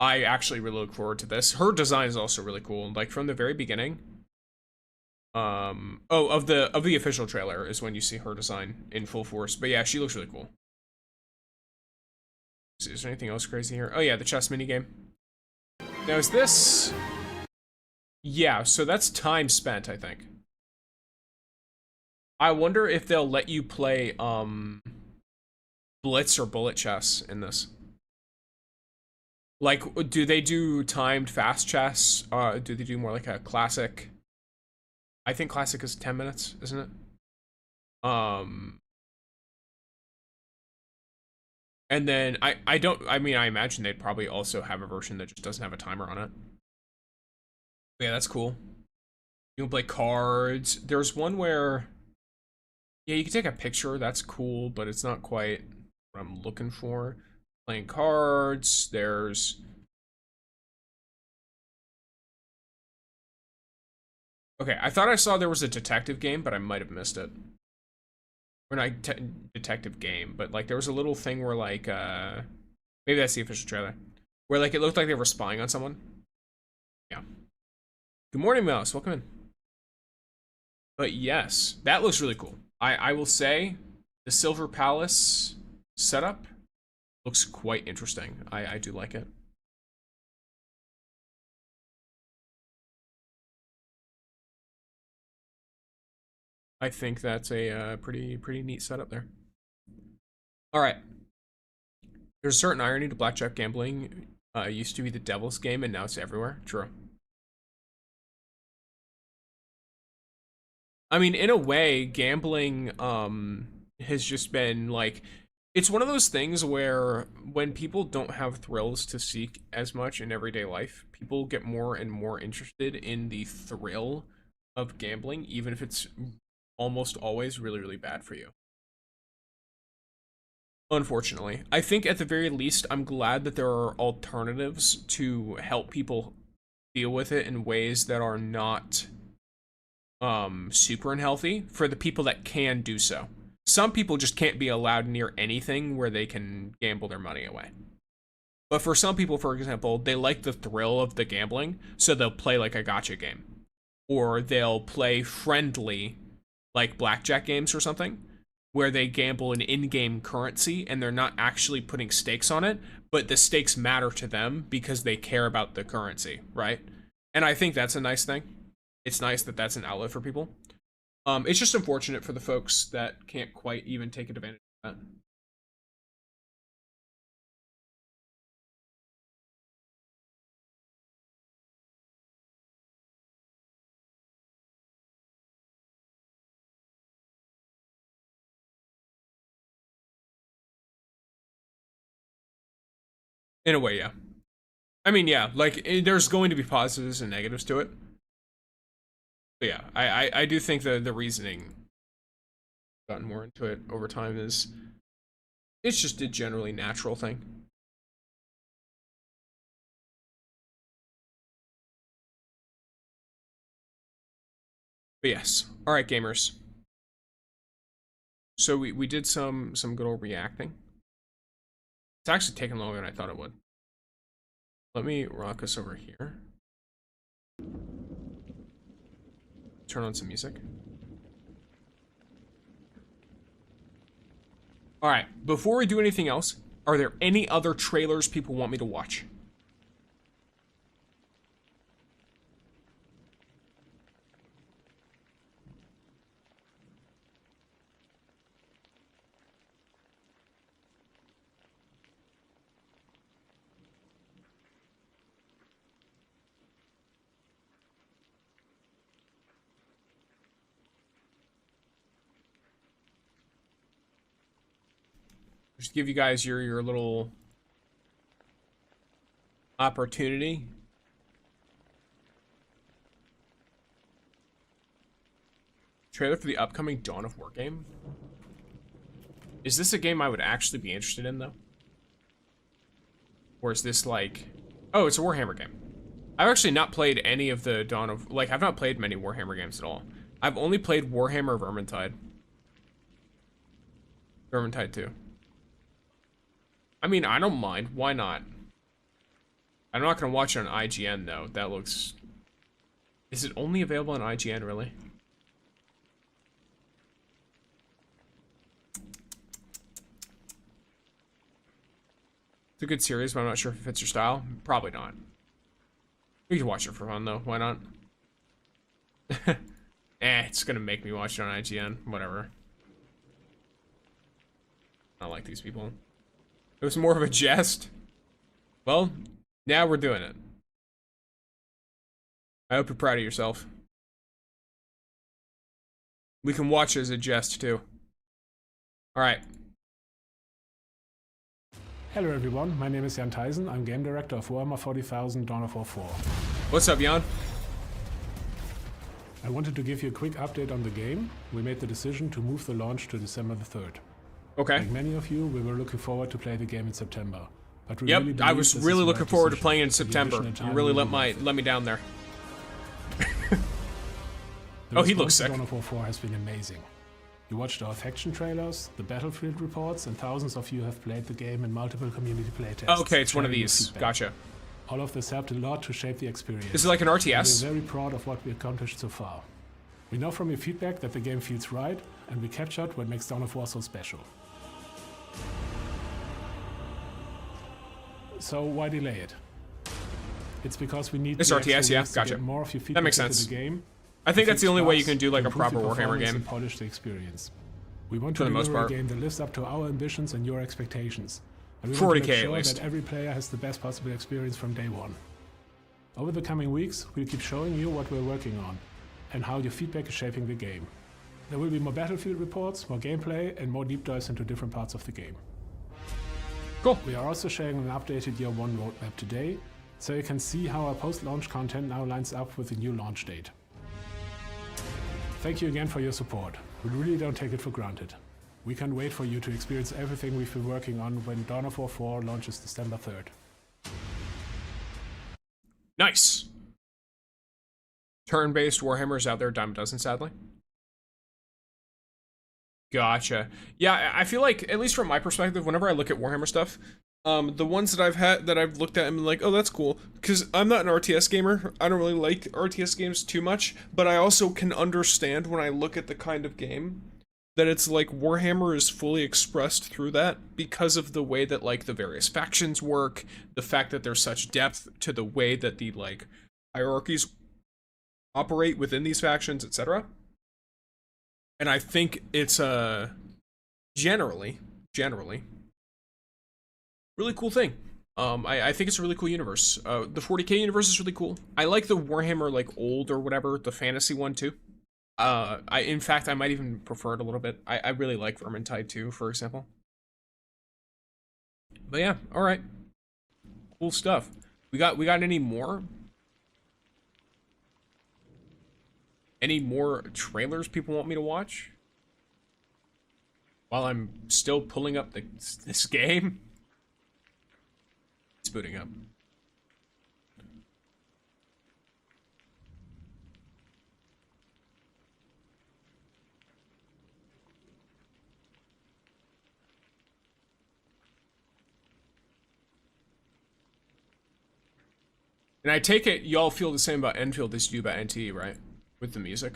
I actually really look forward to this. Her design is also really cool. Like from the very beginning. Of the official trailer is when you see her design in full force. But yeah, she looks really cool. Is there anything else crazy here? Oh yeah, the chess minigame. Now is this... Yeah, so that's time spent, I think. I wonder if they'll let you play, blitz or bullet chess in this. Like, do they do timed fast chess? Do they do more like a classic? I think classic is 10 minutes, isn't it? And then I imagine they'd probably also have a version that just doesn't have a timer on it. But yeah, that's cool. You can play cards. There's one where, yeah, you can take a picture. That's cool, but it's not quite what I'm looking for. Playing cards. There's... Okay, I thought I saw there was a detective game, but I might have missed it. Or not detective game, but like there was a little thing where like, maybe that's the official trailer. Where like it looked like they were spying on someone. Yeah. Good morning, Mouse. Welcome in. But yes, that looks really cool. I will say the Silver Palace setup looks quite interesting. I do like it. I think that's a pretty neat setup there. All right. There's a certain irony to blackjack gambling. It used to be the devil's game, and now it's everywhere. True. I mean, in a way, gambling has just been like, it's one of those things where when people don't have thrills to seek as much in everyday life, people get more and more interested in the thrill of gambling, even if it's almost always really, really bad for you. Unfortunately, I think at the very least, I'm glad that there are alternatives to help people deal with it in ways that are not super unhealthy for the people that can do so. Some people just can't be allowed near anything where they can gamble their money away. But for some people, for example, they like the thrill of the gambling, so they'll play like a gacha game. Or they'll play friendly, like blackjack games or something, where they gamble in in-game currency and they're not actually putting stakes on it, but the stakes matter to them because they care about the currency, right? And I think that's a nice thing. It's nice that that's an outlet for people. It's just unfortunate for the folks that can't quite even take advantage of that. In a way, yeah. I mean, yeah, like, there's going to be positives and negatives to it. But yeah, I do think the reasoning, gotten more into it over time, is it's just a generally natural thing. But yes, all right, gamers. So we did some good old reacting. It's actually taking longer than I thought it would. Let me rock us over here. Turn on some music. All right, before we do anything else, are there any other trailers people want me to watch? Just give you guys your little opportunity. Trailer for the upcoming Dawn of War game. Is this a game I would actually be interested in, though? Or is this like... Oh, it's a Warhammer game. I've actually not played any of the Dawn of... Like, I've not played many Warhammer games at all. I've only played Warhammer Vermintide. Vermintide 2. I mean, I don't mind. Why not? I'm not going to watch it on IGN, though. That looks... Is it only available on IGN, really? It's a good series, but I'm not sure if it fits your style. Probably not. You can watch it for fun, though. Why not? It's going to make me watch it on IGN. Whatever. I don't like these people. It was more of a jest. Well, now we're doing it. I hope you're proud of yourself. We can watch it as a jest, too. Alright. Hello everyone, my name is Jan Tyson. I'm game director of Warhammer 40,000 Dawn of War 4. What's up, Jan? I wanted to give you a quick update on the game. We made the decision to move the launch to December the 3rd. Okay. Like many of you, we were looking forward to play the game in September. But we yep, really I was really looking forward to playing in September. You really let me down there. Oh, he looks sick. Dawn of War 4 has been amazing. You watched our faction trailers, the battlefield reports, and thousands of you have played the game in multiple community playtests. Okay, it's one of these. Gotcha. All of this helped a lot to shape the experience. Is it like an RTS? We're very proud of what we accomplished so far. We know from your feedback that the game feels right, and we captured what makes Dawn of War so special. So why delay it? It's because we need it's RTS, yeah, to gotcha. get more of your feedback that makes sense. into the game. I think that's the only way you can do like a improve the proper Warhammer performance game. and polish the experience. We want For to the most deliver a part. game that lives up to our ambitions and your expectations. And we 40K want to at make sure least. that every player has the best possible experience from day one. Over the coming weeks, we'll keep showing you what we're working on and how your feedback is shaping the game. There will be more battlefield reports, more gameplay, and more deep dives into different parts of the game. Cool. We are also sharing an updated Year 1 roadmap today, so you can see how our post-launch content now lines up with the new launch date. Thank you again for your support. We really don't take it for granted. We can't wait for you to experience everything we've been working on when Dawn of War 4 launches December 3rd. Nice. Turn-based Warhammers out there, dime a dozen, sadly. Gotcha. Yeah, I feel like, at least from my perspective, whenever I look at Warhammer stuff, the ones that I've looked at and been like, oh, that's cool, because I'm not an RTS gamer. I don't really like RTS games too much, but I also can understand when I look at the kind of game that it's like Warhammer is fully expressed through that because of the way that like the various factions work, the fact that there's such depth to the way that the like hierarchies operate within these factions, etc. And I think it's generally really cool thing. I think it's a really cool universe. The 40K universe is really cool. I like the Warhammer like old or whatever, the fantasy one too. In fact I might even prefer it a little bit. I really like Vermintide too, for example. But yeah, all right. Cool stuff. We got any more? Any more trailers people want me to watch? While I'm still pulling up this game? It's booting up. And I take it y'all feel the same about Endfield as you do about NT, right? With the music.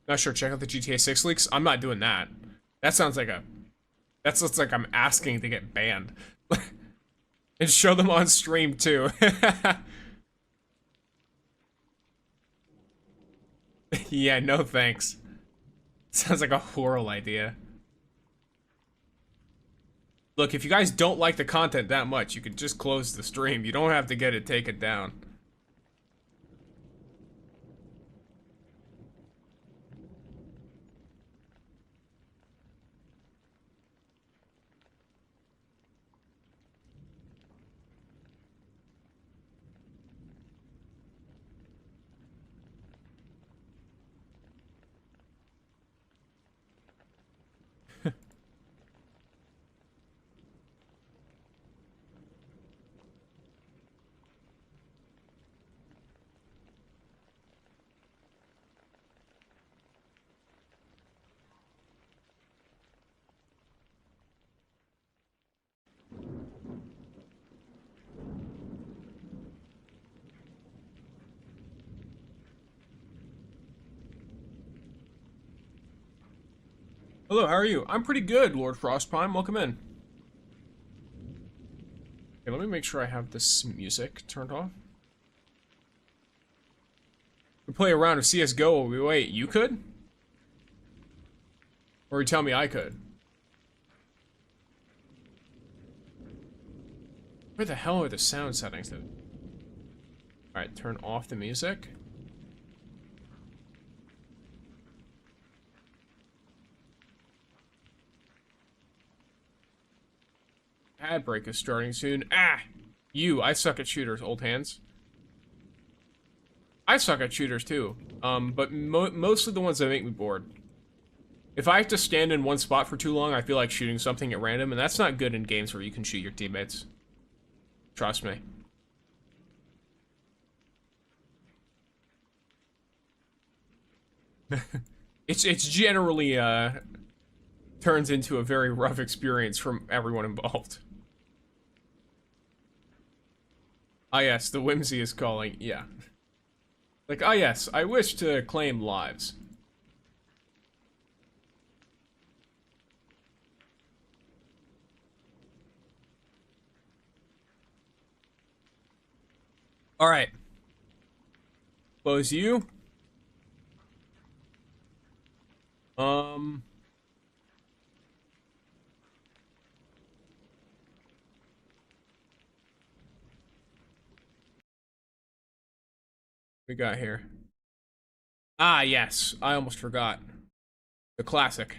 Not sure, check out the GTA 6 leaks. I'm not doing that. That sounds like I'm asking to get banned. And show them on stream too. Yeah, no thanks. Sounds like a horrible idea. Look, if you guys don't like the content that much, you could just close the stream. You don't have to get it taken down. Hello, how are you? I'm pretty good, Lord Frostprime. Welcome in. Okay, let me make sure I have this music turned off. We play a round of CSGO. Wait, you could? Or you tell me I could? Where the hell are the sound settings? Alright, turn off the music. Ad break is starting soon. Ah! I suck at shooters, old hands. I suck at shooters too. But mostly the ones that make me bored. If I have to stand in one spot for too long, I feel like shooting something at random, and that's not good in games where you can shoot your teammates. Trust me. It's generally, turns into a very rough experience from everyone involved. Ah yes, the whimsy is calling, yeah. Like, ah yes, I wish to claim lives. Alright. Close you. We got here. Ah, yes. I almost forgot. The classic.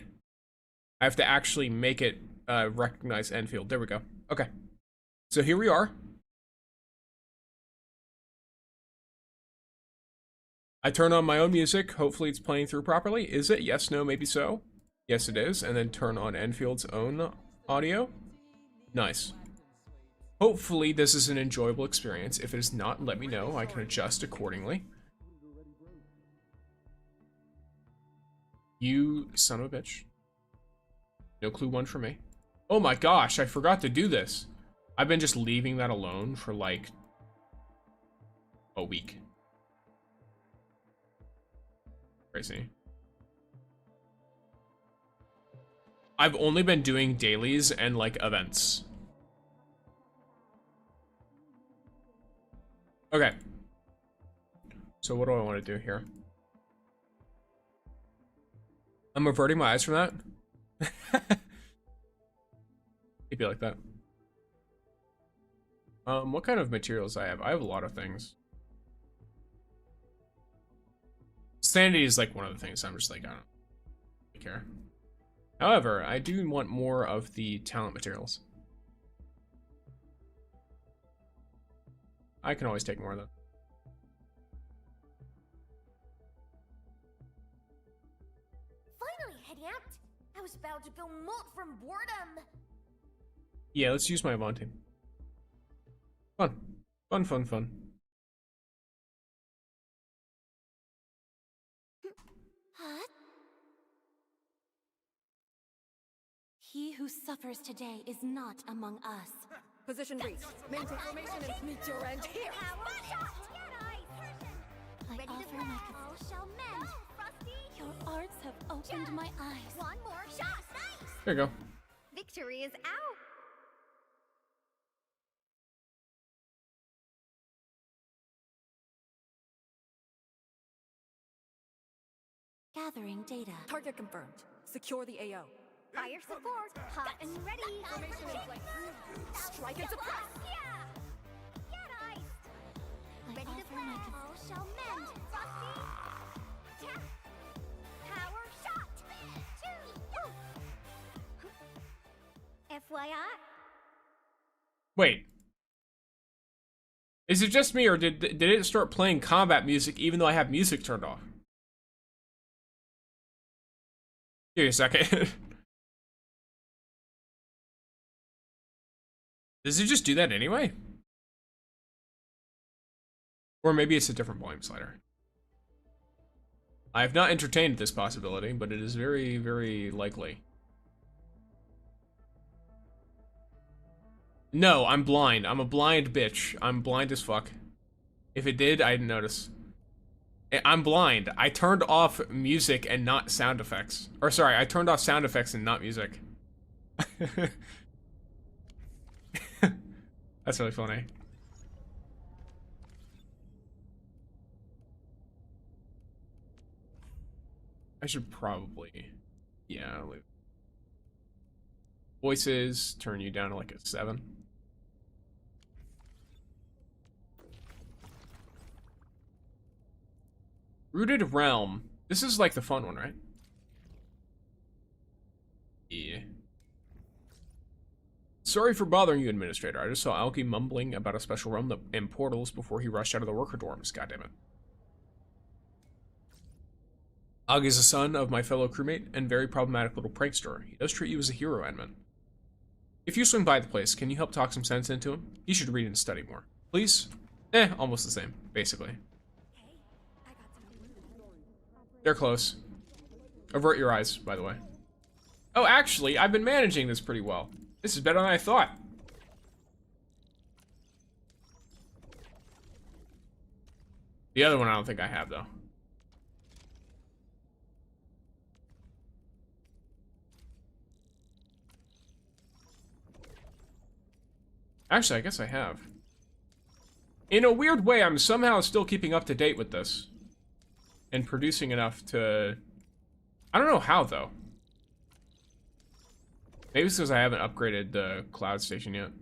I have to actually make it recognize Endfield. There we go. Okay. So here we are. I turn on my own music. Hopefully it's playing through properly. Is it? Yes, no, maybe so. Yes, it is. And then turn on Enfield's own audio. Nice. Hopefully this is an enjoyable experience. If it is not, let me know. I can adjust accordingly. You son of a bitch. No clue one for me. Oh my gosh, I forgot to do this. I've been just leaving that alone for like a week. Crazy. I've only been doing dailies and like events. Okay. So what do I want to do here? I'm averting my eyes from that. It'd be like that. What kind of materials I have? I have a lot of things. Sanity is like one of the things I'm just like, I don't really care. However, I do want more of the talent materials. I can always take more of them. Finally, head yanked. I was about to go molt from boredom. Yeah, let's use my Avant team. Fun. Fun, fun, fun. Huh? He who suffers today is not among us. Position reached. Maintain formation and meet your end here. I offer my shall mend. Your arts have opened my eyes. One more shot. Nice. There you go. Victory is out. Gathering data. Target confirmed. Secure the AO. Fire support. Hot and ready. Formation in place. Strike and suppress. Get iced. Ready to play. All shall mend. Frosty. Tap. Power shot. FYI. Wait. Is it just me, or did it start playing combat music even though I have music turned off? Give me a second. Does it just do that anyway? Or maybe it's a different volume slider. I have not entertained this possibility, but it is very, very likely. No, I'm blind. I'm a blind bitch. I'm blind as fuck. If it did, I didn't notice. I'm blind. I turned off music and not sound effects. Or sorry, I turned off sound effects and not music. That's really funny. I should probably, yeah, leave. Voices, turn you down to like a 7. Rooted Realm. This is like the fun one, right? Yeah. Sorry for bothering you, Administrator. I just saw Alki mumbling about a special realm in portals before he rushed out of the worker dorms. Goddammit. Alki is the son of my fellow crewmate and very problematic little prankster. He does treat you as a hero, Edmund. If you swing by the place, can you help talk some sense into him? He should read and study more. Please? Almost the same, basically. They're close. Avert your eyes, by the way. Oh, actually, I've been managing this pretty well. This is better than I thought. The other one I don't think I have, though. Actually, I guess I have. In a weird way, I'm somehow still keeping up to date with this. And producing enough to... I don't know how, though. Maybe it's because I haven't upgraded the Cloud Station yet.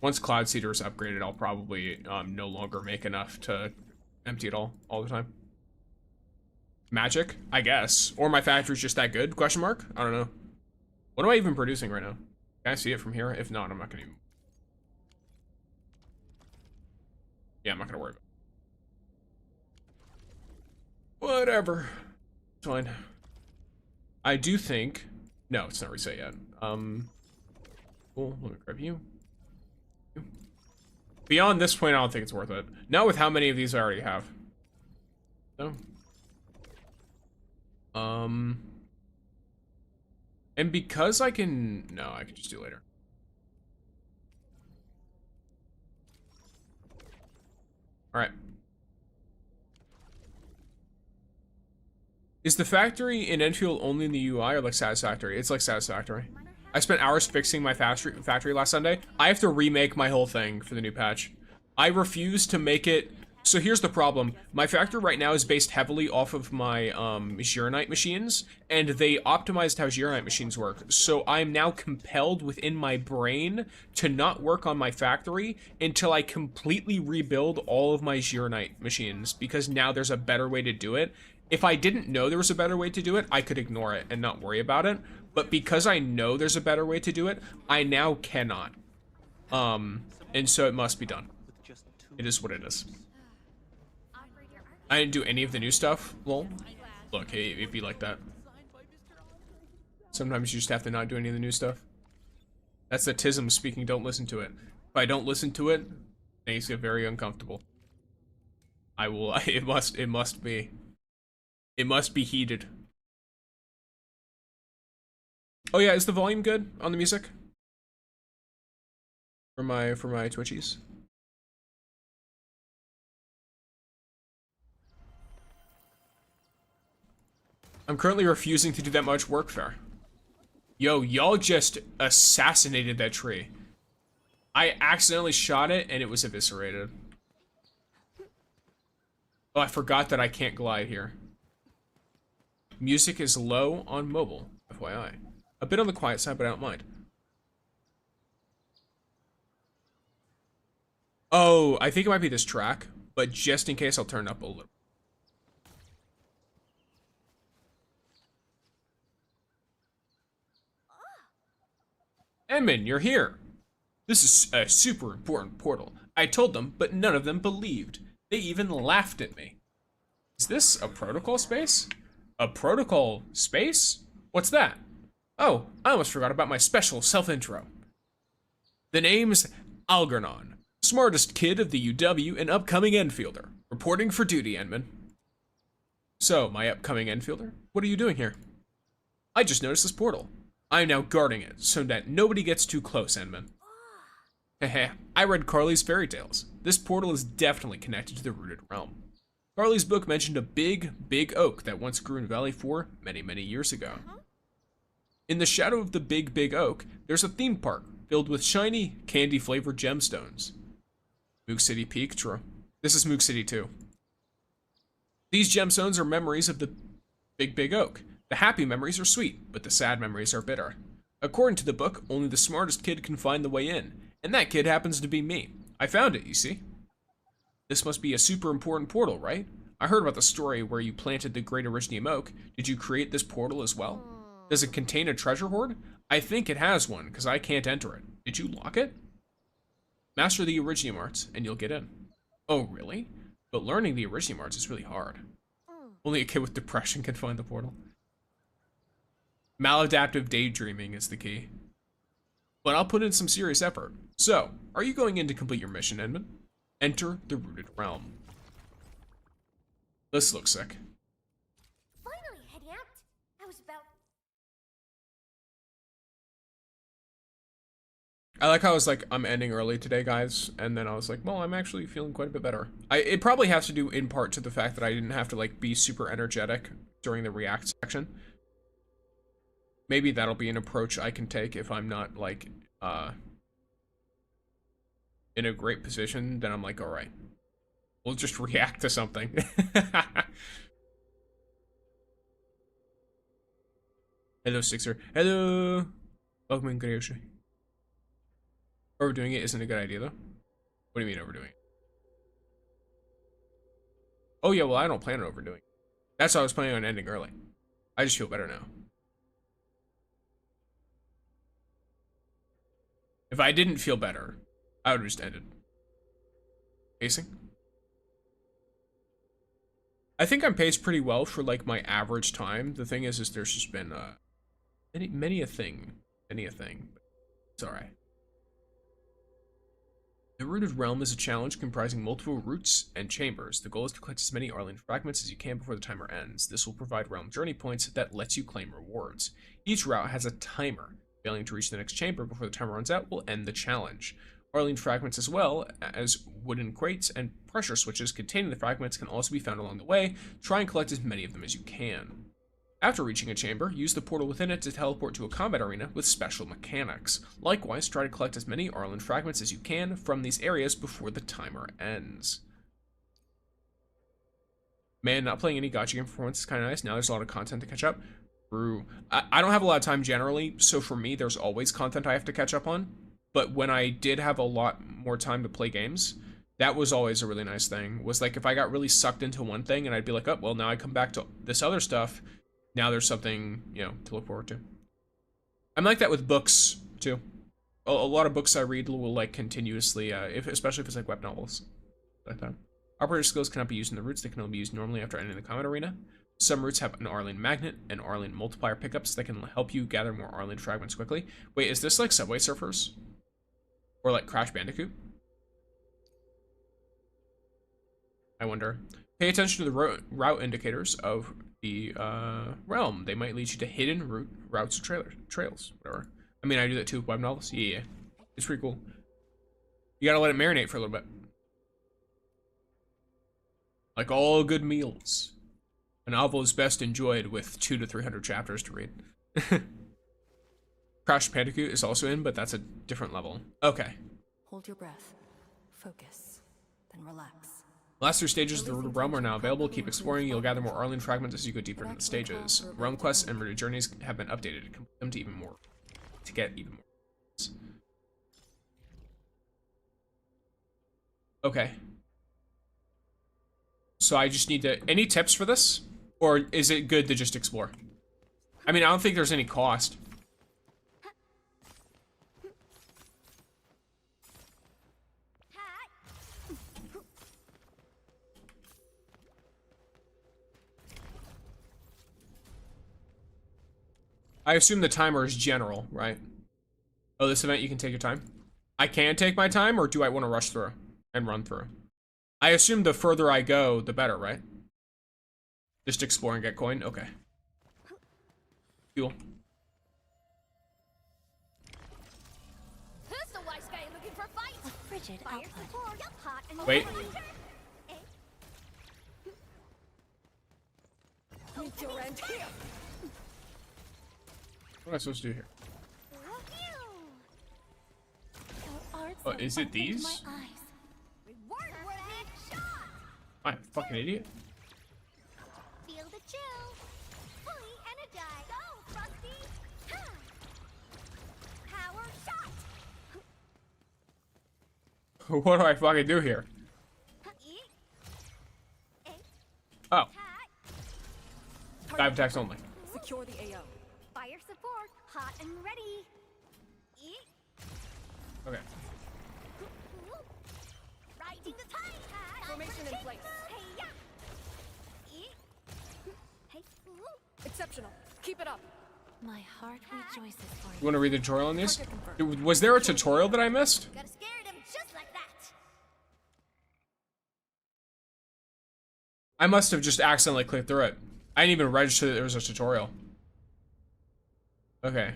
Once Cloud Seeder is upgraded, I'll probably no longer make enough to empty it all the time. Magic, I guess. Or my factory's just that good, question mark? I don't know. What am I even producing right now? Can I see it from here? If not, I'm not gonna even... Yeah, I'm not gonna worry about it. Whatever. It's fine. I do think... No, it's not reset yet. Cool, let me grab you. Beyond this point, I don't think it's worth it. Not with how many of these I already have. So. And because I can... No, I can just do it later. Alright. Is the factory in Endfield only in the UI or like satisfactory? It's like satisfactory. I spent hours fixing my factory last Sunday. I have to remake my whole thing for the new patch. I refuse to make it... So here's the problem. My factory right now is based heavily off of my Gironite machines, and they optimized how Gironite machines work. So I'm now compelled within my brain to not work on my factory until I completely rebuild all of my Gironite machines, because now there's a better way to do it. If I didn't know there was a better way to do it, I could ignore it and not worry about it. But because I know there's a better way to do it, I now cannot. And so it must be done. It is what it is. I didn't do any of the new stuff. Well, look, it'd be like that. Sometimes you just have to not do any of the new stuff. That's the Tism speaking, don't listen to it. If I don't listen to it, things get very uncomfortable. I will, it must be. It must be heated. Oh yeah, is the volume good on the music? For my Twitchies? I'm currently refusing to do that much work fair. Yo, y'all just assassinated that tree. I accidentally shot it and it was eviscerated. Oh, I forgot that I can't glide here. Music is low on mobile, FYI. A bit on the quiet side, but I don't mind. Oh, I think it might be this track, but just in case, I'll turn it up a little. Edmund, you're here. This is a super important portal. I told them, but none of them believed. They even laughed at me. Is this a protocol space? A protocol space? What's that? Oh, I almost forgot about my special self-intro. The name's Algernon, smartest kid of the UW and upcoming Enfielder. Reporting for duty, Edmund. So, my upcoming Enfielder, what are you doing here? I just noticed this portal. I am now guarding it, so that nobody gets too close, Edmund. Heh, I read Carly's fairy tales. This portal is definitely connected to the rooted realm. Carly's book mentioned a big oak that once grew in Valley 4 many years ago. In the shadow of the big oak, there's a theme park filled with shiny, candy-flavored gemstones. Moog City Peak, true. This is Moog City 2. These gemstones are memories of the big oak. The happy memories are sweet, but the sad memories are bitter. According to the book, only the smartest kid can find the way in, and that kid happens to be me. I found it, you see. This must be a super important portal, right? I heard about the story where you planted the Great Originium Oak. Did you create this portal as well? Does it contain a treasure hoard? I think it has one, because I can't enter it. Did you lock it? Master the Originium Arts, and you'll get in. Oh, really? But learning the Originium Arts is really hard. Only a kid with depression can find the portal. Maladaptive daydreaming is the key. But I'll put in some serious effort. So, are you going in to complete your mission, Edmund? Enter the rooted realm. This looks sick. Finally, heading out. I like how I was like, I'm ending early today, guys, and then I was like, well, I'm actually feeling quite a bit better. It probably has to do in part to the fact that I didn't have to like be super energetic during the react section. Maybe that'll be an approach I can take if I'm not like in a great position. Then I'm like, all right, we'll just react to something. Hello, Sixer. Hello. Welcome in, Gryosha. Overdoing it isn't a good idea, though. What do you mean overdoing it? Oh, yeah, well, I don't plan on overdoing it. That's why I was planning on ending early. I just feel better now. If I didn't feel better, I would have just ended. Pacing? I think I'm paced pretty well for, like, my average time. The thing is there's just been, many a thing. It's alright. The rooted realm is a challenge comprising multiple roots and chambers. The goal is to collect as many Arlene fragments as you can before the timer ends. This will provide realm journey points that lets you claim rewards. Each route has a timer. Failing to reach the next chamber before the timer runs out will end the challenge. Arlene fragments as well as wooden crates and pressure switches containing the fragments can also be found along the way. Try and collect as many of them as you can. After reaching a chamber, use the portal within it to teleport to a combat arena with special mechanics. Likewise, try to collect as many Arlene fragments as you can from these areas before the timer ends. Man, not playing any gacha game performance is kind of nice. Now there's a lot of content to catch up. True. I don't have a lot of time generally, so for me, there's always content I have to catch up on. But when I did have a lot more time to play games, that was always a really nice thing. Was like if I got really sucked into one thing and I'd be like, oh, well, now I come back to this other stuff. Now there's something, you know, to look forward to. I'm like that with books, too. A lot of books I read will, like, continuously, especially if it's, like, web novels. Like that. Operator skills cannot be used in the roots. They can only be used normally after entering the combat arena. Some roots have an Arlene magnet and Arlene multiplier pickups that can help you gather more Arlene fragments quickly. Wait, is this, like, Subway Surfers? Or, like, Crash Bandicoot? I wonder. Pay attention to the route indicators of the realm. They might lead you to hidden routes or trails, whatever. I mean, I do that too with web novels. Yeah. It's pretty cool. You gotta let it marinate for a little bit. Like all good meals. A novel is best enjoyed with 200 to 300 chapters to read. Crash Bandicoot is also in, but that's a different level. Okay. Hold your breath. Focus. Then relax. Last 3 stages of the Rooted Realm are now available. Keep exploring. You'll gather more Arlene fragments as you go deeper into the stages. Realm quests and Rooted journeys have been updated to complete them to get even more. Okay. So I just need to... Any tips for this? Or is it good to just explore? I mean, I don't think there's any cost. I assume the timer is general, right? Oh, this event you can take your time? I can take my time, or do I want to rush through and run through? I assume the further I go, the better, right? Just explore and get coin? Okay. Cool. Who's the wise guy looking for fight? A frigid output. Wait. Meet your end here. What am I supposed to do here? Oh, is it these? I'm a fucking idiot. Feel the chill. Fully energized. Go, Frosty. Power shot. What do I fucking do here? Oh. Dive attacks only. Secure the AO. Fire support, hot and ready. Okay. Riding the tide. Formation in place. Exceptional. Keep it up. My heart rejoices for You want to read the tutorial on these? Was there a tutorial that I missed? Gotta scare them just like that. I must have just accidentally clicked through it. I didn't even register that there was a tutorial. Okay.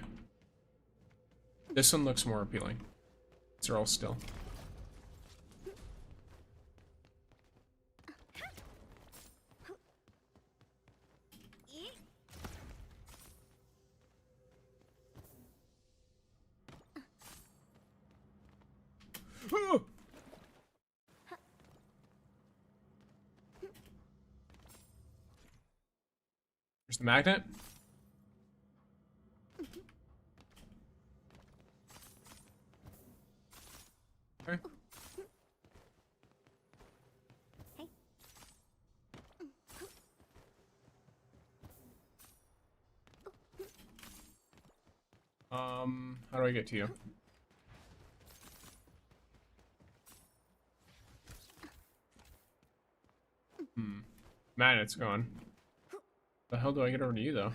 This one looks more appealing. These are all still. There's the magnet. Okay. How do I get to you? Magnet's gone. The hell do I get over to you though?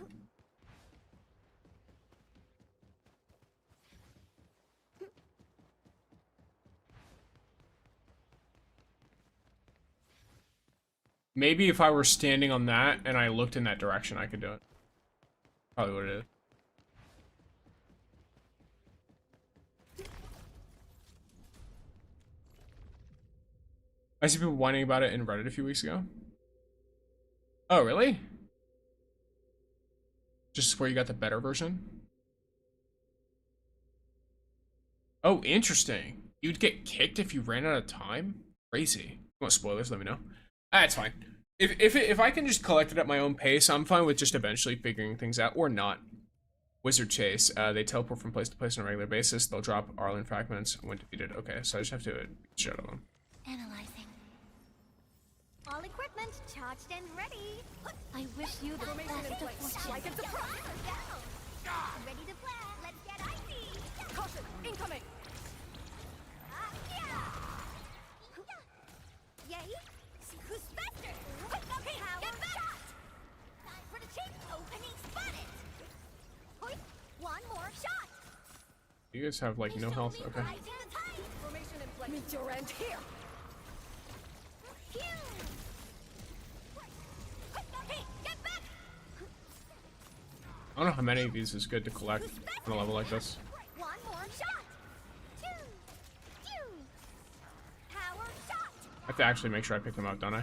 Maybe if I were standing on that and I looked in that direction, I could do it. Probably what it is. I see people whining about it in Reddit a few weeks ago. Oh, really? Just where you got the better version? Oh, interesting. You'd get kicked if you ran out of time? Crazy. You want spoilers? Let me know. That's fine. If I can just collect it at my own pace, I'm fine with just eventually figuring things out, or not. Wizard Chase. They teleport from place to place on a regular basis. They'll drop Arlen fragments when defeated. Okay, so I just have to shadow them. Analyzing. All equipment charged and ready. I wish you the best of fortune. Like it's a surprise. Ready to play. Let's get icy. Caution, incoming. Yay. See who's faster. Okay, get back. Time for the chase. Opening spotted. Point. One more shot. You guys have like no health. Okay. Formation in place. Meet your end here. I don't know how many of these is good to collect on a level like this. One more shot. Power shot. I have to actually make sure I pick them up, don't I?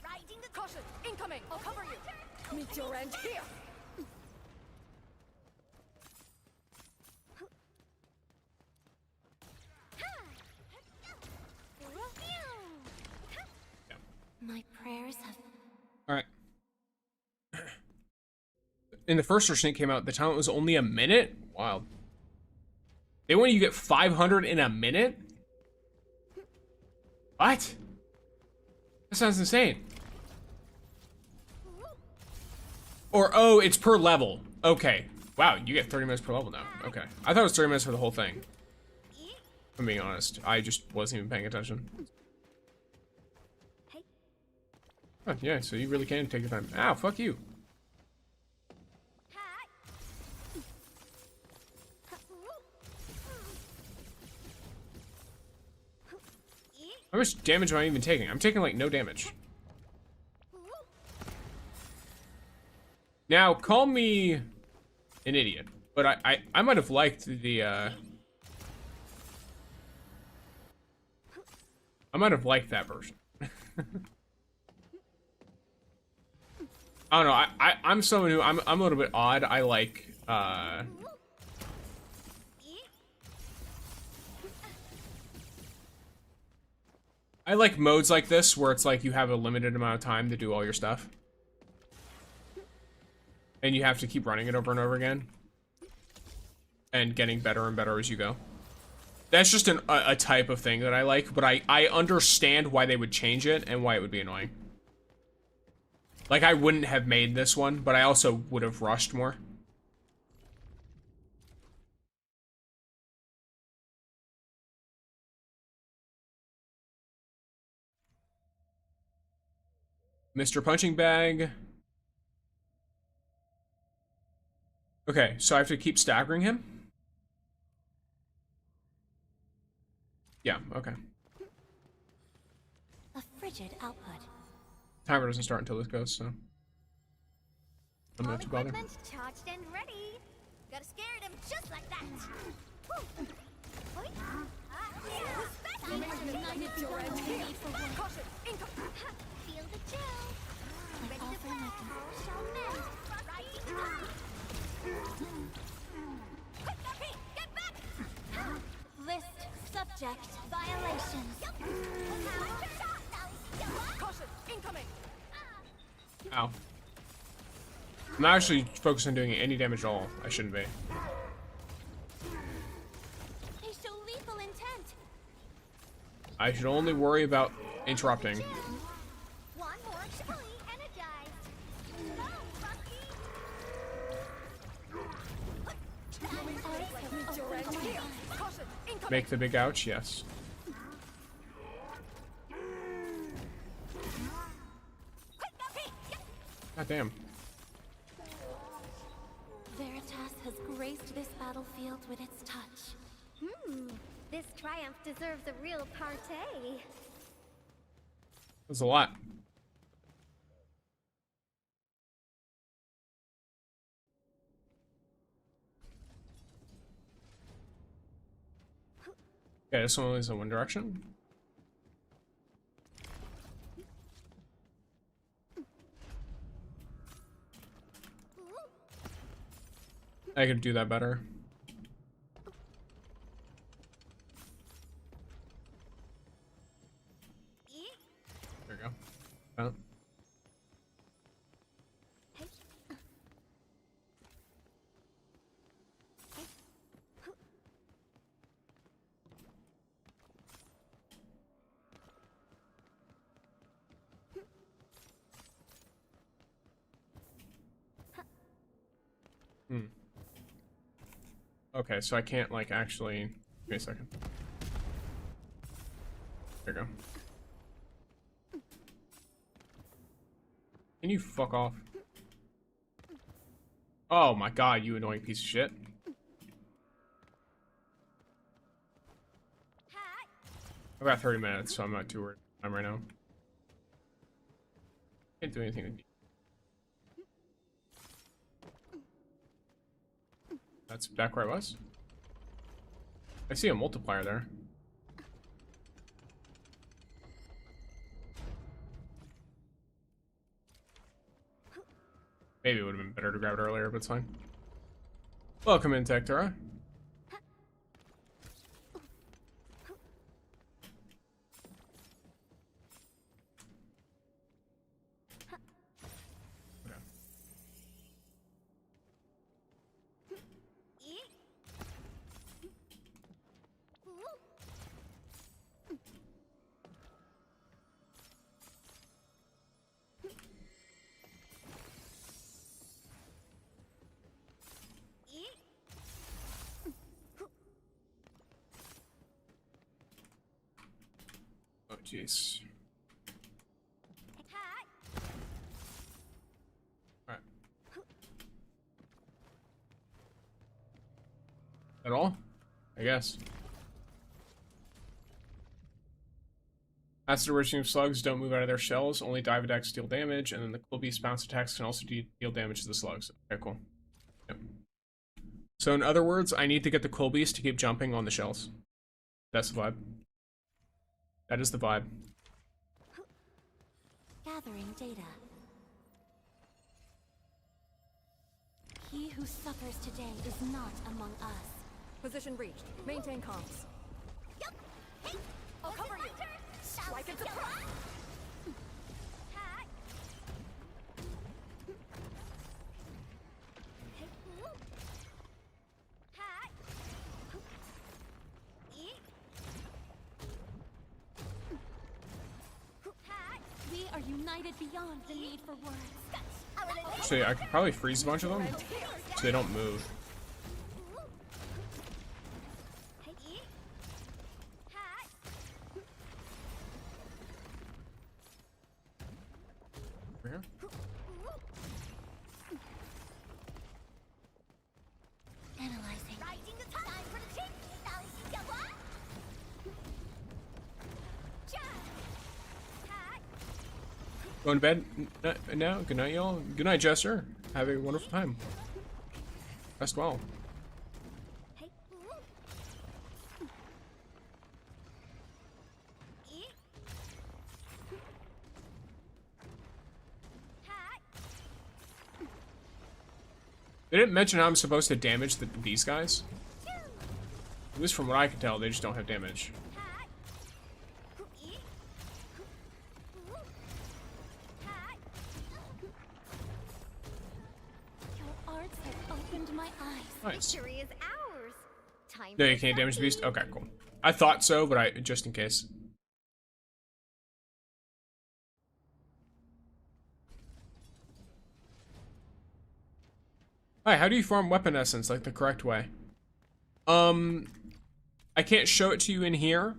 Riding the caution, incoming. I'll cover you. Meet your end here. My prayers have. All right. In the first version it came out, the talent was only a minute? Wild. They want you to get 500 in a minute? What? That sounds insane. Or, oh, it's per level. Okay. Wow, you get 30 minutes per level now. Okay. I thought it was 30 minutes for the whole thing. If I'm being honest. I just wasn't even paying attention. Oh, yeah, so you really can take your time. Ow, fuck you. How much damage am I even taking? I'm taking like no damage. Now, call me an idiot, but I might have liked the I might have liked that version. I don't know. I'm someone who I'm a little bit odd. I like modes like this where it's like you have a limited amount of time to do all your stuff. And you have to keep running it over and over again. And getting better and better as you go. That's just a type of thing that I like, but I understand why they would change it and why it would be annoying. Like, I wouldn't have made this one, but I also would have rushed more. Mr. Punching Bag. Okay, so I have to keep staggering him? Yeah, okay. A frigid output. Timer doesn't start until this goes, so I'm not too bothered. Charged and ready. Gotta scare them just like that. Caution, income. Feel the chill. Ready to play. Shall mend. Rising up. Quick, okay, get back. List subject violations. Caution, incoming. Ow. I'm not actually focused on doing any damage at all. I shouldn't be. They show lethal intent. I should only worry about interrupting. One more fully energized. Caution, incoming. Make the big ouch, yes. God damn. Veritas has graced this battlefield with its touch. This triumph deserves a real party. That's a lot. Okay, this one is in one direction. I could do that better. There we go. Okay, so I can't, like, actually... Give me a second. There you go. Can you fuck off? Oh my god, you annoying piece of shit. I've got 30 minutes, so I'm not too worried. I'm right now. Can't do anything with you. That's back where I was. I see a multiplier there. Maybe it would have been better to grab it earlier, but it's fine. Welcome in, Tectora. Oh, jeez. Alright. At all? I guess. Acid originating slugs don't move out of their shells, only dive attacks deal damage, and then the cool beast bounce attacks can also deal damage to the slugs. Okay, cool. Yep. So in other words, I need to get the cool beast to keep jumping on the shells. That's the vibe. That is the vibe. Gathering data. He who suffers today is not among us. Position reached. Maintain comms. I'll cover you. Like it's a surprise. We are united beyond the need for words. So yeah, I could probably freeze a bunch of them so they don't move. Over here. Analyzing. Rising the time for the change. Going to bed now? Good night, y'all. Good night, Jester. Have a wonderful time. Rest well. They didn't mention how I'm supposed to damage these guys. At least from what I can tell, they just don't have damage. Your arts have opened my eyes. Nice. Victory is ours. Time No, for you can't damage the beast? something. Okay, cool. I thought so, but just in case. Hi, how do you farm weapon essence, like the correct way? I can't show it to you in here,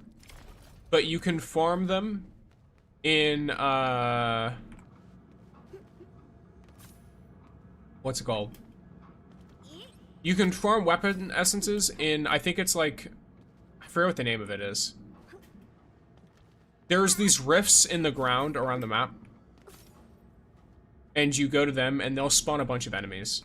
but you can farm them in, what's it called? You can farm weapon essences in, I think it's like, I forget what the name of it is. There's these rifts in the ground around the map, and you go to them, and they'll spawn a bunch of enemies.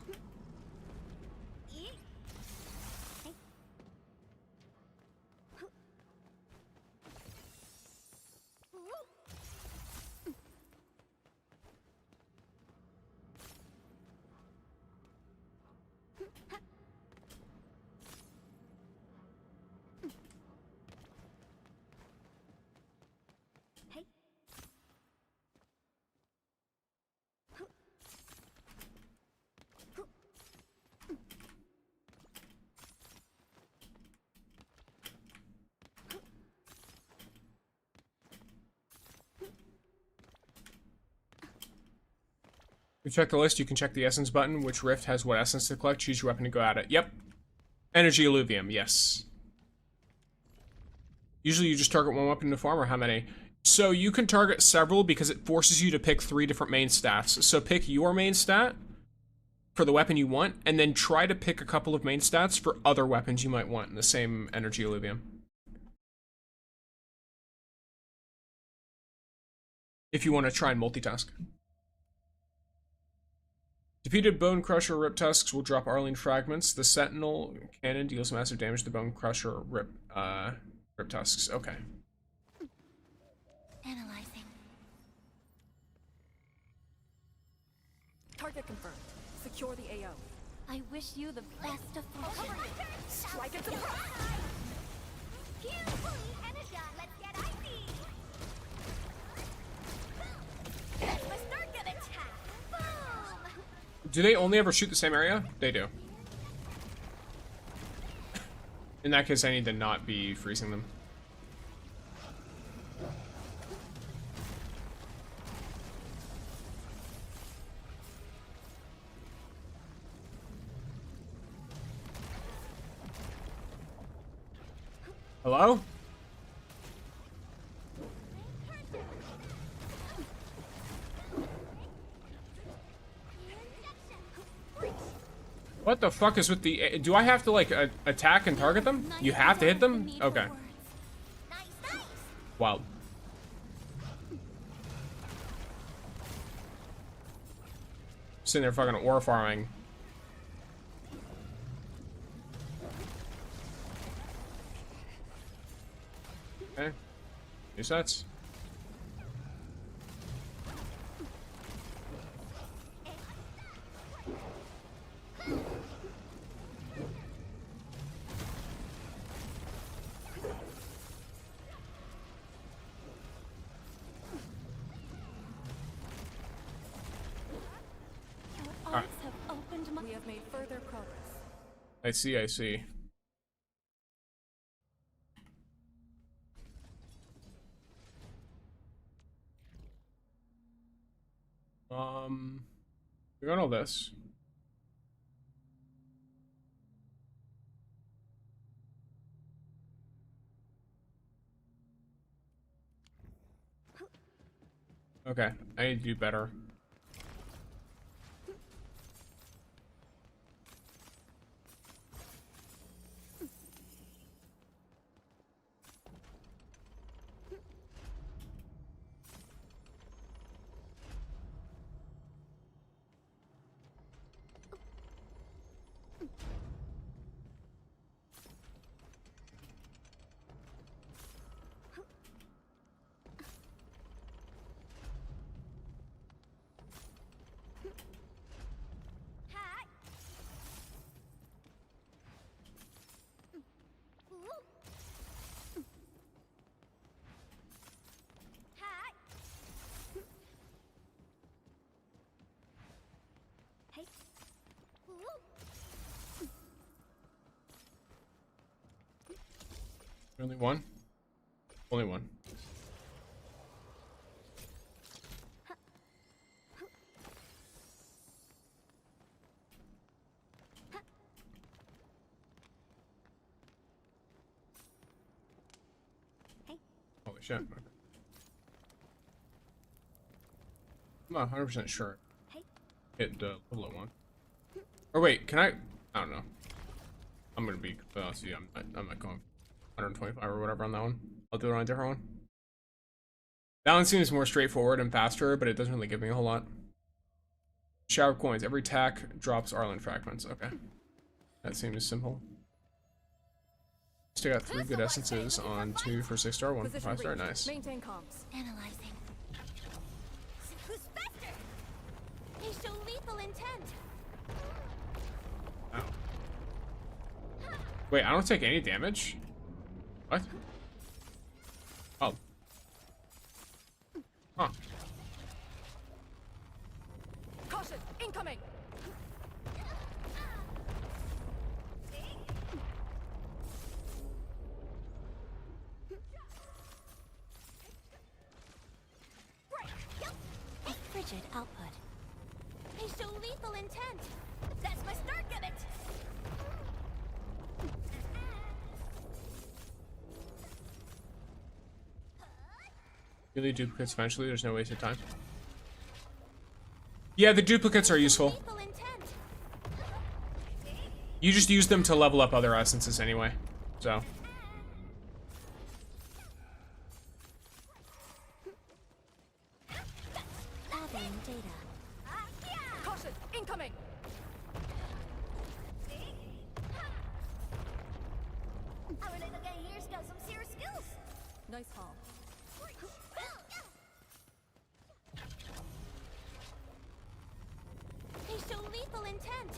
You check the list, you can check the essence button, which rift has what essence to collect, choose your weapon to go at it. Yep. Energy alluvium, yes. Usually you just target one weapon to farm, or how many? So you can target several because it forces you to pick 3 different main stats. So pick your main stat for the weapon you want, and then try to pick a couple of main stats for other weapons you might want in the same energy alluvium. If you want to try and multitask. Defeated Bone Crusher Rip Tusks will drop Arlene fragments. The Sentinel cannon deals massive damage to Bone Crusher Rip Tusks. Okay. Analyzing. Target confirmed. Secure the AO. I wish you the best of fortune. Strike at the Let's get icy. Let's start an attack. Boom. Do they only ever shoot the same area? They do. In that case, I need to not be freezing them. Hello? What the fuck is with the... Do I have to, like, attack and target them? You have to hit them? Okay. Wow. Sitting there fucking ore farming. Okay. New sets. We have made further progress. I see, I see. We got all this. Okay, I need to do better. Only one? Only one. Holy shit. Okay. I'm not 100% sure. Hit level 1. Or wait, can I don't know. I'm gonna be honest with you, I'm not going 125 or whatever on that one. I'll do it on a different one. That one seems more straightforward and faster, but it doesn't really give me a whole lot. Shower coins. Every attack drops Arlen fragments. Okay. That seems simple. Still got 3 good essences on 2 for 6-star, 1 for 5-star. Nice. Maintain comms. Analyzing. Who's faster? They show lethal intent. Ow. Wait, I don't take any damage? What? Oh. Huh. Caution, incoming. A frigid output. They show lethal intent. That's my start gimmick. Really duplicates eventually, there's no waste of time. Yeah, the duplicates are useful. You just use them to level up other essences anyway, so. Gathering data. Caution, incoming. Our little guy here's got some serious skills. Nice haul. They show lethal intent.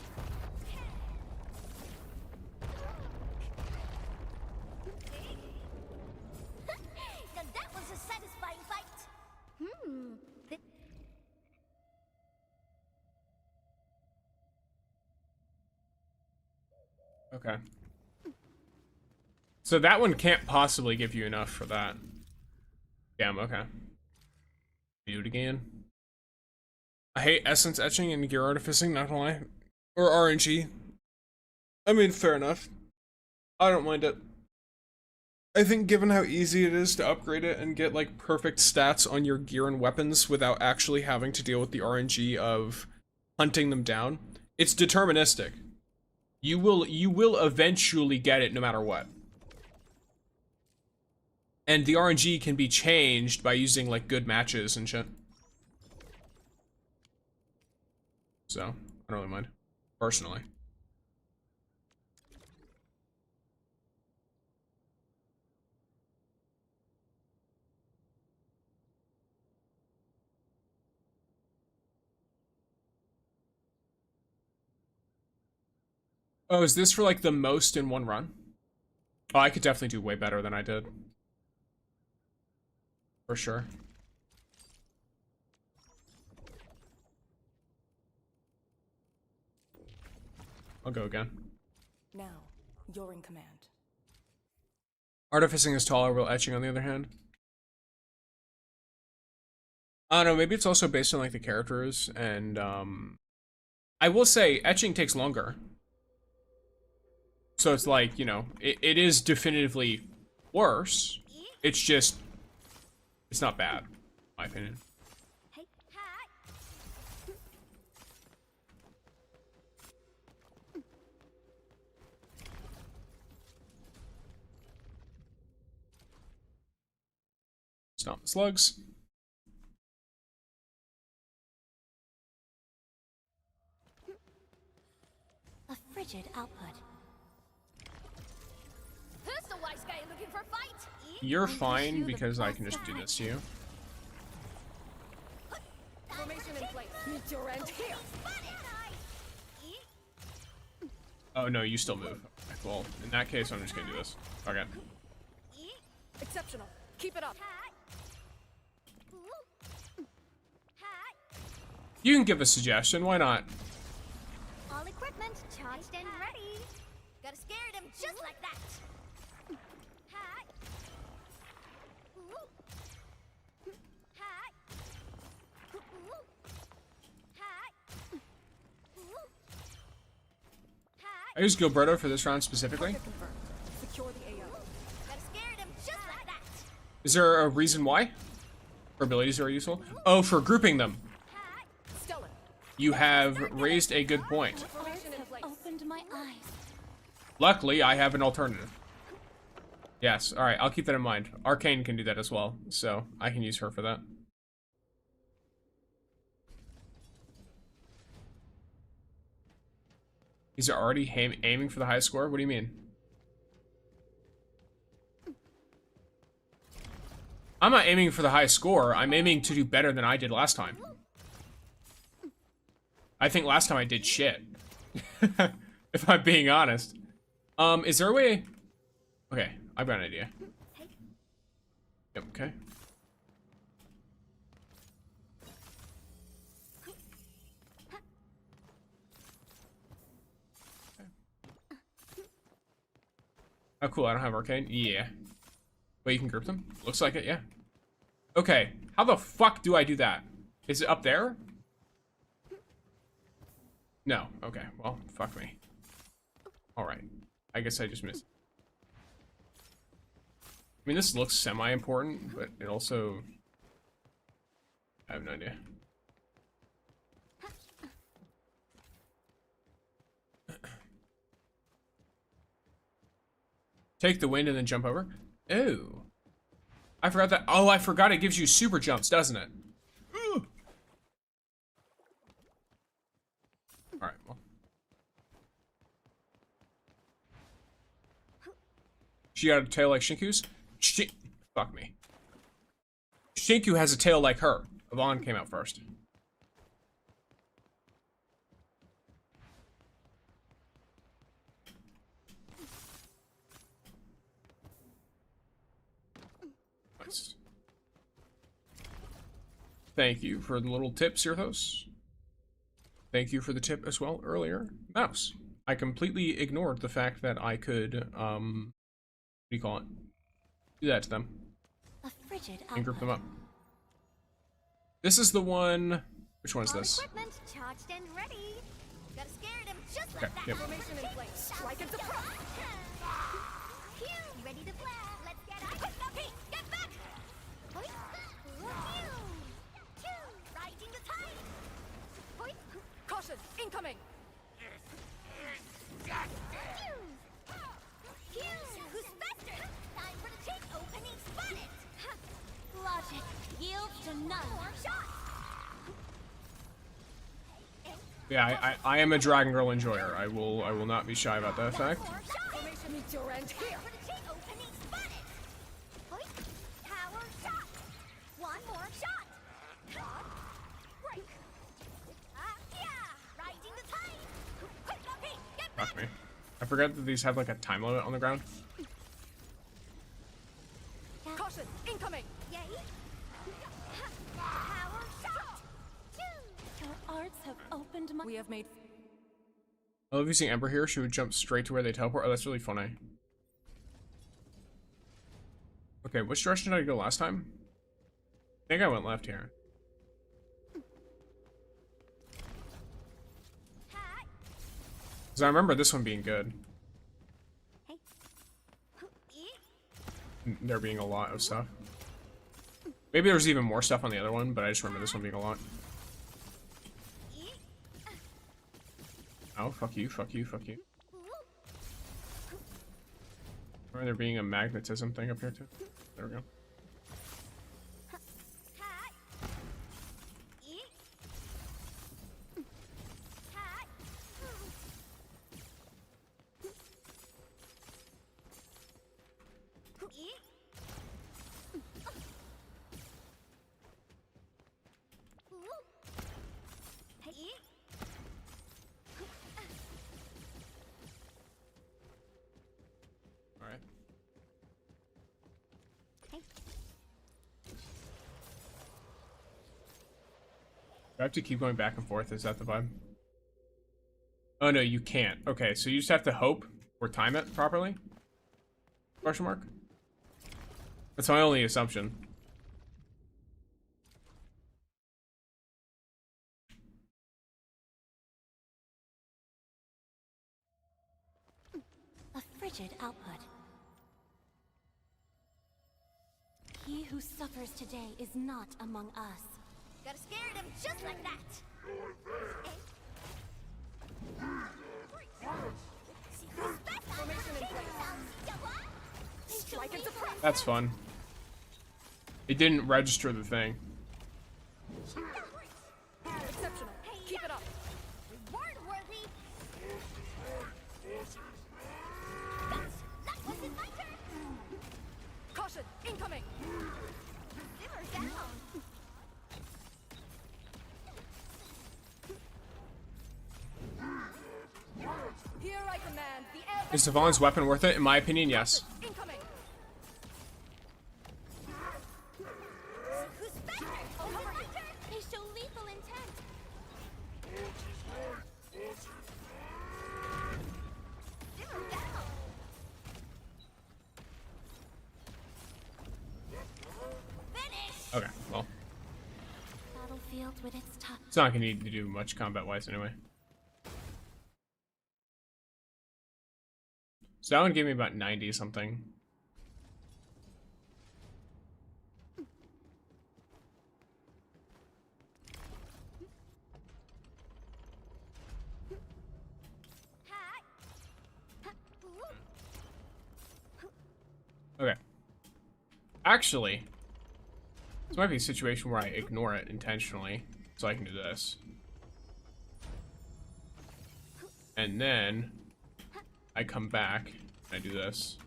Now that was a satisfying fight. Okay. So that one can't possibly give you enough for that. Damn, okay. Do it again. I hate essence etching and gear artificing, not gonna lie. Or RNG. I mean, fair enough. I don't mind it. I think given how easy it is to upgrade it and get like perfect stats on your gear and weapons without actually having to deal with the RNG of hunting them down, it's deterministic. You will eventually get it no matter what. And the RNG can be changed by using like good matches and shit. So, I don't really mind, personally. Oh, is this for like the most in one run? Oh, I could definitely do way better than I did. For sure. I'll go again. Now, you're in command. Artificing is taller, while etching on the other hand. I don't know, maybe it's also based on like the characters, and I will say etching takes longer. So it's like, you know, it is definitively worse. It's just, it's not bad, in my opinion. Stomp the slugs. A frigid output. Who's the wise guy looking for a fight? You're fine because I can just do this to you. Formation in place. Meet your end here. Oh no, you still move. Well, in that case, I'm just gonna do this. Okay. Exceptional. Keep it up. You can give a suggestion, why not? All equipment charged and ready. Gotta scare them just like that. I use Gilberto for this round specifically. Secure the AO. Gotta scare them just like that. Is there a reason why? Her abilities are useful? Oh, for grouping them. Stellar. You have raised a good point. Formation in place. Opened my eyes. Luckily, I have an alternative. Yes, alright, I'll keep that in mind. Arcane can do that as well, so I can use her for that. He's already aiming for the highest score? What do you mean? I'm not aiming for the highest score. I'm aiming to do better than I did last time. I think last time I did shit. If I'm being honest. Is there a way... Okay, I've got an idea. Yep, okay. Oh, cool, I don't have arcane? Yeah. Wait, you can group them? Looks like it, yeah. Okay, how the fuck do I do that? Is it up there? No, okay, well, fuck me. Alright, I guess I just missed. I mean, this looks semi-important, but it also... I have no idea. Take the wind and then jump over. Oh. I forgot that. Oh, I forgot it gives you super jumps, doesn't it? Alright, well. She got a tail like Shinku's? Fuck me. Shinku has a tail like her. Yvonne came out first. Nice. Thank you for the little tip, Sirthos. Thank you for the tip as well earlier. Mouse. I completely ignored the fact that I could, what do you call it? Do that to them. A frigid And group them up. This is the one... Which one is this? Equipment charged and ready. Gotta scare them just like Okay, that. yep. Formation in place. Strike and surprise. Phew, ready to blast. Let's get out. Hey, get back. Hoit. Phew. Riding the tide. Hoit. Caution, incoming. Who's faster? Time for the tape opening. Spot it. Logic yields to none. More shots. Yeah, I am a Dragon Girl enjoyer. I will not be shy about that fact. Formation meets your end here. For the tape opening. Spot it. Hoit. Power shot. One more shot. Dodge. Break. Yeah. Riding the tide. Quick, okay, get back. Fuck me. I forgot that these have like a time limit on the ground. Caution, incoming. Yay. Power shot. Your arts have opened my... We have made... I love using Ember here. She would jump straight to where they teleport. Oh, that's really funny. Okay, which direction did I go last time? I think I went left here. Because I remember this one being good. There being a lot of stuff. Maybe there was even more stuff on the other one, but I just remember this one being a lot. Oh, fuck you, fuck you, fuck you. Remember there being a magnetism thing up here too? There we go. Alright. Do I have to keep going back and forth? Is that the vibe? Oh no, you can't. Okay, so you just have to hope or time it properly? Question mark? That's my only assumption. A frigid output. He who suffers today is not among us. Gotta scare them just like that. Formation in place. Strike and suppress. That's fun. It didn't register the thing. Exceptional. Keep it up. Reward worthy. That wasn't my turn. Caution, incoming. Simmer down. Here I command the air. Is Savon's weapon worth it? In my opinion, yes. Incoming. Who's better? Oh, my turn. They show lethal intent. Simmer down. Finish. Okay, well. Battlefield with its touch. It's not gonna need to do much combat-wise anyway. So that one gave me about 90 something. Okay. Actually, this might be a situation where I ignore it intentionally, so I can do this. And then I come back and I do this.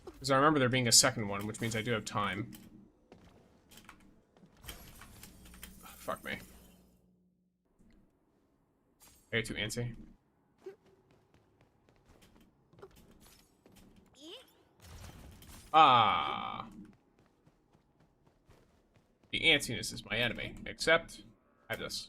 Because I remember there being a second one, which means I do have time. Oh, fuck me. I get too antsy. Ah. The antsiness is my enemy, except I have this.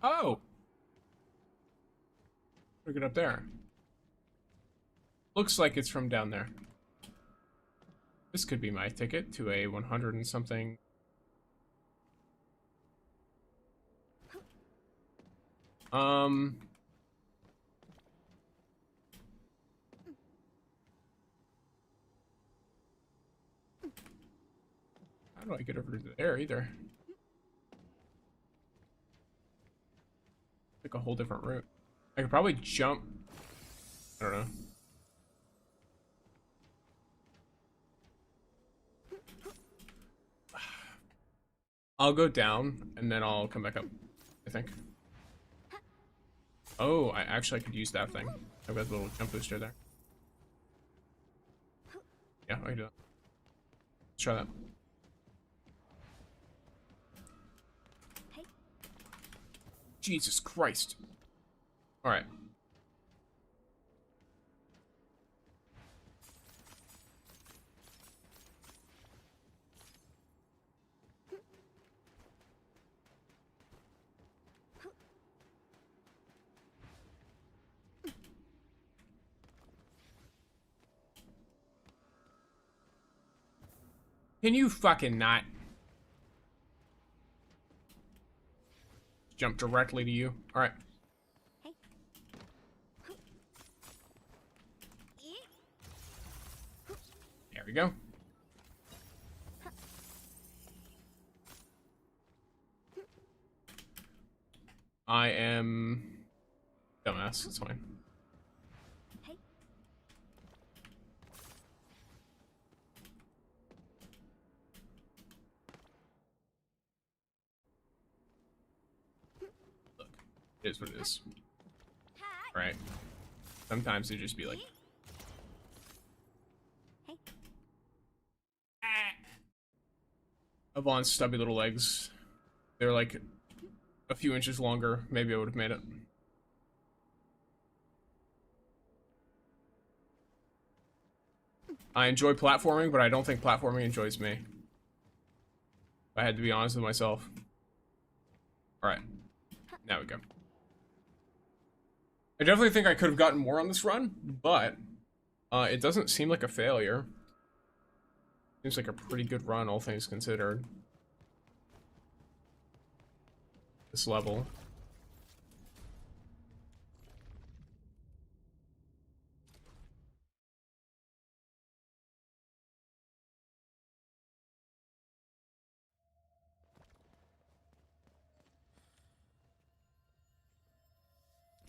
Oh! Look it up there. Looks like it's from down there. This could be my ticket to a 100 and something. How do I get over to there either? Like a whole different route. I could probably jump. I don't know. I'll go down and then I'll come back up, I think. Oh, I actually could use that thing. I've got the little jump booster there. Yeah, I can do that. Let's try that. Jesus Christ. Alright. Can you fucking not? Jump directly to you. Alright. There we go. I am Dumbass, it's fine. Hey. Look, it is what it is. Right. Sometimes they just be like. Avon's stubby little legs. They're like a few inches longer. Maybe I would have made it. I enjoy platforming, but I don't think platforming enjoys me. If I had to be honest with myself. Alright. Now we go. I definitely think I could have gotten more on this run, but it doesn't seem like a failure. Seems like a pretty good run, all things considered. This level.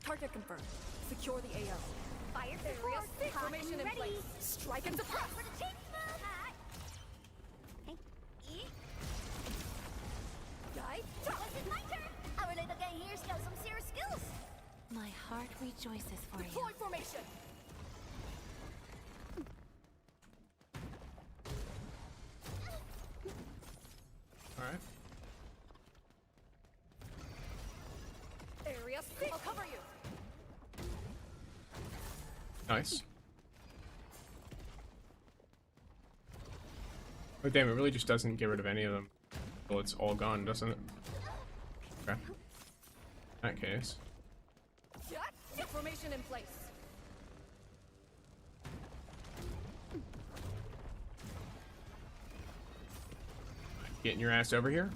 Target confirmed. Secure the AO. Fire Area support. formation in Ready. place. Strike and suppress. For the cheek move. Hey. Guide. This is my turn. Our little guy here shows some serious skills. My heart rejoices for you. Deploy formation. Alright. Area C. I'll cover you. Nice. Oh damn, it really just doesn't get rid of any of them. Well, it's all gone, doesn't it? Okay. In that case. Get formation in place. Getting your ass over here.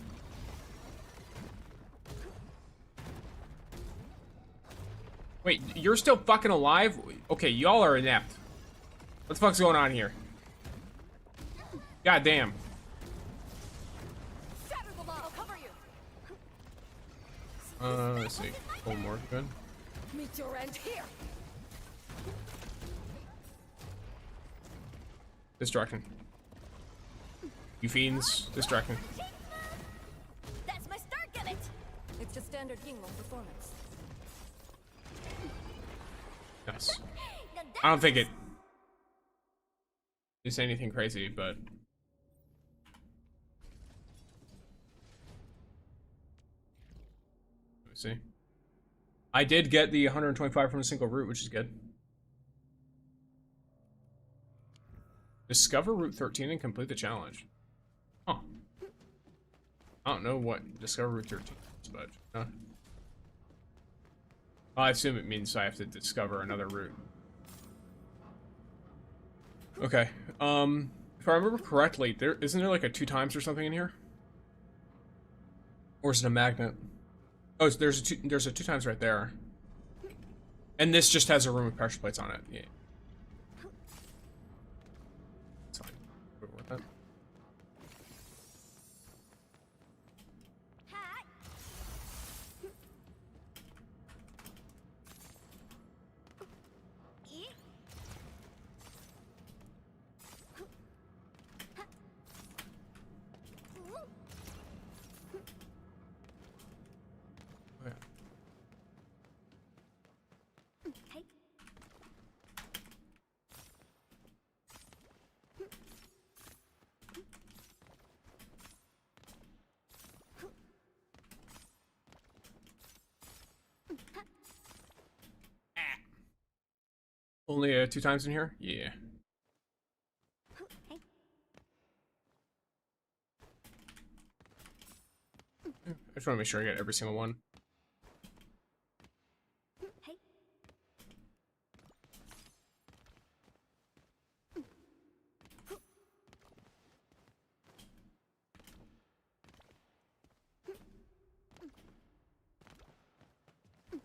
Wait, you're still fucking alive? Okay, y'all are inept. What the fuck's going on here? God damn. Shatter the law. I'll cover you. Let's see. One more, good. Meet your end here. Distraction. You fiends, distraction. That's my start gimmick. It's just standard Yingling performance. Yes. I don't think it is anything crazy, but let me see. I did get the 125 from a single route, which is good. Discover Route 13 and complete the challenge. Huh. I don't know what Discover Route 13 is, but I assume it means I have to discover another route. Okay. If I remember correctly, isn't there like a 2 times or something in here? Or is it a magnet? Oh, there's a 2 times right there. And this just has a room with pressure plates on it. Yeah. It's fine. We're worth it. Only 2 times in here? Yeah. I just want to make sure I get every single one.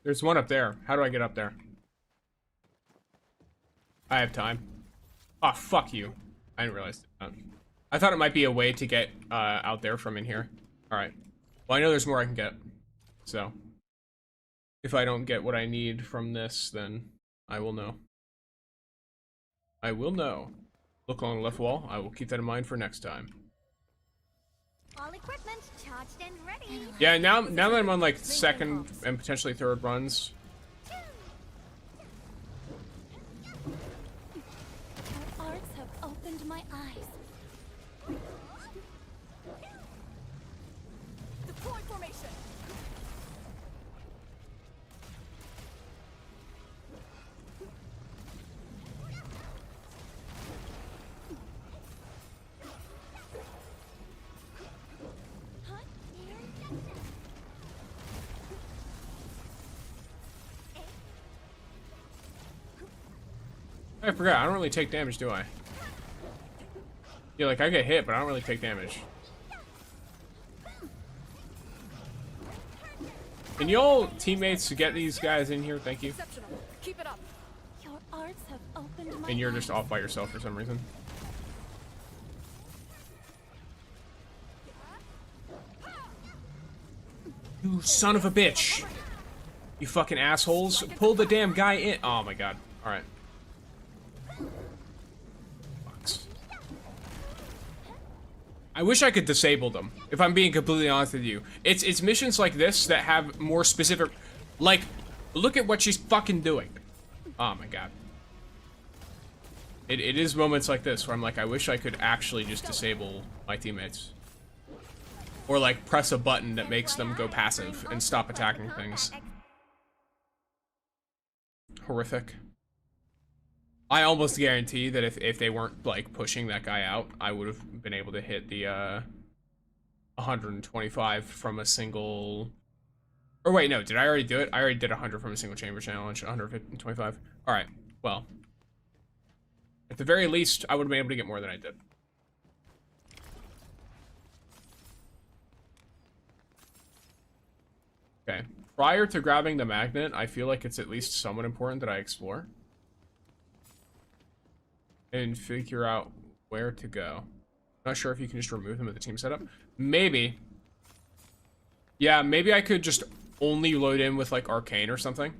There's one up there. How do I get up there? I have time. Oh, fuck you. I didn't realize that. I thought it might be a way to get out there from in here. Alright. Well, I know there's more I can get. So. If I don't get what I need from this, then I will know. I will know. Look along the left wall. I will keep that in mind for next time. All equipment charged and ready. Yeah, now that I'm on like second and potentially third runs. Your arts have opened my eyes. Deploy formation. I forgot, I don't really take damage, do I? Yeah, like I get hit, but I don't really take damage. Can y'all teammates get these guys in here? Thank you. Keep it up. Your arts have opened my And you're just off by yourself for some reason. You son of a bitch! You fucking assholes! Pull the damn guy in! Oh my god. Alright. I wish I could disable them, if I'm being completely honest with you. It's missions like this that have more specific... Like, look at what she's fucking doing. Oh my god. It is moments like this where I'm like, I wish I could actually just disable my teammates. Or like, press a button that makes them go passive and stop attacking things. Horrific. I almost guarantee that if they weren't, like, pushing that guy out, I would have been able to hit the, 125 from a single... Or wait, no, did I already do it? I already did 100 from a single chamber challenge, 125. Alright, well. At the very least, I would have been able to get more than I did. Okay. Prior to grabbing the magnet, I feel like it's at least somewhat important that I explore. And figure out where to go. Not sure if you can just remove them at the team setup. Maybe. Yeah, maybe I could just only load in with like Arcane or something.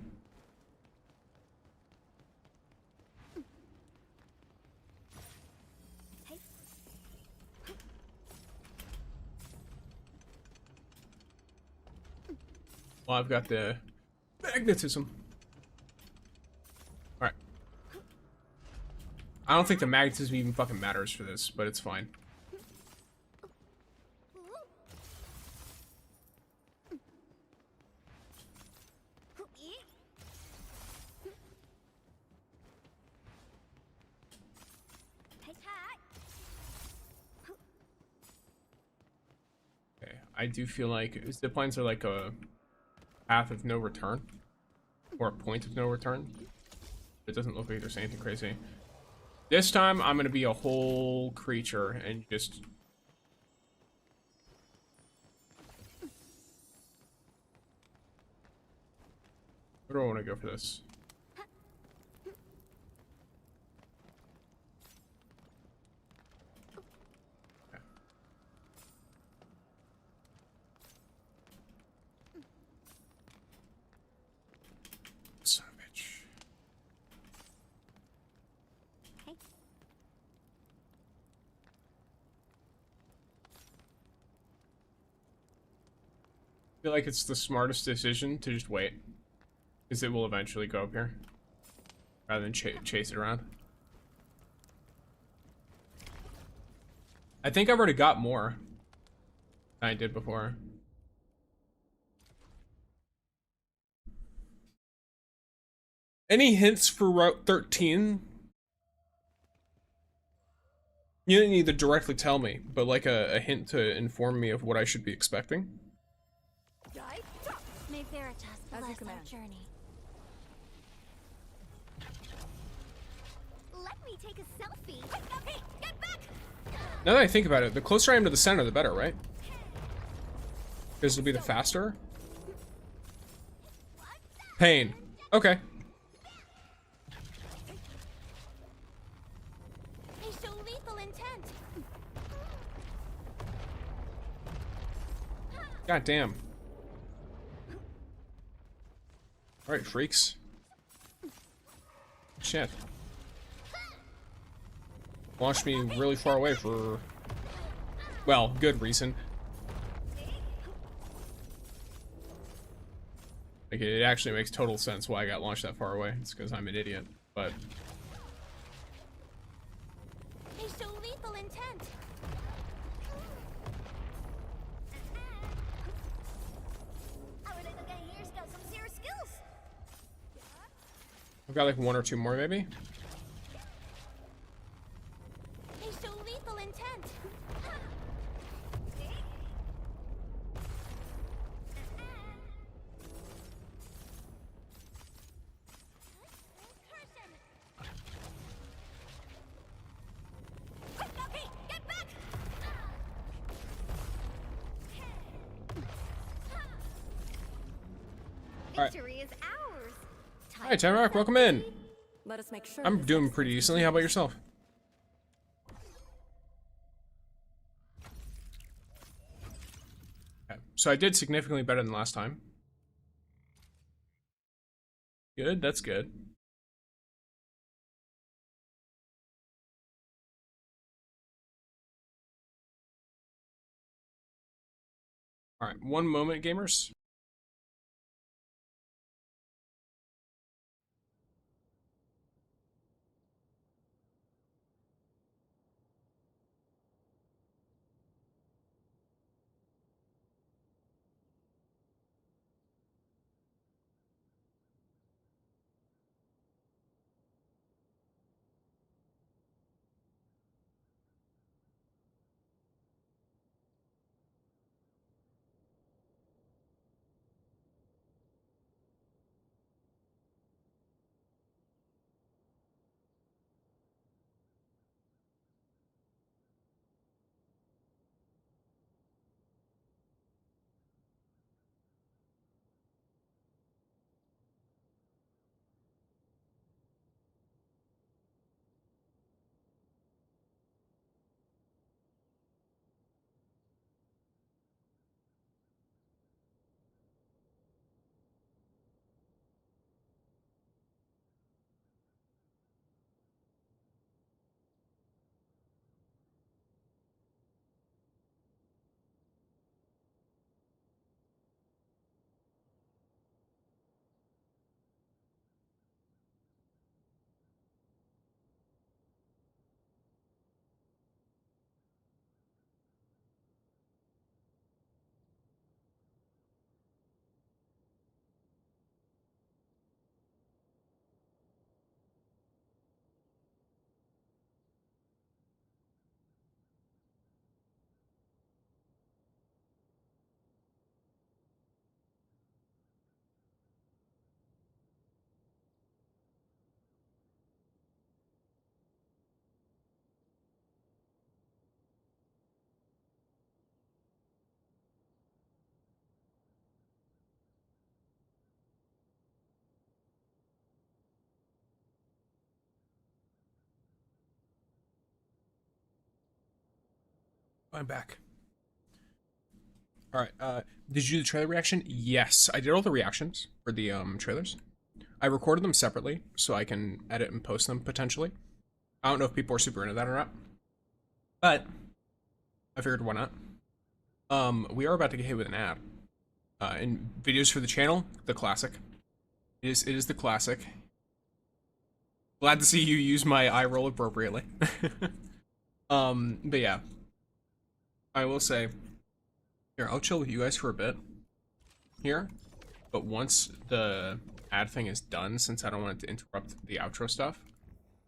Well, I've got the magnetism. Alright. I don't think the magnetism even fucking matters for this, but it's fine. Okay, I do feel like zip lines are like a path of no return, or a point of no return. It doesn't look like there's anything crazy. This time, I'm gonna be a whole creature and just... Where do I want to go for this? Okay. Son of a bitch. I feel like it's the smartest decision to just wait, because it will eventually go up here, rather than chase it around. I think I've already got more than I did before. Any hints for Route 13? You didn't need to directly tell me, but like a hint to inform me of what I should be expecting. May Veritas bless our journey. Let me take a selfie. Hey, get back! Now that I think about it, the closer I am to the center, the better, right? Because it'll be the faster. Pain. Okay. They show lethal intent. God damn. Alright, freaks. Shit. Launched me really far away for, well, good reason. Like, it actually makes total sense why I got launched that far away. It's because I'm an idiot, but... They show lethal intent. Our little guy here's got some serious skills. I've got like one or two more, maybe? They show lethal intent. Alright. Is ours. Hi, Tamrock, welcome in. Let us make sure. I'm doing pretty decently. How about yourself? Okay. So I did significantly better than last time. Good, that's good. Alright, one moment, gamers. I'm back. Alright, did you do the trailer reaction? Yes, I did all the reactions for the trailers. I recorded them separately, so I can edit and post them, potentially. I don't know if people are super into that or not. But, I figured why not. We are about to get hit with an ad. And videos for the channel, the classic. It is the classic. Glad to see you use my eye roll appropriately. But yeah. I will say, here, I'll chill with you guys for a bit here, but once the ad thing is done, since I don't want it to interrupt the outro stuff,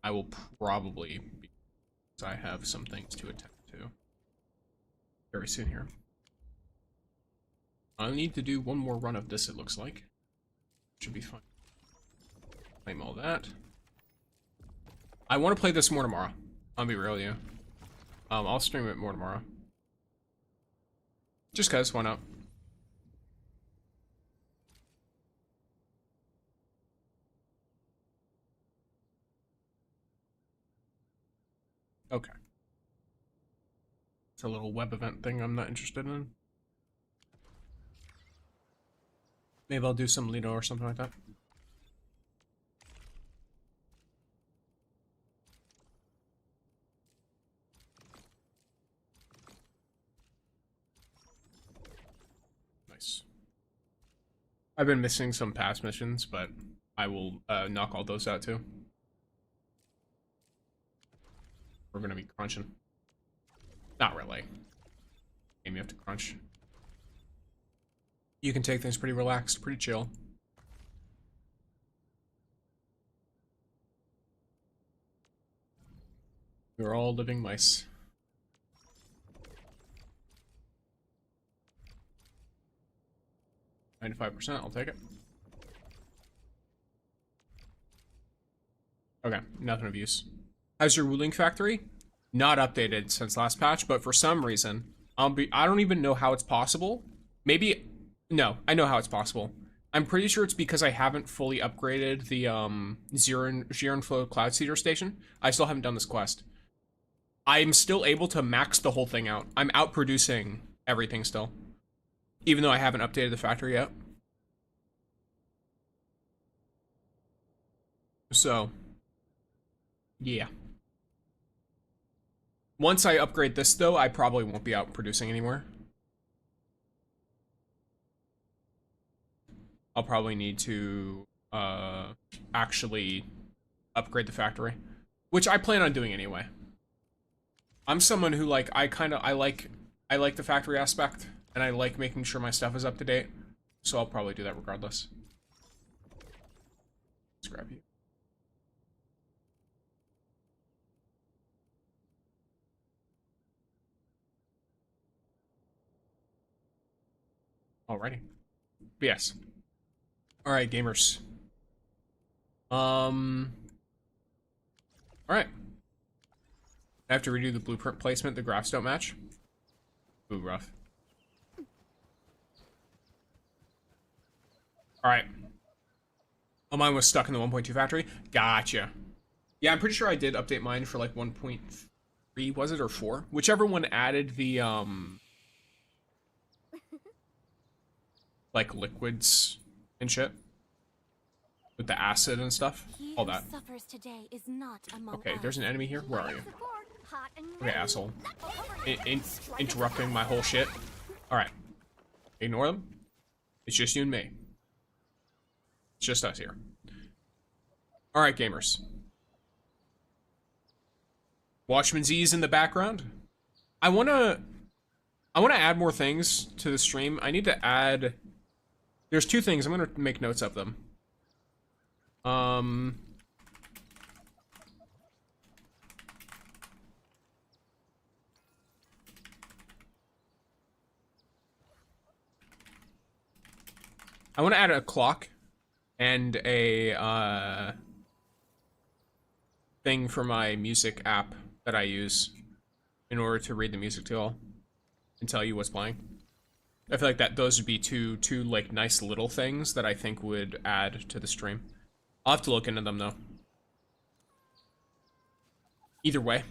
I will probably be, because I have some things to attend to very soon here. I'll need to do one more run of this, it looks like. Should be fun. Claim all that. I want to play this more tomorrow. I'll be real with you. I'll stream it more tomorrow. Just cause, why not? Okay. It's a little web event thing I'm not interested in. Maybe I'll do some Lido or something like that. I've been missing some past missions, but I will knock all those out too. We're gonna be crunching. Not really. Game you have to crunch. You can take things pretty relaxed, pretty chill. We're all living mice. %, I'll take it. Okay, nothing of use. How's your ruling factory? Not updated since last patch, but for some reason, I don't even know how it's possible. Maybe, no, I know how it's possible. I'm pretty sure it's because I haven't fully upgraded the Jiren Flow Cloud Seeder station. I still haven't done this quest. I'm still able to max the whole thing out. I'm outproducing everything still. Even though I haven't updated the factory yet. So, yeah. Once I upgrade this, though, I probably won't be out producing anymore. I'll probably need to actually upgrade the factory, which I plan on doing anyway. I'm someone who, like, I like the factory aspect, and I like making sure my stuff is up to date, so I'll probably do that regardless. Let's grab you. Alrighty. But yes. Alright, gamers. Alright. I have to redo the blueprint placement. The graphs don't match. Ooh, rough. Alright. Oh, mine was stuck in the 1.2 factory? Gotcha. Yeah, I'm pretty sure I did update mine for like 1.3, was it, or 4? Whichever one added the, like, liquids and shit. With the acid and stuff. All that. Okay, there's an enemy here. Where are you? Okay, asshole. Interrupting my whole shit. Alright. Ignore them. It's just you and me. It's just us here. Alright, gamers. Watchman Z's in the background. I wanna add more things to the stream. I need to add... There's 2 things. I'm gonna make notes of them. I want to add a clock and a thing for my music app that I use in order to read the music to y'all and tell you what's playing. I feel like that those would be two like nice little things that I think would add to the stream. I'll have to look into them though. Either way,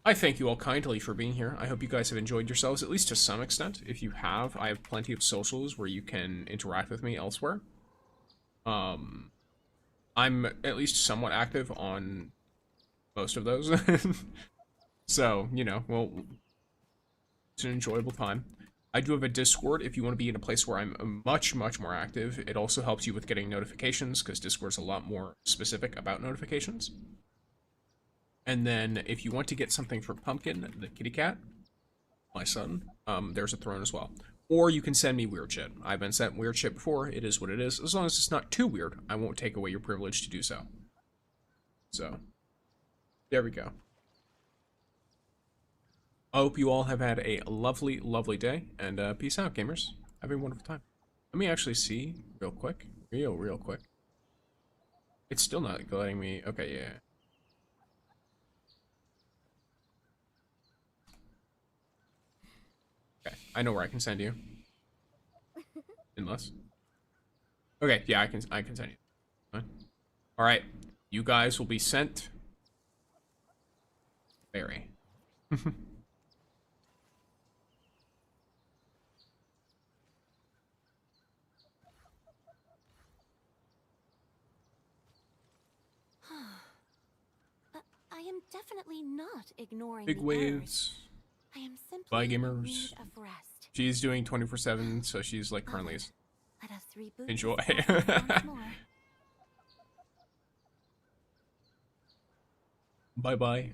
I thank you all kindly for being here. I hope you guys have enjoyed yourselves, at least to some extent. If you have, I have plenty of socials where you can interact with me elsewhere. I'm at least somewhat active on most of those. So, you know, well, it's an enjoyable time. I do have a Discord if you want to be in a place where I'm much more active. It also helps you with getting notifications, because Discord's a lot more specific about notifications. And then if you want to get something for Pumpkin, the kitty cat, my son, there's a throne as well. Or you can send me weird shit. I've been sent weird shit before. It is what it is. As long as it's not too weird, I won't take away your privilege to do so. So, there we go. I hope you all have had a lovely, lovely day, and peace out, gamers. Have a wonderful time. Let me actually see real quick. Real quick. It's still not letting me... Okay, yeah. Okay, I know where I can send you. Unless... Okay, yeah, I can send you. Alright, you guys will be sent... Very. I am definitely not ignoring Big waves. I am simply Bye, in gamers. need of rest. She's doing 24/7, so she's like currently Let us reboot. Enjoy. once more. Bye bye.